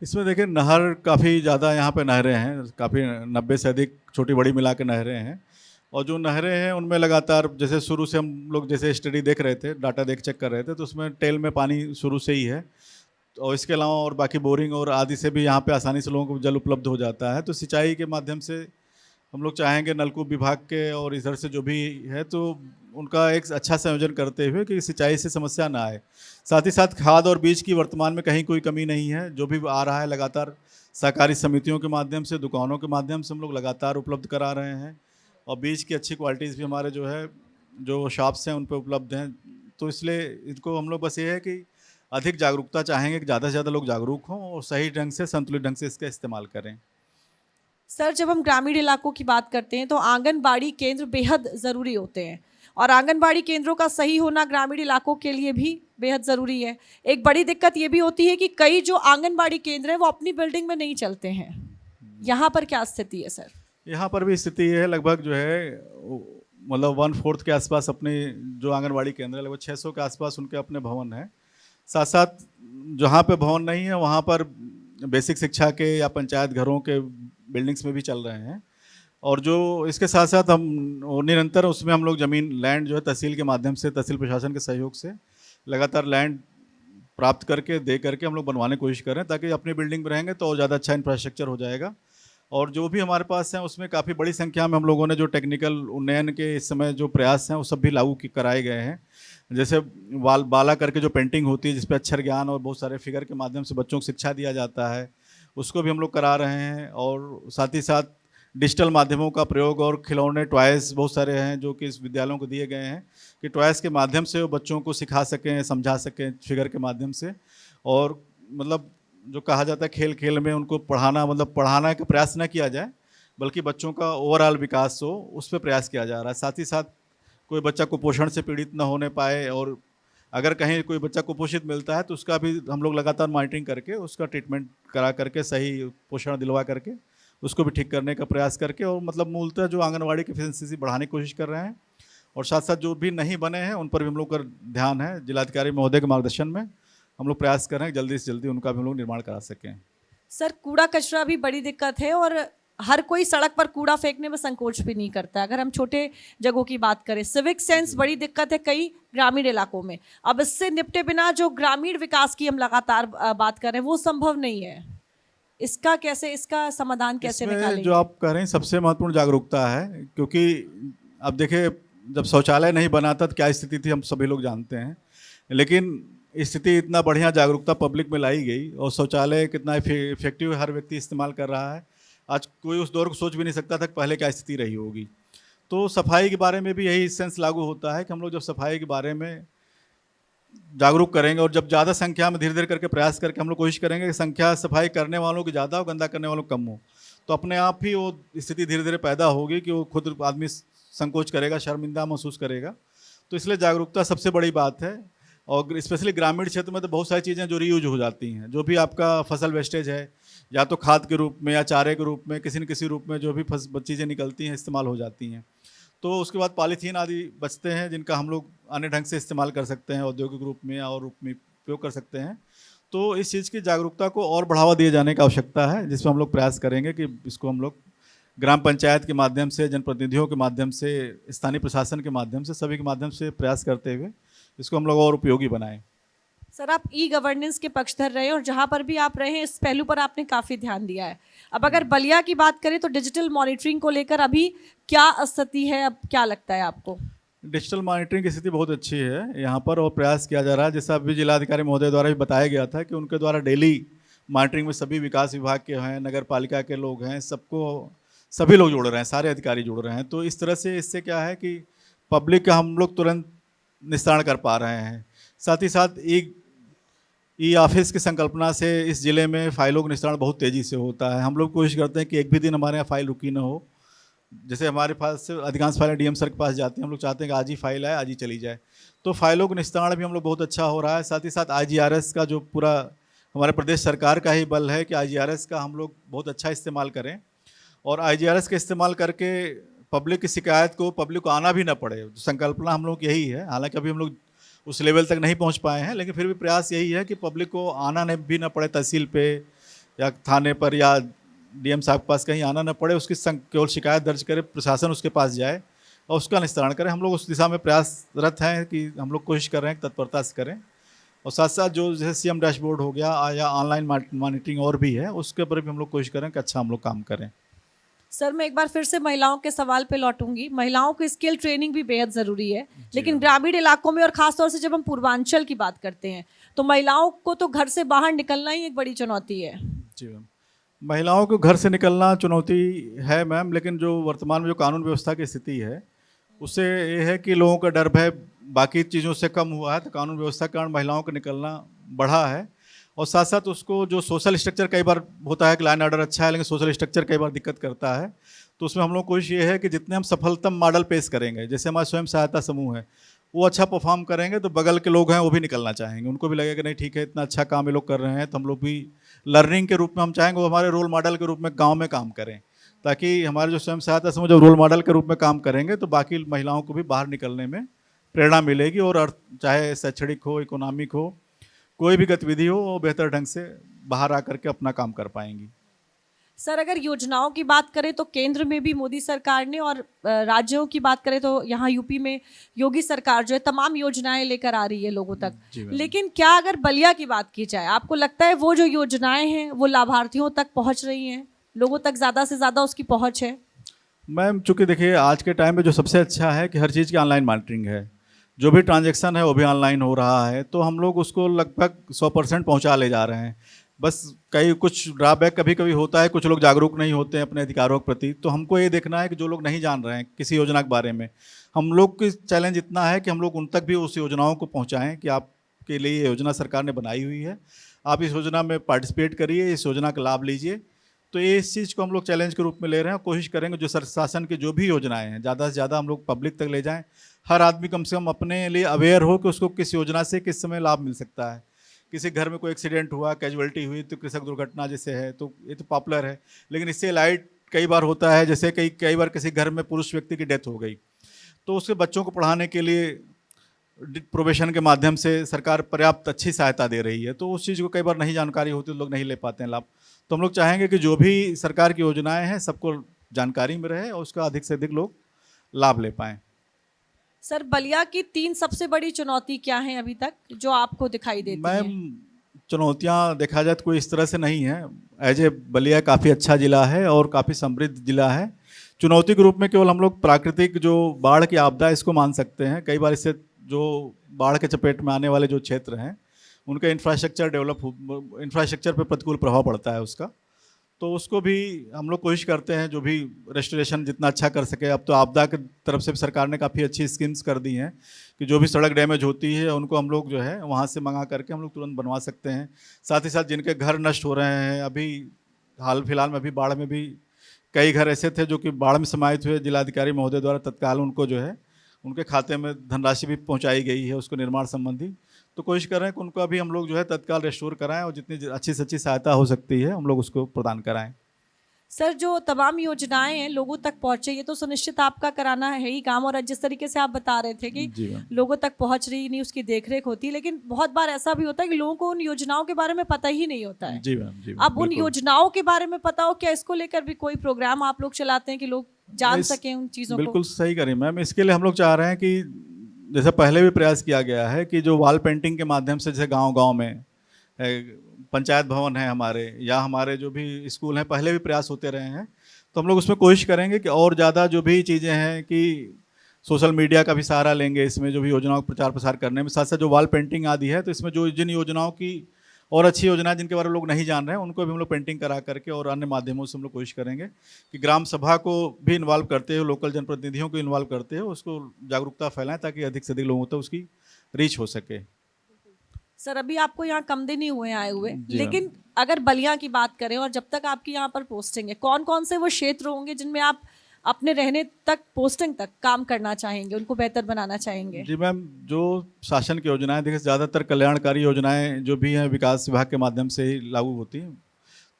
इसमें देखिए नहर काफ़ी ज़्यादा यहाँ पे नहरें हैं, काफ़ी 90 से अधिक छोटी बड़ी मिला के नहरें हैं, और जो नहरें हैं उनमें लगातार, जैसे शुरू से हम लोग जैसे स्टडी देख रहे थे, डाटा देख चेक कर रहे थे, तो उसमें टेल में पानी शुरू से ही है, और इसके अलावा और बाकी बोरिंग और आदि से भी यहाँ पे आसानी से लोगों को जल उपलब्ध हो जाता है। तो सिंचाई के माध्यम से हम लोग चाहेंगे नलकूप विभाग के और इधर से जो भी है तो उनका एक अच्छा संयोजन करते हुए कि सिंचाई से समस्या ना आए। साथ ही साथ खाद और बीज की वर्तमान में कहीं कोई कमी नहीं है, जो भी आ रहा है लगातार सहकारी समितियों के माध्यम से, दुकानों के माध्यम से हम लोग लगातार उपलब्ध करा रहे हैं, और बीज की अच्छी क्वालिटीज़ भी हमारे जो है जो शॉप्स हैं उन पर उपलब्ध हैं। तो इसलिए इनको हम लोग बस ये है कि अधिक जागरूकता चाहेंगे कि ज़्यादा से ज़्यादा लोग जागरूक हों और सही ढंग से, संतुलित ढंग से इसका इस्तेमाल करें। सर जब हम ग्रामीण इलाकों की बात करते हैं तो आंगनबाड़ी केंद्र बेहद ज़रूरी होते हैं, और आंगनबाड़ी केंद्रों का सही होना ग्रामीण इलाकों के लिए भी बेहद ज़रूरी है। एक बड़ी दिक्कत ये भी होती है कि कई जो आंगनबाड़ी केंद्र हैं वो अपनी बिल्डिंग में नहीं चलते हैं, यहाँ पर क्या स्थिति है सर? यहाँ पर भी स्थिति है, लगभग जो है मतलब 1/4 के आसपास अपने जो आंगनबाड़ी केंद्र है, लगभग 600 के आसपास उनके अपने भवन हैं। साथ साथ जहाँ पे भवन नहीं है वहाँ पर बेसिक शिक्षा के या पंचायत घरों के बिल्डिंग्स में भी चल रहे हैं, और जो इसके साथ साथ हम निरंतर उसमें हम लोग ज़मीन, लैंड जो है तहसील के माध्यम से, तहसील प्रशासन के सहयोग से लगातार लैंड प्राप्त करके, दे करके हम लोग बनवाने की कोशिश कर रहे हैं, ताकि अपनी बिल्डिंग में रहेंगे तो और ज़्यादा अच्छा इंफ्रास्ट्रक्चर हो जाएगा। और जो भी हमारे पास हैं उसमें काफ़ी बड़ी संख्या में हम लोगों ने जो टेक्निकल उन्नयन के इस समय जो प्रयास हैं वो सब भी लागू कराए गए हैं। जैसे बाला करके जो पेंटिंग होती है, जिसपे अक्षर ज्ञान और बहुत सारे फिगर के माध्यम से बच्चों को शिक्षा दिया जाता है, उसको भी हम लोग करा रहे हैं। और साथ ही साथ डिजिटल माध्यमों का प्रयोग और खिलौने, टॉयज़ बहुत सारे हैं जो कि इस विद्यालयों को दिए गए हैं कि टॉयज़ के माध्यम से वो बच्चों को सिखा सकें, समझा सकें फिगर के माध्यम से। और मतलब जो कहा जाता है खेल खेल में उनको पढ़ाना, मतलब पढ़ाना का प्रयास न किया जाए, बल्कि बच्चों का ओवरऑल विकास हो, उस पर प्रयास किया जा रहा है। साथ ही साथ कोई बच्चा कुपोषण से पीड़ित न होने पाए, और अगर कहीं कोई बच्चा कुपोषित मिलता है तो उसका भी हम लोग लगातार मॉनिटरिंग करके उसका ट्रीटमेंट करा करके, सही पोषण दिलवा करके उसको भी ठीक करने का प्रयास करके, और मतलब मूलतः जो आंगनबाड़ी की एफिशिएंसी बढ़ाने की कोशिश कर रहे हैं। और साथ साथ जो भी नहीं बने हैं उन पर भी हम लोग का ध्यान है, जिलाधिकारी महोदय के मार्गदर्शन में हम लोग प्रयास कर रहे हैं जल्दी से जल्दी उनका भी हम लोग निर्माण करा सकें। सर कूड़ा कचरा भी बड़ी दिक्कत है, और हर कोई सड़क पर कूड़ा फेंकने में संकोच भी नहीं करता। अगर हम छोटे जगहों की बात करें, सिविक सेंस बड़ी दिक्कत है कई ग्रामीण इलाकों में। अब इससे निपटे बिना जो ग्रामीण विकास की हम लगातार बात कर रहे हैं वो संभव नहीं है। इसका कैसे, इसका समाधान कैसे निकालेंगे? जो आप कह रहे हैं सबसे महत्वपूर्ण जागरूकता है, क्योंकि अब देखिए जब शौचालय नहीं बना था तो क्या स्थिति थी हम सभी लोग जानते हैं, लेकिन स्थिति इतना बढ़िया जागरूकता पब्लिक में लाई गई और शौचालय कितना इफेक्टिव हर व्यक्ति इस्तेमाल कर रहा है। आज कोई उस दौर को सोच भी नहीं सकता था कि पहले क्या स्थिति रही होगी। तो सफाई के बारे में भी यही सेंस लागू होता है कि हम लोग जब सफाई के बारे में जागरूक करेंगे और जब ज़्यादा संख्या में धीरे धीरे करके प्रयास करके हम लोग कोशिश करेंगे कि संख्या सफाई करने वालों की ज़्यादा और गंदा करने वालों कम हो, तो अपने आप ही वो स्थिति धीरे धीरे पैदा होगी कि वो खुद आदमी संकोच करेगा, शर्मिंदा महसूस करेगा। तो इसलिए जागरूकता सबसे बड़ी बात है। और स्पेशली ग्रामीण क्षेत्र में तो बहुत सारी चीज़ें जो रीयूज हो जाती हैं, जो भी आपका फसल वेस्टेज है, या तो खाद के रूप में या चारे के रूप में, किसी न किसी रूप में जो भी चीज़ें निकलती हैं इस्तेमाल हो जाती हैं। तो उसके बाद पॉलीथीन आदि बचते हैं जिनका हम लोग अन्य ढंग से इस्तेमाल कर सकते हैं, औद्योगिक रूप में और रूप में उपयोग कर सकते हैं। तो इस चीज़ की जागरूकता को और बढ़ावा दिए जाने की आवश्यकता है, जिसमें हम लोग प्रयास करेंगे कि इसको हम लोग ग्राम पंचायत के माध्यम से, जनप्रतिनिधियों के माध्यम से, स्थानीय प्रशासन के माध्यम से, सभी के माध्यम से प्रयास करते हुए इसको हम लोग और उपयोगी बनाएं। सर, आप ई गवर्नेंस के पक्षधर रहे और जहां पर भी आप रहे हैं इस पहलू पर आपने काफ़ी ध्यान दिया है। अब अगर बलिया की बात करें तो डिजिटल मॉनिटरिंग को लेकर अभी क्या स्थिति है, अब क्या लगता है आपको? डिजिटल मॉनिटरिंग की स्थिति बहुत अच्छी है यहाँ पर और प्रयास किया जा रहा है। जैसा अभी जिलाधिकारी महोदय द्वारा भी बताया गया था कि उनके द्वारा डेली मॉनिटरिंग में सभी विकास विभाग के हैं, नगर पालिका के लोग हैं, सभी लोग जुड़ रहे हैं, सारे अधिकारी जुड़ रहे हैं। तो इस तरह से इससे क्या है कि पब्लिक का हम लोग तुरंत निस्तारण कर पा रहे हैं। साथ ही साथ ई ऑफिस की संकल्पना से इस ज़िले में फाइलों का निस्तारण बहुत तेज़ी से होता है। हम लोग कोशिश करते हैं कि एक भी दिन हमारे यहाँ फाइल रुकी ना हो। जैसे हमारे पास से अधिकांश फाइलें डीएम सर के पास जाती हैं, हम लोग चाहते हैं कि आज ही फाइल आए, आज ही चली जाए। तो फाइलों का निस्तारण भी हम लोग बहुत अच्छा हो रहा है। साथ ही साथ IGRS का जो पूरा हमारे प्रदेश सरकार का ही बल है कि IGRS का हम लोग बहुत अच्छा इस्तेमाल करें और IGRS का इस्तेमाल करके पब्लिक की शिकायत को, पब्लिक को आना भी ना पड़े। संकल्पना हम लोग यही है। हालांकि अभी हम लोग उस लेवल तक नहीं पहुंच पाए हैं, लेकिन फिर भी प्रयास यही है कि पब्लिक को आना भी ना पड़े तहसील पे या थाने पर या डीएम साहब के पास कहीं आना ना पड़े। उसकी केवल शिकायत दर्ज करे, प्रशासन उसके पास जाए और उसका निस्तारण करें। हम लोग उस दिशा में प्रयासरत हैं कि हम लोग कोशिश कर रहे हैं कि तत्परता से करें। और साथ साथ जो जैसे CM डैशबोर्ड हो गया या ऑनलाइन मॉनिटरिंग और भी है, उसके ऊपर भी हम लोग कोशिश करें कि अच्छा हम लोग काम करें। सर, मैं एक बार फिर से महिलाओं के सवाल पे लौटूंगी। महिलाओं की स्किल ट्रेनिंग भी बेहद ज़रूरी है, लेकिन ग्रामीण इलाकों में और ख़ासतौर से जब हम पूर्वांचल की बात करते हैं तो महिलाओं को तो घर से बाहर निकलना ही एक बड़ी चुनौती है। जी मैम, महिलाओं को घर से निकलना चुनौती है मैम, लेकिन जो वर्तमान में जो कानून व्यवस्था की स्थिति है उससे ये है कि लोगों का डर भय बाकी चीज़ों से कम हुआ है। तो कानून व्यवस्था के कारण महिलाओं का निकलना बढ़ा है। और साथ साथ उसको जो सोशल स्ट्रक्चर कई बार होता है कि लाइन ऑर्डर अच्छा है, लेकिन सोशल स्ट्रक्चर कई बार दिक्कत करता है। तो उसमें हम लोग कोशिश ये है कि जितने हम सफलतम मॉडल पेश करेंगे, जैसे हमारे स्वयं सहायता समूह है, वो अच्छा परफॉर्म करेंगे तो बगल के लोग हैं वो भी निकलना चाहेंगे। उनको भी लगेगा नहीं ठीक है, इतना अच्छा काम ये लोग कर रहे हैं तो हम लोग भी लर्निंग के रूप में हम चाहेंगे वो हमारे रोल मॉडल के रूप में गाँव में काम करें, ताकि हमारे जो स्वयं सहायता समूह जब रोल मॉडल के रूप में काम करेंगे तो बाकी महिलाओं को भी बाहर निकलने में प्रेरणा मिलेगी और चाहे शैक्षणिक हो, इकोनॉमिक हो, कोई भी गतिविधि हो, वो बेहतर ढंग से बाहर आकर के अपना काम कर पाएंगी। सर, अगर योजनाओं की बात करें तो केंद्र में भी मोदी सरकार ने और राज्यों की बात करें तो यहाँ यूपी में योगी सरकार जो है तमाम योजनाएं लेकर आ रही है लोगों तक। लेकिन क्या अगर बलिया की बात की जाए, आपको लगता है वो जो योजनाएं हैं वो लाभार्थियों तक पहुँच रही हैं, लोगों तक ज़्यादा से ज़्यादा उसकी पहुँच है? मैम, चूँकि देखिए आज के टाइम में जो सबसे अच्छा है कि हर चीज़ की ऑनलाइन मॉनिटरिंग है, जो भी ट्रांजैक्शन है वो भी ऑनलाइन हो रहा है, तो हम लोग उसको लगभग 100% पहुँचा ले जा रहे हैं। बस कुछ ड्रॉबैक कभी कभी होता है, कुछ लोग जागरूक नहीं होते हैं अपने अधिकारों के प्रति। तो हमको ये देखना है कि जो लोग नहीं जान रहे हैं किसी योजना के बारे में, हम लोग की चैलेंज इतना है कि हम लोग उन तक भी उस योजनाओं को पहुंचाएं कि आपके लिए ये योजना सरकार ने बनाई हुई है, आप इस योजना में पार्टिसिपेट करिए, इस योजना का लाभ लीजिए। तो ये इस चीज़ को हम लोग चैलेंज के रूप में ले रहे हैं। कोशिश करेंगे जो शासन की जो भी योजनाएँ हैं ज़्यादा से ज़्यादा हम लोग पब्लिक तक ले जाएँ। हर आदमी कम से कम अपने लिए अवेयर हो कि उसको किस योजना से किस समय लाभ मिल सकता है। किसी घर में कोई एक्सीडेंट हुआ, कैजुअलिटी हुई, तो कृषक दुर्घटना जैसे है तो ये तो पॉपुलर है, लेकिन इससे लाइट कई बार होता है, जैसे कई बार किसी घर में पुरुष व्यक्ति की डेथ हो गई तो उसके बच्चों को पढ़ाने के लिए प्रोबेशन के माध्यम से सरकार पर्याप्त अच्छी सहायता दे रही है। तो उस चीज़ को कई बार नहीं जानकारी होती तो लोग नहीं ले पाते हैं लाभ। तो हम लोग चाहेंगे कि जो भी सरकार की योजनाएं हैं सबको जानकारी में रहे और उसका अधिक से अधिक लोग लाभ ले पाएँ। सर, बलिया की 3 सबसे बड़ी चुनौती क्या हैं अभी तक जो आपको दिखाई देती हैं? मैम, चुनौतियाँ देखा जाए तो कोई इस तरह से नहीं है। एज ए बलिया काफ़ी अच्छा ज़िला है और काफ़ी समृद्ध ज़िला है। चुनौती के रूप में केवल हम लोग प्राकृतिक जो बाढ़ की आपदा है इसको मान सकते हैं। कई बार इससे जो बाढ़ के चपेट में आने वाले जो क्षेत्र हैं उनका इंफ्रास्ट्रक्चर पर प्रतिकूल प्रभाव पड़ता है उसका, तो उसको भी हम लोग कोशिश करते हैं जो भी रेस्टोरेशन जितना अच्छा कर सके। अब तो आपदा की तरफ से सरकार ने काफ़ी अच्छी स्कीम्स कर दी हैं कि जो भी सड़क डैमेज होती है उनको हम लोग जो है वहाँ से मंगा करके हम लोग तुरंत बनवा सकते हैं। साथ ही साथ जिनके घर नष्ट हो रहे हैं, अभी हाल फिलहाल में अभी बाढ़ में भी कई घर ऐसे थे जो कि बाढ़ में समाहित हुए, जिलाधिकारी महोदय द्वारा तत्काल उनको जो है उनके खाते में धनराशि भी पहुँचाई गई है उसको निर्माण संबंधी। तो कोशिश कर रहे हैं कि उनको अभी हम लोग जो है तत्काल रेस्टोर कराएं और जितनी अच्छी से अच्छी सहायता हो सकती है हम लोग उसको प्रदान कराएं। सर, जो तमाम योजनाएं हैं लोगों तक पहुंचे, ये तो सुनिश्चित आपका कराना है ही काम। और जिस तरीके से आप बता रहे थे कि जी मैम। लोगों तक पहुंच रही नहीं, उसकी देखरेख होती है, लेकिन बहुत बार ऐसा भी होता है कि लोगों को उन योजनाओं के बारे में पता ही नहीं होता है। जी मैम, जी मैम, अब उन बिल्कुल। योजनाओं के बारे में पता हो क्या, इसको लेकर भी कोई प्रोग्राम आप लोग चलाते हैं कि लोग जान इस- सकें उन चीज़ों को? बिल्कुल सही करें मैम। इसके लिए हम लोग चाह रहे हैं कि जैसे पहले भी प्रयास किया गया है कि जो वॉल पेंटिंग के माध्यम से, जैसे गांव-गांव में पंचायत भवन है हमारे, या हमारे जो भी स्कूल हैं, पहले भी प्रयास होते रहे हैं। तो हम लोग उसमें कोशिश करेंगे कि और ज़्यादा जो भी चीज़ें हैं कि सोशल मीडिया का भी सहारा लेंगे इसमें, जो भी योजनाओं का प्रचार प्रसार करने में। साथ साथ जो वॉल पेंटिंग आदि है, तो इसमें जो जिन योजनाओं की और अच्छी योजनाएं जिनके बारे में लोग नहीं जान रहे हैं, उनको भी हम लोग पेंटिंग करा करके और अन्य माध्यमों से हम लोग कोशिश करेंगे कि ग्राम सभा को भी इन्वॉल्व करते हो, लोकल जनप्रतिनिधियों को इन्वॉल्व करते हो, उसको जागरूकता फैलाएं ताकि अधिक से अधिक लोगों तक उसकी रीच हो सके। सर, अभी आपको यहाँ कम दिन ही हुए आए हुए, जी लेकिन अगर बलिया की बात करें और जब तक आपकी यहाँ पर पोस्टिंग है, कौन कौन से वो क्षेत्र होंगे जिनमें आप अपने रहने तक, पोस्टिंग तक काम करना चाहेंगे, उनको बेहतर बनाना चाहेंगे? जी मैम, जो शासन की योजनाएं, देखिए ज़्यादातर कल्याणकारी योजनाएं जो भी हैं विकास विभाग के माध्यम से ही लागू होती हैं।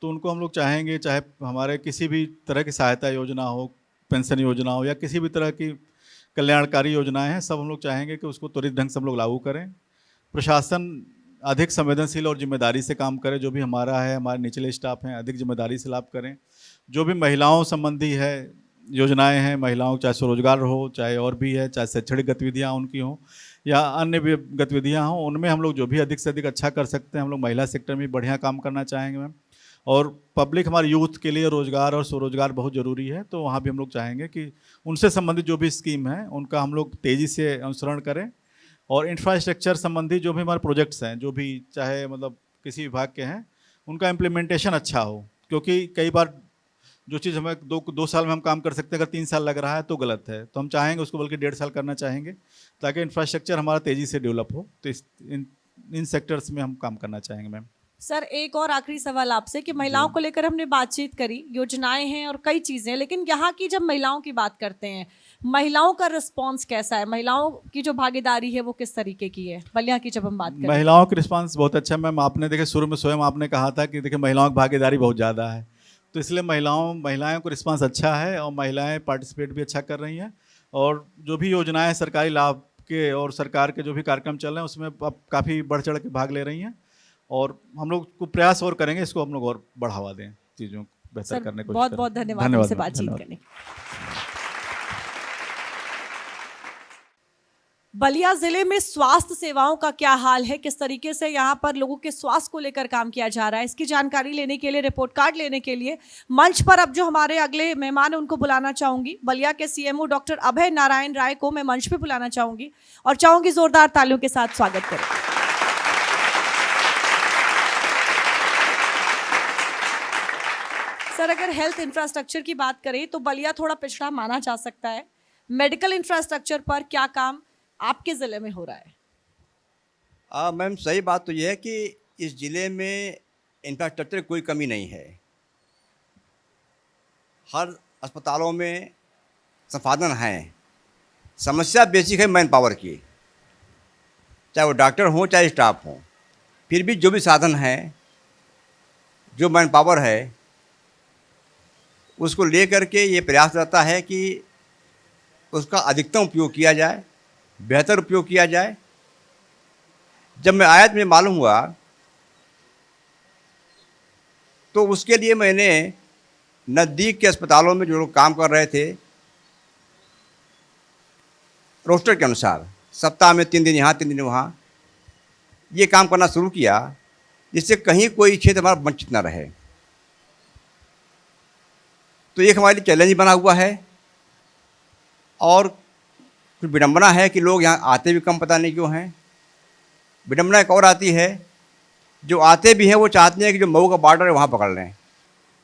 तो उनको हम लोग चाहेंगे, चाहे हमारे किसी भी तरह की सहायता योजना हो, पेंशन योजना हो, या किसी भी तरह की कल्याणकारी योजनाएं हैं, सब हम लोग चाहेंगे कि उसको त्वरित ढंग से हम लोग लागू करें। प्रशासन अधिक संवेदनशील और जिम्मेदारी से काम करे। जो भी हमारा है, हमारे निचले स्टाफ हैं, अधिक जिम्मेदारी से लाभ करें। जो भी महिलाओं संबंधी है योजनाएं हैं, महिलाओं चाहे स्वरोजगार हो, चाहे और भी है, चाहे शैक्षणिक गतिविधियां उनकी हों या अन्य भी गतिविधियां हों, उनमें हम लोग जो भी अधिक से अधिक अच्छा कर सकते हैं, हम लोग महिला सेक्टर में बढ़िया काम करना चाहेंगे मैम। और पब्लिक, हमारे यूथ के लिए रोज़गार और स्वरोजगार बहुत ज़रूरी है, तो वहाँ भी हम लोग चाहेंगे कि उनसे संबंधित जो भी स्कीम है उनका हम लोग तेज़ी से अनुसरण करें। और इंफ्रास्ट्रक्चर संबंधी जो भी हमारे प्रोजेक्ट्स हैं, जो भी चाहे मतलब किसी विभाग के हैं, उनका इम्प्लीमेंटेशन अच्छा हो। क्योंकि कई बार जो चीज़ हमें दो साल में हम काम कर सकते हैं, अगर 3 साल लग रहा है तो गलत है। तो हम चाहेंगे उसको बल्कि 1.5 साल करना चाहेंगे, ताकि इंफ्रास्ट्रक्चर हमारा तेज़ी से डेवलप हो। तो इन सेक्टर्स में हम काम करना चाहेंगे मैम। सर, एक और आखिरी सवाल आपसे कि महिलाओं को लेकर हमने बातचीत करी, योजनाएं हैं और कई चीजें, लेकिन यहाँ की जब महिलाओं की बात करते हैं, महिलाओं का रिस्पांस कैसा है? महिलाओं की जो भागीदारी है वो किस तरीके की है बलिया की जब हम बात करें? महिलाओं की रिस्पांस बहुत अच्छा है मैम। आपने देखिए शुरू में स्वयं आपने कहा था कि देखिए महिलाओं की भागीदारी बहुत ज़्यादा है, तो इसलिए महिलाओं को रिस्पांस अच्छा है और महिलाएं पार्टिसिपेट भी अच्छा कर रही हैं। और जो भी योजनाएं सरकारी लाभ के और सरकार के जो भी कार्यक्रम चल रहे हैं, उसमें अब काफ़ी बढ़ चढ़ के भाग ले रही हैं। और हम लोग को प्रयास और करेंगे, इसको हम लोग और बढ़ावा दें, चीज़ों को बेहतर सर, करने को। बहुत बहुत धन्यवाद हमसे मैम, बातचीत धन्यवाद। करने। बलिया जिले में स्वास्थ्य सेवाओं का क्या हाल है, किस तरीके से यहाँ पर लोगों के स्वास्थ्य को लेकर काम किया जा रहा है, इसकी जानकारी लेने के लिए, रिपोर्ट कार्ड लेने के लिए मंच पर अब जो हमारे अगले मेहमान हैं उनको बुलाना चाहूंगी। बलिया के सीएमओ डॉक्टर अभय नारायण राय को मैं मंच पे बुलाना चाहूंगी और चाहूंगी जोरदार तालियों के साथ स्वागत करें। सर, अगर हेल्थ इंफ्रास्ट्रक्चर की बात करें तो बलिया थोड़ा पिछड़ा माना जा सकता है। मेडिकल इंफ्रास्ट्रक्चर पर क्या काम आपके ज़िले में हो रहा है? मैम, सही बात तो ये है कि इस ज़िले में इंफ्रास्ट्रक्चर की कोई कमी नहीं है। हर अस्पतालों में संसाधन हैं। समस्या बेसिक है मैन पावर की, चाहे वो डॉक्टर हों चाहे स्टाफ हों। फिर भी जो भी साधन हैं, जो मैन पावर है, उसको ले करके ये प्रयास रहता है कि उसका अधिकतम उपयोग किया जाए, बेहतर उपयोग किया जाए। जब मैं आया तो मुझे मालूम हुआ, तो उसके लिए मैंने नज़दीक के अस्पतालों में जो लोग काम कर रहे थे, रोस्टर के अनुसार सप्ताह में 3 दिन यहाँ 3 दिन वहाँ, ये काम करना शुरू किया, जिससे कहीं कोई क्षेत्र हमारा वंचित न रहे। तो एक हमारे लिए चैलेंज बना हुआ है। और कुछ विडम्बना है कि लोग यहाँ आते भी कम, पता नहीं क्यों हैं। विडम्बना एक और आती है, जो आते भी हैं वो चाहते हैं कि जो मऊ का बॉर्डर है वहाँ पकड़ लें।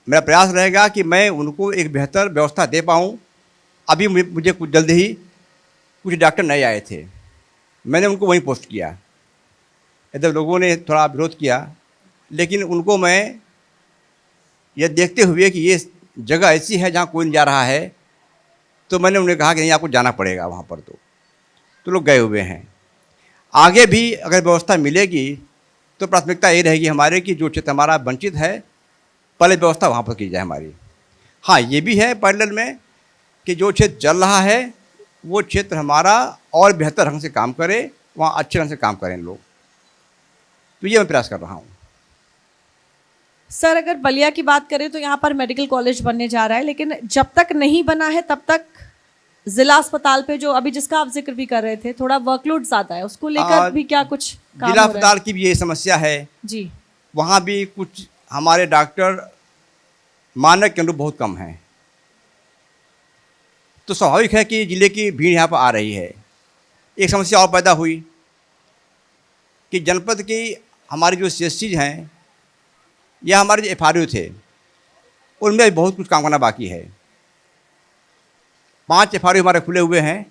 मेरा प्रयास रहेगा कि मैं उनको एक बेहतर व्यवस्था दे पाऊँ। अभी मुझे कुछ जल्द ही कुछ डॉक्टर नए आए थे, मैंने उनको वहीं पोस्ट किया। इधर लोगों ने थोड़ा विरोध किया, लेकिन उनको मैं यह देखते हुए कि ये जगह ऐसी है जहाँ कोई नहीं जा रहा है, तो मैंने उन्हें कहा कि नहीं, आपको जाना पड़ेगा वहाँ पर। तो लोग गए हुए हैं। आगे भी अगर व्यवस्था मिलेगी तो प्राथमिकता ये रहेगी हमारे कि जो क्षेत्र हमारा वंचित है, पहले व्यवस्था वहाँ पर की जाए हमारी। हाँ, ये भी है पैरेलल में कि जो क्षेत्र चल रहा है वो क्षेत्र हमारा और बेहतर ढंग से काम करे, वहाँ अच्छे ढंग से काम करें लोग। तो ये मैं प्रयास कर रहा हूँ। सर, अगर बलिया की बात करें तो यहाँ पर मेडिकल कॉलेज बनने जा रहा है, लेकिन जब तक नहीं बना है तब तक जिला अस्पताल पे जो अभी जिसका आप जिक्र भी कर रहे थे, थोड़ा वर्कलोड ज़्यादा है, उसको लेकर भी क्या कुछ काम जिला हो रहा है? अस्पताल की भी यही समस्या है जी। वहाँ भी कुछ हमारे डॉक्टर मानक के अनुरूप बहुत कम हैं। तो स्वाभाविक है कि ज़िले की भीड़ यहाँ पर आ रही है। एक समस्या और पैदा हुई कि जनपद की हमारी जो CSCs हैं या हमारे जो FRU थे, उनमें भी बहुत कुछ काम करना बाकी है। 5 FRU हमारे खुले हुए हैं,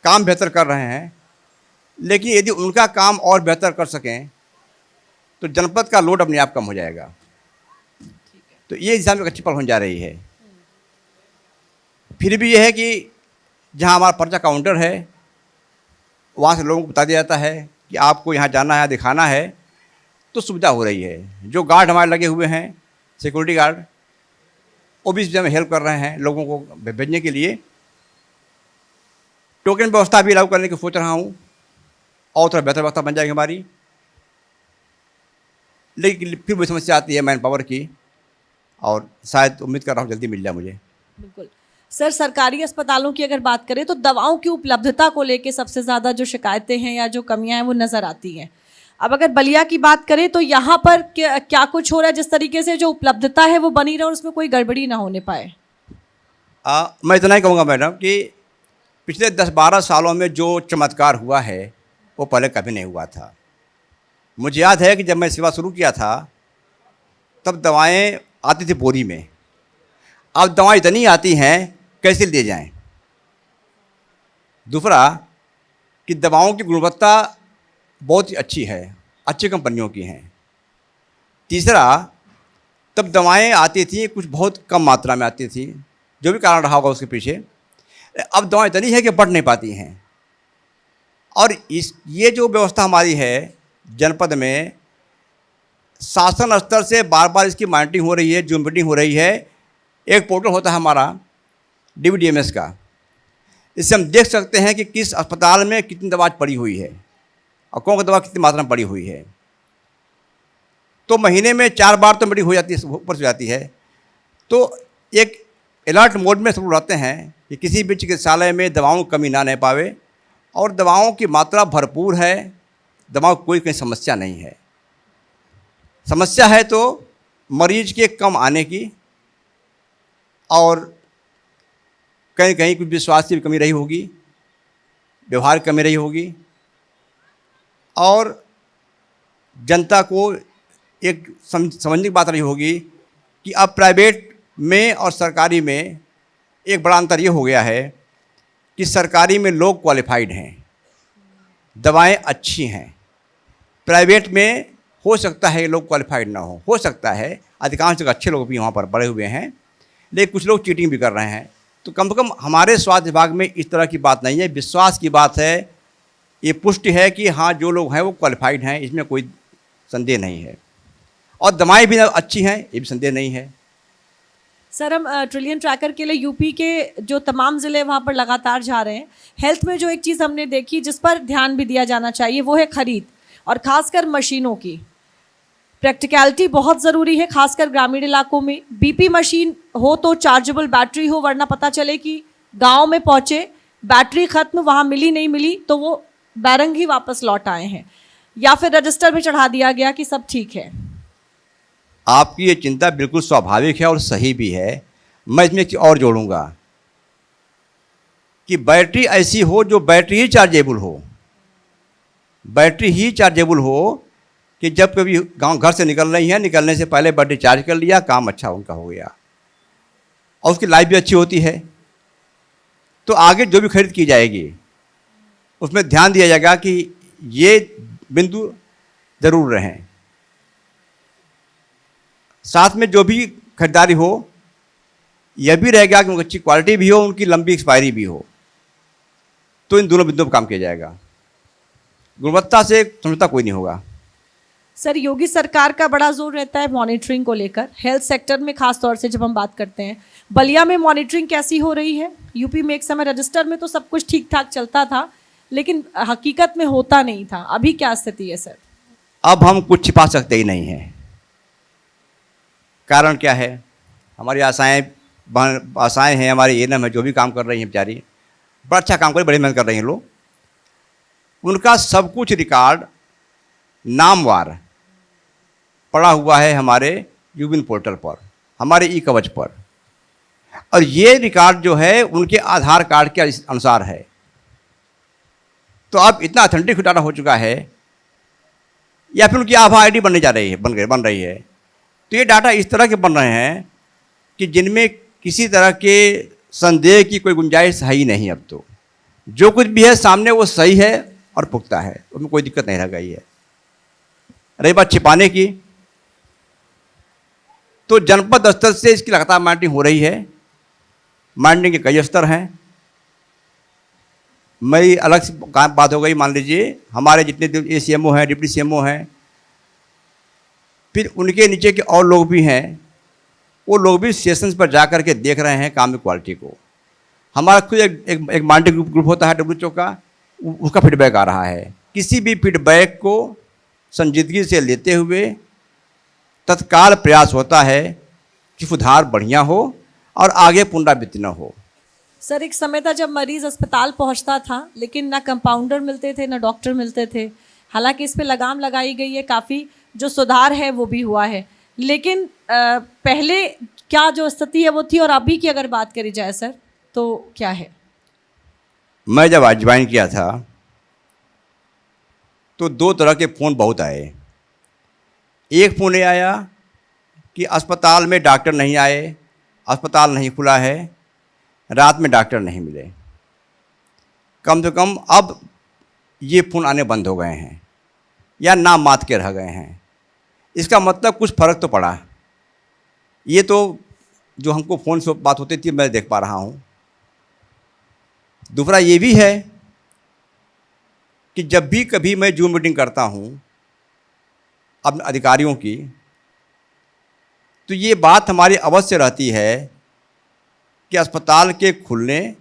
काम बेहतर कर रहे हैं, लेकिन यदि उनका काम और बेहतर कर सकें तो जनपद का लोड अपने आप कम हो जाएगा। तो ये दिशा में एक अच्छी पहल होने जा रही है। फिर भी यह है कि जहाँ हमारा पर्चा काउंटर है वहाँ से लोगों को बता दिया जाता है कि आपको यहाँ जाना है, दिखाना है, तो सुविधा हो रही है। जो गार्ड हमारे लगे हुए हैं, सिक्योरिटी गार्ड, वो भी इस विषय में हेल्प कर रहे हैं लोगों को भेजने के लिए। टोकन व्यवस्था भी लागू करने की सोच रहा हूँ और थोड़ा बेहतर व्यवस्था बन जाएगी हमारी। लेकिन फिर वही समस्या आती है मैन पावर की, और शायद उम्मीद कर रहा हूँ जल्दी मिल जाए मुझे। बिल्कुल सर, सरकारी अस्पतालों की अगर बात करें तो दवाओं की उपलब्धता को लेके सबसे ज़्यादा जो शिकायतें हैं या जो कमियां हैं वो नज़र आती हैं। अब अगर बलिया की बात करें तो यहाँ पर क्या कुछ हो रहा है जिस तरीके से जो उपलब्धता है वो बनी रहे और उसमें कोई गड़बड़ी ना होने पाए? मैं इतना ही कहूँगा मैडम कि पिछले 10-12 सालों में जो चमत्कार हुआ है वो पहले कभी नहीं हुआ था। मुझे याद है कि जब मैं सेवा शुरू किया था तब दवाएं आती थी बोरी में। अब दवाएं इतनी आती हैं कैसे ले जाएं। दूसरा कि दवाओं की गुणवत्ता बहुत ही अच्छी है, अच्छी कंपनियों की हैं। तीसरा, तब दवाएं आती थी कुछ बहुत कम मात्रा में आती थी, जो भी कारण रहा होगा उसके पीछे। अब दवाएं इतनी है कि बढ़ नहीं पाती हैं। और ये जो व्यवस्था हमारी है जनपद में, शासन स्तर से बार बार इसकी मॉनिटरिंग हो रही है, जूम मीटिंग हो रही है। एक पोर्टल होता है हमारा DBDMS का, इससे हम देख सकते हैं कि किस अस्पताल में कितनी दवा पड़ी हुई है और कौन सी दवा कितनी मात्रा में पड़ी हुई है। तो महीने में 4 बार तो मीटिंग हो जाती है, ऊपर से जाती है। तो एक अलर्ट मोड में सब लोग रहते हैं कि किसी भी चिकित्सालय में दवाओं की कमी ना रह पावे, और दवाओं की मात्रा भरपूर है, दवाओं की कोई समस्या नहीं है। समस्या है तो मरीज के कम आने की, और कहीं कहीं कुछ विश्वास की कमी रही होगी, व्यवहार की कमी रही होगी, और जनता को एक समझने की बात रही होगी कि अब प्राइवेट में और सरकारी में एक बड़ा अंतर ये हो गया है कि सरकारी में लोग क्वालिफाइड हैं, दवाएं अच्छी हैं। प्राइवेट में हो सकता है लोग क्वालिफाइड ना हो सकता है, अधिकांश जगह अच्छे लोग भी वहाँ पर बड़े हुए हैं, लेकिन कुछ लोग चीटिंग भी कर रहे हैं। तो कम से कम हमारे स्वास्थ्य विभाग में इस तरह की बात नहीं है, विश्वास की बात है। ये पुष्टि है कि हाँ, जो लोग हैं वो क्वालिफाइड हैं, इसमें कोई संदेह नहीं है, और दवाएं भी अच्छी हैं, ये भी संदेह नहीं है। सर, हम ट्रिलियन ट्रैकर के लिए यूपी के जो तमाम ज़िले वहाँ पर लगातार जा रहे हैं। हेल्थ में जो एक चीज़ हमने देखी जिस पर ध्यान भी दिया जाना चाहिए वो है खरीद, और ख़ासकर मशीनों की प्रैक्टिकलिटी बहुत ज़रूरी है, खासकर ग्रामीण इलाकों में। BP मशीन हो तो चार्जेबल बैटरी हो, वरना पता चले कि गांव में पहुंचे, बैटरी ख़त्म, वहाँ मिली नहीं मिली तो वो बैरंग ही वापस लौट आए हैं, या फिर रजिस्टर में चढ़ा दिया गया कि सब ठीक है। आपकी ये चिंता बिल्कुल स्वाभाविक है और सही भी है। मैं इसमें एक और जोड़ूंगा कि बैटरी ऐसी हो जो बैटरी ही चार्जेबल हो, बैटरी ही चार्जेबल हो कि जब कभी गांव घर से निकल रही हैं, निकलने से पहले बैटरी चार्ज कर लिया, काम अच्छा उनका हो गया, और उसकी लाइफ भी अच्छी होती है। तो आगे जो भी खरीद की जाएगी उसमें ध्यान दिया जाएगा कि ये बिंदु ज़रूर रहें। साथ में जो भी खरीदारी हो यह भी रहेगा कि उनकी अच्छी क्वालिटी भी हो, उनकी लंबी एक्सपायरी भी हो। तो इन दोनों बिंदुओं पर काम किया जाएगा। गुणवत्ता से समझौता कोई नहीं होगा। सर, योगी सरकार का बड़ा जोर रहता है मॉनिटरिंग को लेकर, हेल्थ सेक्टर में खास तौर से जब हम बात करते हैं। बलिया में मॉनिटरिंग कैसी हो रही है? यूपी में एक समय रजिस्टर में तो सब कुछ ठीक ठाक चलता था, लेकिन हकीकत में होता नहीं था। अभी क्या स्थिति है सर? अब हम कुछ छिपा सकते ही नहीं हैं। कारण क्या है? हमारी आशाएं हैं, हमारी एएनएम है, जो भी काम कर रही हैं बेचारी, बड़ा अच्छा काम कर रही, बड़ी मेहनत कर रही हैं लोग। उनका सब कुछ रिकॉर्ड नामवार पड़ा हुआ है हमारे यूबिन पोर्टल पर, हमारे ई कवच पर, और ये रिकॉर्ड जो है उनके आधार कार्ड के अनुसार है। तो अब इतना ऑथेंटिक डाटा हो चुका है, या फिर उनकी आभा आईडी बनने जा रही है, बन रही है। तो ये डाटा इस तरह के बन रहे हैं कि जिनमें किसी तरह के संदेह की कोई गुंजाइश है ही नहीं। अब तो जो कुछ भी है सामने वो सही है और पुख्ता है, उसमें कोई दिक्कत नहीं रह गई है। रही बात छिपाने की, तो जनपद स्तर से इसकी लगातार मॉनिटरिंग हो रही है। मॉनिटरिंग के कई स्तर हैं। मेरी अलग से बात हो गई, मान लीजिए हमारे जितने ACMO हैं, डिप्टी CMO हैं, फिर उनके नीचे के और लोग भी हैं, वो लोग भी सेशंस पर जा कर के देख रहे हैं काम की क्वालिटी को। हमारा खुद एक मॉनिटरिंग ग्रुप होता है WHO का, उसका फीडबैक आ रहा है। किसी भी फीडबैक को संजीदगी से लेते हुए तत्काल प्रयास होता है कि सुधार बढ़िया हो और आगे पुनरावृत्ति न हो। सर, एक समय था जब मरीज अस्पताल पहुंचता था, लेकिन ना कंपाउंडर मिलते थे, ना डॉक्टर मिलते थे। हालांकि इस पे लगाम लगाई गई है, काफ़ी जो सुधार है वो भी हुआ है, लेकिन पहले क्या जो स्थिति है वो थी, और अभी की अगर बात करी जाए सर तो क्या है? मैं जब आज ज्वाइन किया था तो 2 तरह के फ़ोन बहुत आए। एक फ़ोन ये आया कि अस्पताल में डॉक्टर नहीं आए, अस्पताल नहीं खुला है, रात में डॉक्टर नहीं मिले। कम से कम अब ये फ़ोन आने बंद हो गए हैं या नाम मात्र के रह गए हैं। इसका मतलब कुछ फ़र्क तो पड़ा। ये तो जो हमको फ़ोन से बात होती थी मैं देख पा रहा हूँ। दूसरा ये भी है कि जब भी कभी मैं जूम मीटिंग करता हूँ अपने अधिकारियों की, तो ये बात हमारी अवश्य रहती है कि अस्पताल के खुलने,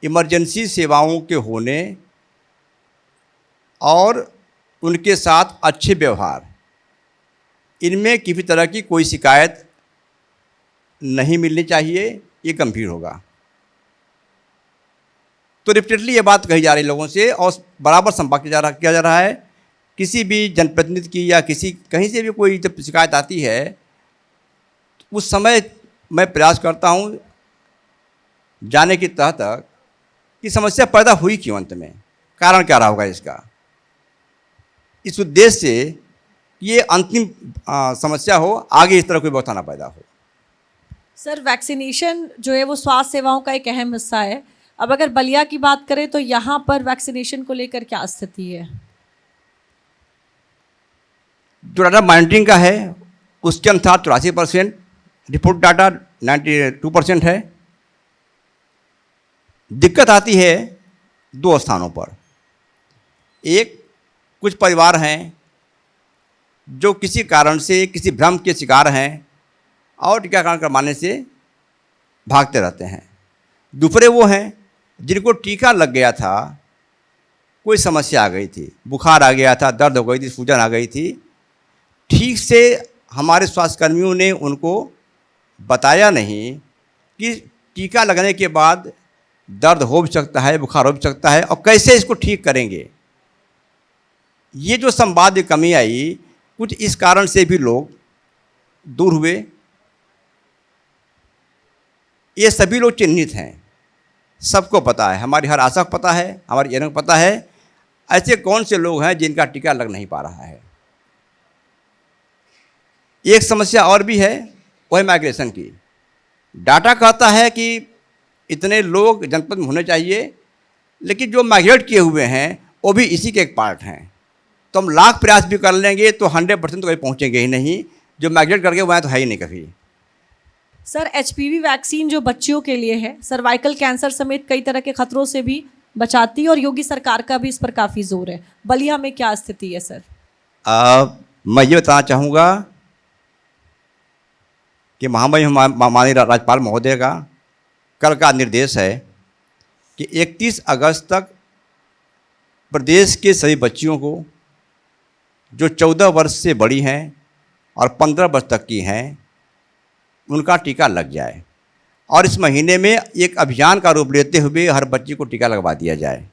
इमरजेंसी सेवाओं के होने और उनके साथ अच्छे व्यवहार, इनमें किसी तरह की कोई शिकायत नहीं मिलनी चाहिए, ये गंभीर होगा। तो रिपीटेडली ये बात कही जा रही लोगों से और बराबर संपर्क किया जा रहा है। किसी भी जनप्रतिनिधि की या कहीं से भी कोई जब शिकायत आती है, उस समय मैं प्रयास करता हूँ जाने की तह तक कि समस्या पैदा हुई क्यों, अंत में कारण क्या रहा होगा इसका। इस उद्देश्य से ये अंतिम समस्या हो, आगे इस तरह कोई व्यवस्था ना पैदा हो। सर, वैक्सीनेशन जो है वो स्वास्थ्य सेवाओं का एक अहम हिस्सा है। अब अगर बलिया की बात करें तो यहाँ पर वैक्सीनेशन को लेकर क्या स्थिति है? जो डाटा मॉनिटरिंग का है उसके अनुसार 83%, रिपोर्ट डाटा 92% है। दिक्कत आती है 2 स्थानों पर। एक, कुछ परिवार हैं जो किसी कारण से, किसी भ्रम के शिकार हैं और टीकाकरण करवाने से भागते रहते हैं। दूसरे वो हैं जिनको टीका लग गया था, कोई समस्या आ गई थी, बुखार आ गया था, दर्द हो गई थी, सूजन आ गई थी, ठीक से हमारे स्वास्थ्यकर्मियों ने उनको बताया नहीं कि टीका लगने के बाद दर्द हो भी सकता है, बुखार हो भी सकता है, और कैसे इसको ठीक करेंगे। ये जो संवाद की कमी आई, कुछ इस कारण से भी लोग दूर हुए। ये सभी लोग चिन्हित हैं, सबको पता है, हमारी हर आशा को पता है, हमारी एएनएम को पता है। ऐसे कौन से लोग हैं जिनका टीका लग नहीं पा रहा है। एक समस्या और भी है, वो है माइग्रेशन की। डाटा कहता है कि इतने लोग जनपद में होने चाहिए, लेकिन जो माइग्रेट किए हुए हैं वो भी इसी के एक पार्ट हैं। तो हम लाख प्रयास भी कर लेंगे तो 100% तो कहीं पहुँचेंगे ही नहीं। जो माइग्रेट करके वहाँ तो है ही नहीं कभी। सर, HPV वैक्सीन जो बच्चियों के लिए है, सर्वाइकल कैंसर समेत कई तरह के खतरों से भी बचाती है, और योगी सरकार का भी इस पर काफ़ी जोर है। बलिया में क्या स्थिति है सर? मैं ये बताना चाहूँगा कि महामहिम माननीय राज्यपाल महोदय का कल का निर्देश है कि 31 अगस्त तक प्रदेश के सभी बच्चियों को जो 14 वर्ष से बड़ी हैं और 15 वर्ष तक की हैं उनका टीका लग जाए, और इस महीने में एक अभियान का रूप लेते हुए हर बच्ची को टीका लगवा दिया जाए।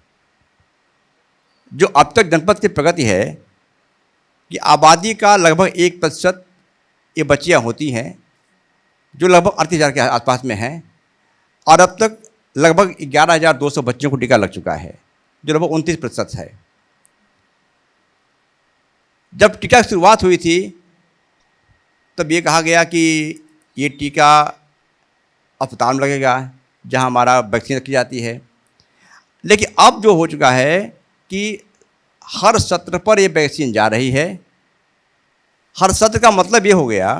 जो अब तक जनपद की प्रगति है कि आबादी का लगभग 1% ये बच्चियाँ होती हैं जो लगभग 38,000 के आसपास में हैं, और अब तक लगभग 11,200 बच्चों को टीका लग चुका है, जो लगभग 29% है। जब टीका की शुरुआत हुई थी तब ये कहा गया कि ये टीका अस्पताल में लगेगा जहां हमारा वैक्सीन रखी जाती है, लेकिन अब जो हो चुका है कि हर सत्र पर ये वैक्सीन जा रही है। हर सत्र का मतलब ये हो गया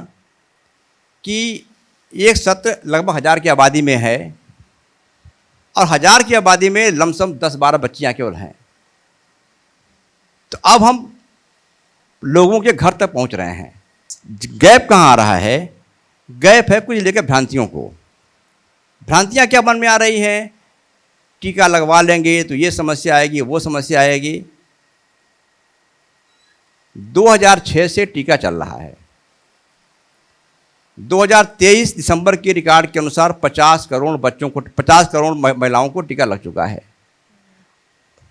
कि एक सत्र लगभग 1000 की आबादी में है और 1000 की आबादी में लमसम 10-12 बच्चियाँ केवल हैं। तो अब हम लोगों के घर तक पहुंच रहे हैं। गैप कहाँ आ रहा है? गैप है कुछ लेकर भ्रांतियों को। भ्रांतियाँ क्या मन में आ रही हैं? टीका लगवा लेंगे तो ये समस्या आएगी, वो समस्या आएगी। 2006 से टीका चल रहा है। 2023 दिसंबर के रिकॉर्ड के अनुसार 50 करोड़ बच्चों को, 50 करोड़ महिलाओं को टीका लग चुका है।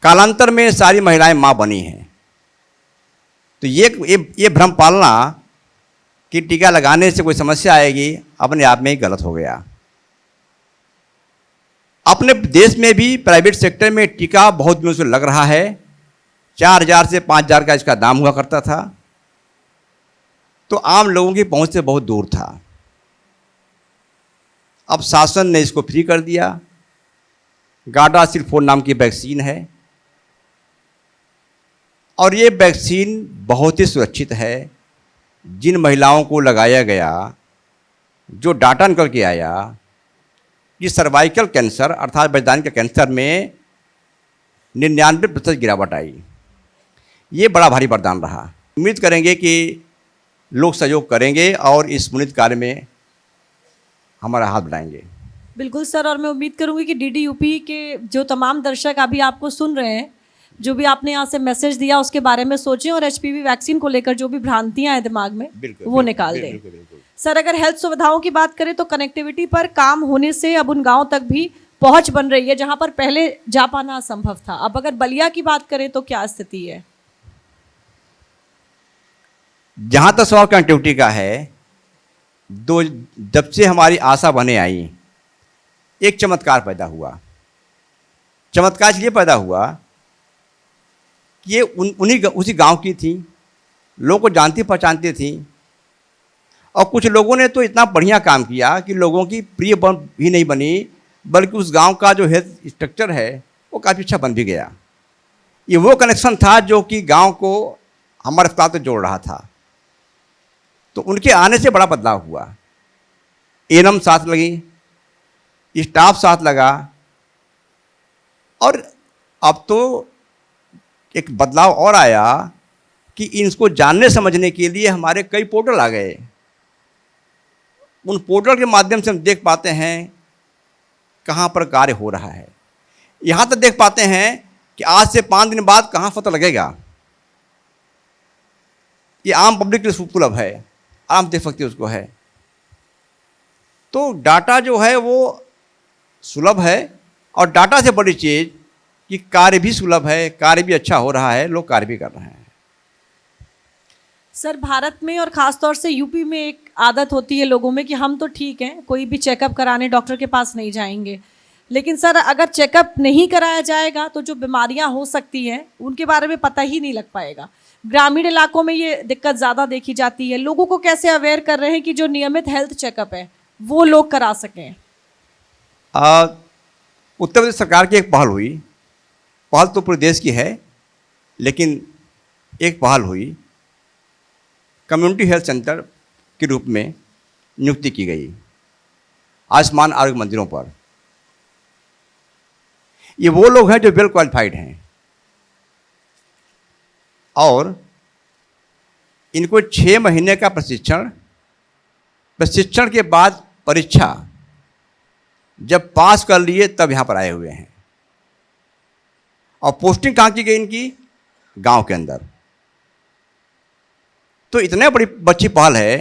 कालांतर में सारी महिलाएं मां बनी हैं। तो ये भ्रम पालना कि टीका लगाने से कोई समस्या आएगी, अपने आप में ही गलत हो गया। अपने देश में भी प्राइवेट सेक्टर में टीका बहुत दिनों से लग रहा है। 4,000 से 5,000 का इसका दाम हुआ करता था, तो आम लोगों की पहुंच से बहुत दूर था। अब शासन ने इसको फ्री कर दिया। गार्डासिल 4 नाम की वैक्सीन है और ये वैक्सीन बहुत ही सुरक्षित है। जिन महिलाओं को लगाया गया, जो डाटा निकल के आया कि सर्वाइकल कैंसर अर्थात बच्चेदानी के कैंसर में 99% गिरावट आई। ये बड़ा भारी वरदान रहा। उम्मीद करेंगे कि लोग सहयोग करेंगे और इस पुनीत कार्य में हमारा हाथ बढ़ाएंगे। बिल्कुल सर, और मैं उम्मीद करूंगी कि DDUP के जो तमाम दर्शक अभी आपको सुन रहे हैं, जो भी आपने यहाँ से मैसेज दिया उसके बारे में सोचें और HPV वैक्सीन को लेकर जो भी भ्रांतियां हैं दिमाग में वो निकाल दें। सर, अगर हेल्थ सुविधाओं की बात करें तो कनेक्टिविटी पर काम होने से अब उन गाँव तक भी पहुंच बन रही है जहां पर पहले जा पाना असंभव था। अब अगर बलिया की बात करें तो क्या स्थिति है? जहाँ तक सवाल कनेक्टिविटी का है, जब से हमारी आशा बने आई, एक चमत्कार पैदा हुआ। चमत्कार इसलिए पैदा हुआ कि ये उसी गांव की थी, लोगों को जानती पहचानती थी, और कुछ लोगों ने तो इतना बढ़िया काम किया कि लोगों की प्रिय भी नहीं बनी, बल्कि उस गांव का जो हेल्थ स्ट्रक्चर है वो काफ़ी अच्छा बन भी गया। ये वो कनेक्शन था जो कि गांव को हमारे अस्पताल से जोड़ रहा था। तो उनके आने से बड़ा बदलाव हुआ। एनएम साथ लगी, स्टाफ साथ लगा, और अब तो एक बदलाव और आया कि इनको जानने समझने के लिए हमारे कई पोर्टल आ गए। उन पोर्टल के माध्यम से हम देख पाते हैं कहाँ पर कार्य हो रहा है। यहाँ तक देख पाते हैं कि आज से 5 दिन बाद कहाँ पता लगेगा। ये आम पब्लिक के लिए सुलभ है, आराम देख सकती है उसको है। तो डाटा जो है वो सुलभ है, और डाटा से बड़ी चीज़ कि कार्य भी सुलभ है, कार्य भी अच्छा हो रहा है, लोग कार्य भी कर रहे हैं। सर, भारत में और ख़ासतौर से यूपी में एक आदत होती है लोगों में कि हम तो ठीक हैं, कोई भी चेकअप कराने डॉक्टर के पास नहीं जाएंगे। लेकिन सर, अगर चेकअप नहीं कराया जाएगा तो जो बीमारियां हो सकती हैं उनके बारे में पता ही नहीं लग पाएगा। ग्रामीण इलाकों में ये दिक्कत ज़्यादा देखी जाती है। लोगों को कैसे अवेयर कर रहे हैं कि जो नियमित हेल्थ चेकअप है वो लोग करा सकें? उत्तर प्रदेश सरकार की एक पहल हुई। पहल तो पूरे देश की है, लेकिन एक पहल हुई, कम्युनिटी हेल्थ सेंटर के रूप में नियुक्ति की गई आयुष्मान आरोग्य मंदिरों पर। ये वो लोग हैं जो वेल क्वालिफाइड हैं, और इनको 6 महीने का प्रशिक्षण के बाद परीक्षा जब पास कर लिए तब यहाँ पर आए हुए हैं। और पोस्टिंग कहाँ की गई इनकी? गांव के अंदर। तो इतने बड़ी अच्छी पहल है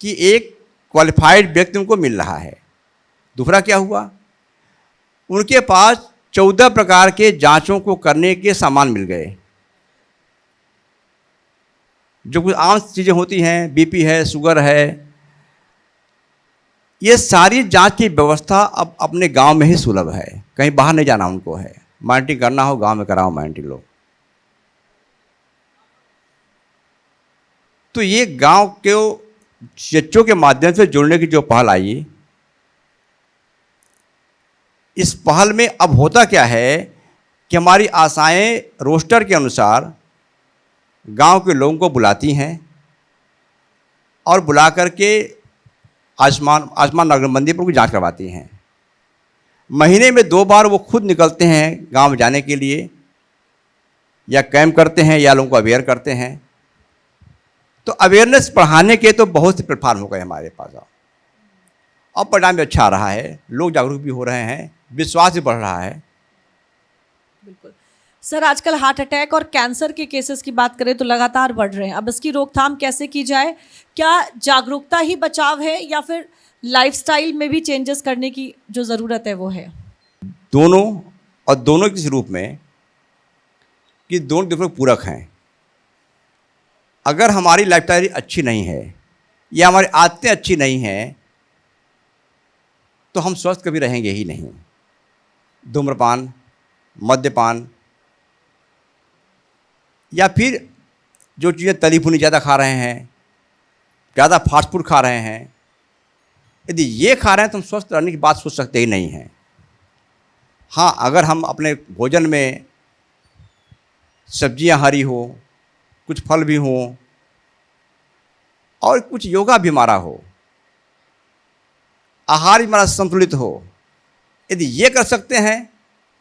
कि एक क्वालिफाइड व्यक्ति उनको मिल रहा है। दूसरा क्या हुआ, उनके पास 14 प्रकार के जांचों को करने के सामान मिल गए। जो कुछ आम चीज़ें होती हैं, बीपी है, शुगर है, ये सारी जांच की व्यवस्था अब अपने गांव में ही सुलभ है। कहीं बाहर नहीं जाना उनको है। मॉनिटरिंग करना हो गांव में कराओ मॉनिटरिंग लो। तो ये गांव के सीएचओ के माध्यम से जुड़ने की जो पहल आई, इस पहल में अब होता क्या है कि हमारी आशाएं रोस्टर के अनुसार गांव के लोगों को बुलाती हैं और बुला करके आयुष्मान नागरबंदी पर उनकी जांच करवाती हैं। महीने में 2 बार वो खुद निकलते हैं गांव में जाने के लिए, या कैंप करते हैं या लोगों को अवेयर करते हैं। तो अवेयरनेस बढ़ाने के तो बहुत से प्लेटफॉर्म हो गए हमारे पास और परिणाम भी अच्छा आ रहा है। लोग जागरूक भी हो रहे हैं, विश्वास भी बढ़ रहा है। बिल्कुल सर, आजकल हार्ट अटैक और कैंसर के केसेस की बात करें तो लगातार बढ़ रहे हैं। अब इसकी रोकथाम कैसे की जाए? क्या जागरूकता ही बचाव है या फिर लाइफस्टाइल में भी चेंजेस करने की जो ज़रूरत है वो है? दोनों, और दोनों किस रूप में कि दोनों दूसरे पूरक हैं। अगर हमारी लाइफस्टाइल अच्छी नहीं है या हमारी आदतें अच्छी नहीं हैं तो हम स्वस्थ कभी रहेंगे ही नहीं। धूम्रपान, मद्यपान, या फिर जो चीज़ें तली भुनी ज़्यादा खा रहे हैं, ज़्यादा फास्ट फूड खा रहे हैं, यदि ये खा रहे हैं तो हम स्वस्थ रहने की बात सोच सकते ही नहीं हैं। हाँ, अगर हम अपने भोजन में सब्जियां हरी हो, कुछ फल भी हों और कुछ योगा भी हमारा हो, आहार भी हमारा संतुलित हो, यदि ये कर सकते हैं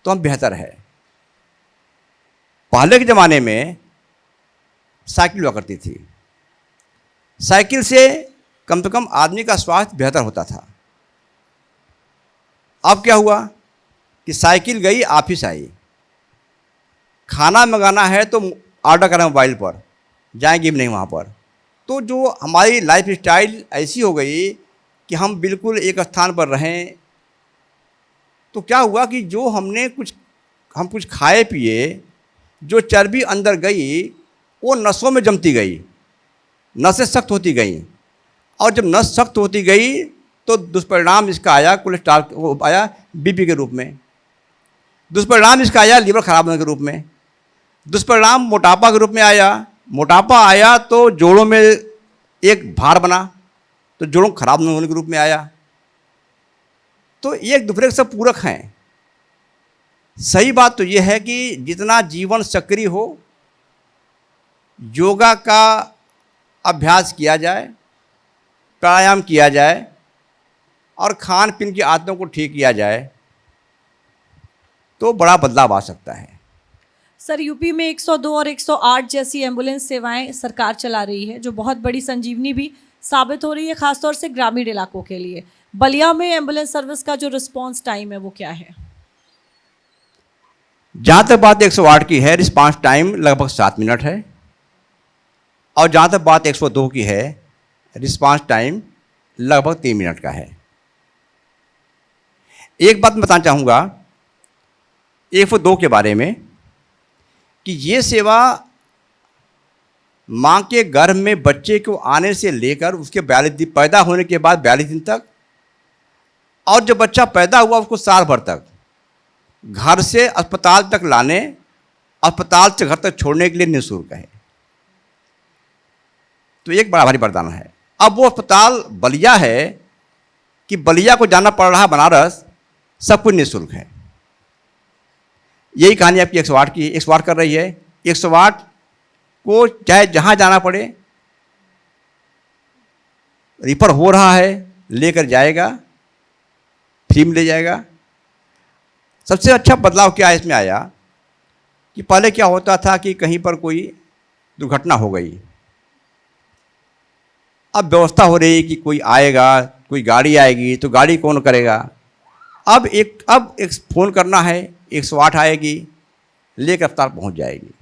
तो हम बेहतर है। पहले के ज़माने में साइकिल हुआ करती थी। साइकिल से कम से कम आदमी का स्वास्थ्य बेहतर होता था। अब क्या हुआ कि साइकिल गई, ऑफिस आई। खाना मंगाना है तो ऑर्डर करें मोबाइल पर, जाएंगे भी नहीं वहाँ पर। तो जो हमारी लाइफ स्टाइल ऐसी हो गई कि हम बिल्कुल एक स्थान पर रहें, तो क्या हुआ कि जो हम कुछ खाए पिए, जो चर्बी अंदर गई वो नसों में जमती गई, नसें सख्त होती गई, और जब नस सख्त होती गई तो दुष्परिणाम इसका आया कोलेस्ट्रॉल आया, बीपी के रूप में। दुष्परिणाम इसका आया लीवर खराब होने के रूप में। दुष्परिणाम मोटापा के रूप में आया। मोटापा आया तो जोड़ों में एक भार बना, तो जोड़ों खराब होने के रूप में आया। तो एक दूसरे के सब पूरक हैं। सही बात तो यह है कि जितना जीवन सक्रिय हो, योगा का अभ्यास किया जाए, प्राणायाम किया जाए और खान पीन की आदतों को ठीक किया जाए तो बड़ा बदलाव आ सकता है। सर, यूपी में 102 और 108 जैसी एम्बुलेंस सेवाएं सरकार चला रही है, जो बहुत बड़ी संजीवनी भी साबित हो रही है, खासतौर से ग्रामीण इलाकों के लिए। बलिया में एम्बुलेंस सर्विस का जो रिस्पांस टाइम है वो क्या है? जहाँ तक बात 108 की है, रिस्पांस टाइम लगभग 7 मिनट है, और जहाँ तक बात 102 की है, रिस्पांस टाइम लगभग 3 मिनट का है। एक बात बताना चाहूँगा 102 के बारे में कि ये सेवा माँ के गर्भ में बच्चे को आने से लेकर उसके 42 दिन, पैदा होने के बाद 42 दिन तक, और जब बच्चा पैदा हुआ उसको साल भर तक घर से अस्पताल तक लाने, अस्पताल से घर तक छोड़ने के लिए निःशुल्क है। तो एक बड़ा भारी वरदान है। अब वो अस्पताल बलिया है कि बलिया को जाना पड़ रहा है बनारस, सब कुछ निःशुल्क है। यही कहानी आपकी 108 की। 108 कर रही है। 108 को चाहे जहाँ जाना पड़े, रिफर हो रहा है, लेकर जाएगा, फ्री में ले जाएगा। सबसे अच्छा बदलाव क्या इसमें आया कि पहले क्या होता था कि कहीं पर कोई दुर्घटना हो गई, अब व्यवस्था हो रही है कि कोई आएगा, कोई गाड़ी आएगी तो गाड़ी कौन करेगा। अब एक फ़ोन करना है, 108 आएगी, लेकर अस्पताल पहुंच जाएगी।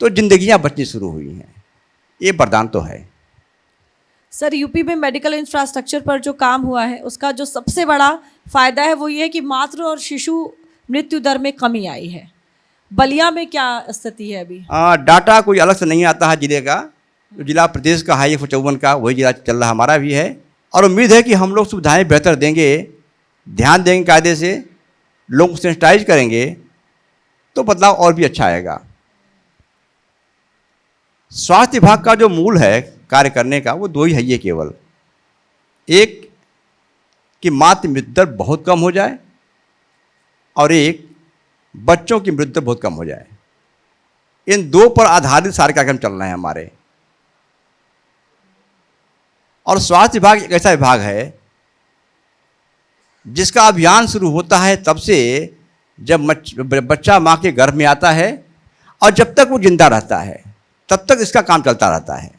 तो जिंदगियां बचनी शुरू हुई हैं। ये वरदान तो है। सर, यूपी में मेडिकल इंफ्रास्ट्रक्चर पर जो काम हुआ है उसका जो सबसे बड़ा फायदा है वो ये है कि मातृ और शिशु मृत्यु दर में कमी आई है। बलिया में क्या स्थिति है अभी? डाटा कोई अलग से नहीं आता है जिले का, जो जिला प्रदेश का है 154 का, वही जिला चल रहा हमारा भी है। और उम्मीद है कि हम लोग सुविधाएं बेहतर देंगे, ध्यान देंगे कायदे से, लोगों को सेंसिटाइज करेंगे तो बदलाव और भी अच्छा आएगा। स्वास्थ्य विभाग का जो मूल है कार्य करने का वो दो ही है ये केवल। एक कि मातृ मृत्यु दर बहुत कम हो जाए और एक बच्चों की मृत्यु दर बहुत कम हो जाए। इन दो पर आधारित सारे कार्यक्रम चल रहे हैं हमारे। और स्वास्थ्य विभाग एक ऐसा विभाग है जिसका अभियान शुरू होता है तब से जब बच्चा माँ के गर्भ में आता है और जब तक वो जिंदा रहता है तब तक इसका काम चलता रहता है।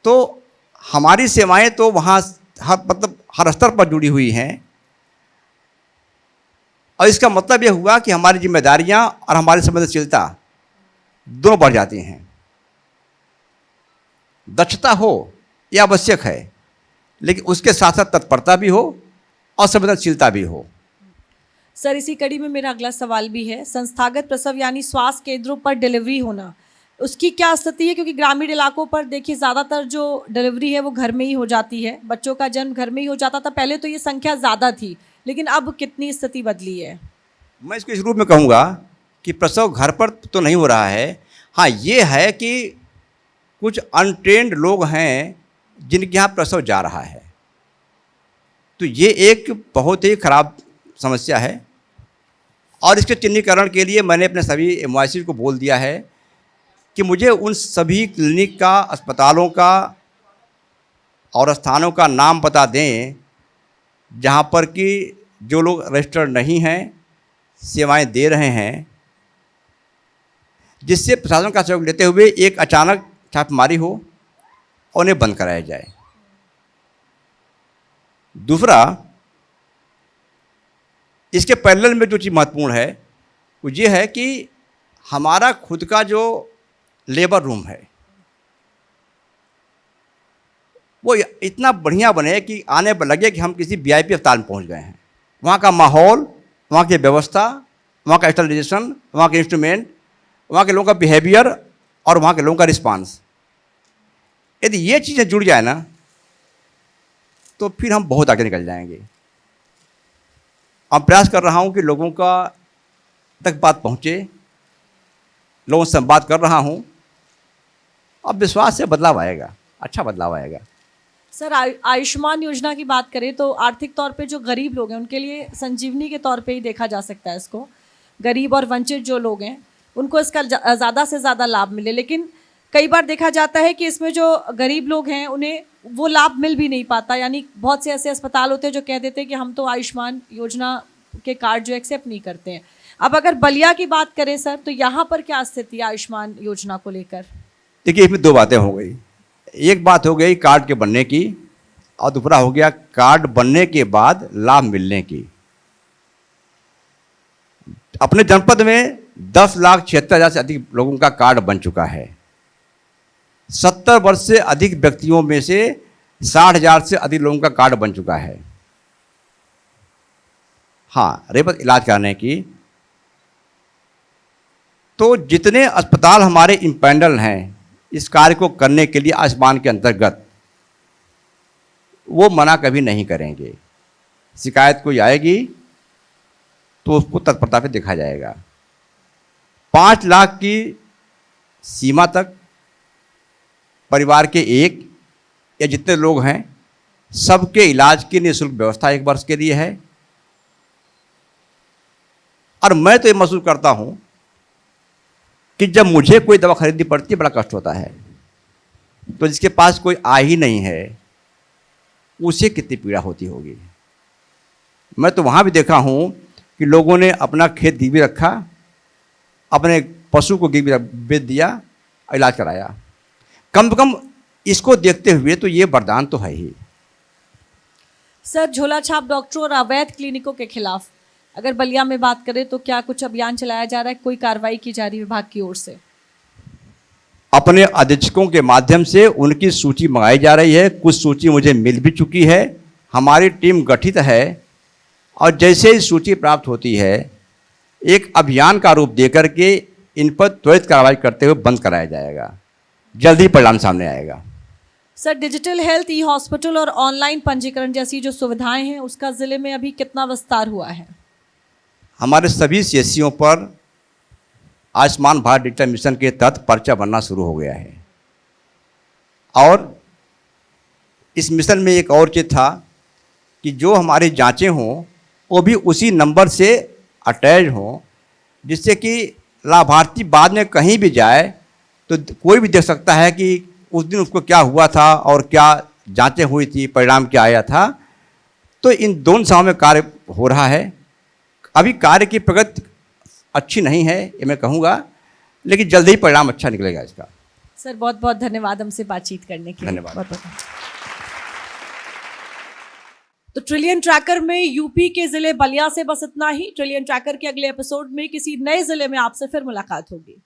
तो हमारी सेवाएं तो वहाँ हर स्तर पर जुड़ी हुई हैं। और इसका मतलब ये हुआ कि हमारी जिम्मेदारियां और हमारी संवेदनशीलता दोनों बढ़ जाती हैं। दक्षता हो यह आवश्यक है, लेकिन उसके साथ साथ तत्परता भी हो और संवेदनशीलता भी हो। सर, इसी कड़ी में मेरा अगला सवाल भी है, संस्थागत प्रसव यानी स्वास्थ्य केंद्रों पर डिलीवरी होना, उसकी क्या स्थिति है? क्योंकि ग्रामीण इलाकों पर देखिए ज़्यादातर जो डिलीवरी है वो घर में ही हो जाती है, बच्चों का जन्म घर में ही हो जाता था। पहले तो ये संख्या ज़्यादा थी, लेकिन अब कितनी स्थिति बदली है? मैं इसको इस रूप में कहूँगा कि प्रसव घर पर तो नहीं हो रहा है। हाँ, ये है कि कुछ अनट्रेंड लोग हैं जिनके यहाँ प्रसव जा रहा है, तो ये एक बहुत ही खराब समस्या है। और इसके चिन्हीकरण के लिए मैंने अपने सभी एमवाईसी को बोल दिया है कि मुझे उन सभी क्लिनिक का, अस्पतालों का और स्थानों का नाम बता दें जहाँ पर कि जो लोग रजिस्टर्ड नहीं हैं, सेवाएं दे रहे हैं, जिससे प्रशासन का सहयोग लेते हुए एक अचानक छापेमारी हो और उन्हें बंद कराया जाए। दूसरा, इसके पैरेलल में जो चीज़ महत्वपूर्ण है वो ये है कि हमारा खुद का जो लेबर रूम है वो इतना बढ़िया बने कि आने पर लगे कि हम किसी वीआईपी अस्पताल में पहुंच गए हैं। वहाँ का माहौल, वहाँ की व्यवस्था, वहाँ का स्टरलाइजेशन, वहाँ के इंस्ट्रूमेंट, वहाँ के लोगों का बिहेवियर और वहाँ के लोगों का रिस्पांस, यदि ये चीज़ें जुड़ जाए ना तो फिर हम बहुत आगे निकल जाएंगे। अब प्रयास कर रहा हूँ कि लोगों का तक बात पहुँचे, लोगों से बात कर रहा हूँ। अब विश्वास से बदलाव आएगा, अच्छा बदलाव आएगा। सर, आयुष्मान योजना की बात करें तो आर्थिक तौर पे जो गरीब लोग हैं उनके लिए संजीवनी के तौर पे ही देखा जा सकता है इसको। गरीब और वंचित जो लोग हैं उनको इसका ज़्यादा से ज़्यादा लाभ मिले, लेकिन कई बार देखा जाता है कि इसमें जो गरीब लोग हैं उन्हें वो लाभ मिल भी नहीं पाता। यानी बहुत से ऐसे अस्पताल होते हैं जो कह देते हैं कि हम तो आयुष्मान योजना के कार्ड जो एक्सेप्ट नहीं करते हैं। अब अगर बलिया की बात करें सर, तो यहाँ पर क्या स्थिति है आयुष्मान योजना को लेकर? देखिए, इसमें दो बातें हो गई। एक बात हो गई कार्ड के बनने की और दूसरा हो गया कार्ड बनने के बाद लाभ मिलने की। अपने जनपद में 10,76,000 से अधिक लोगों का कार्ड बन चुका है। 70 वर्ष से अधिक व्यक्तियों में से 60,000 से अधिक लोगों का कार्ड बन चुका है। हाँ, रही बात इलाज कराने की, तो जितने अस्पताल हमारे इम्पैनल हैं इस कार्य को करने के लिए आयुष्मान के अंतर्गत, वो मना कभी नहीं करेंगे। शिकायत कोई आएगी तो उसको तत्परता पे देखा जाएगा। 5 लाख की सीमा तक परिवार के एक या जितने लोग हैं सबके इलाज की निःशुल्क व्यवस्था 1 वर्ष के लिए है। और मैं तो ये महसूस करता हूँ कि जब मुझे कोई दवा खरीदनी पड़ती है बड़ा कष्ट होता है, तो जिसके पास कोई आ ही नहीं है उसे कितनी पीड़ा होती होगी। मैं तो वहाँ भी देखा हूँ कि लोगों ने अपना खेत गिरवी रखा, अपने पशु को गिरवी बेच दिया, इलाज कराया। कम से कम इसको देखते हुए तो ये वरदान तो है ही। सर, झोला छाप डॉक्टरों और अवैध क्लिनिकों के खिलाफ अगर बलिया में बात करें तो क्या कुछ अभियान चलाया जा रहा है, कोई कार्रवाई की जा रही है विभाग की ओर से? अपने अधीक्षकों के माध्यम से उनकी सूची मंगाई जा रही है, कुछ सूची मुझे मिल भी चुकी है। हमारी टीम गठित है और जैसे ही सूची प्राप्त होती है एक अभियान का रूप देकर के इन पर त्वरित कार्रवाई करते हुए बंद कराया जाएगा। जल्द ही परिणाम सामने आएगा। सर, डिजिटल हेल्थ, ई हॉस्पिटल और ऑनलाइन पंजीकरण जैसी जो सुविधाएं हैं उसका जिले में अभी कितना विस्तार हुआ है? हमारे सभी सीएससीओं पर आयुष्मान भारत डिजिटल मिशन के तहत पर्चा बनना शुरू हो गया है। और इस मिशन में एक और चीज़ था कि जो हमारी जांचें हों वो भी उसी नंबर से अटैच हों, जिससे कि लाभार्थी बाद में कहीं भी जाए तो कोई भी देख सकता है कि उस दिन उसको क्या हुआ था और क्या जांचें हुई थी, परिणाम क्या आया था। तो इन दोनों दिशाओं में कार्य हो रहा है। अभी कार्य की प्रगति अच्छी नहीं है ये मैं कहूँगा, लेकिन जल्द ही परिणाम अच्छा निकलेगा इसका। सर, बहुत बहुत धन्यवाद हमसे बातचीत करने के लिए। धन्यवाद। बहुत-बहुत। तो ट्रिलियन ट्रैकर में यूपी के जिले बलिया से बस इतना ही। ट्रिलियन ट्रैकर के अगले एपिसोड में किसी नए जिले में आपसे फिर मुलाकात होगी।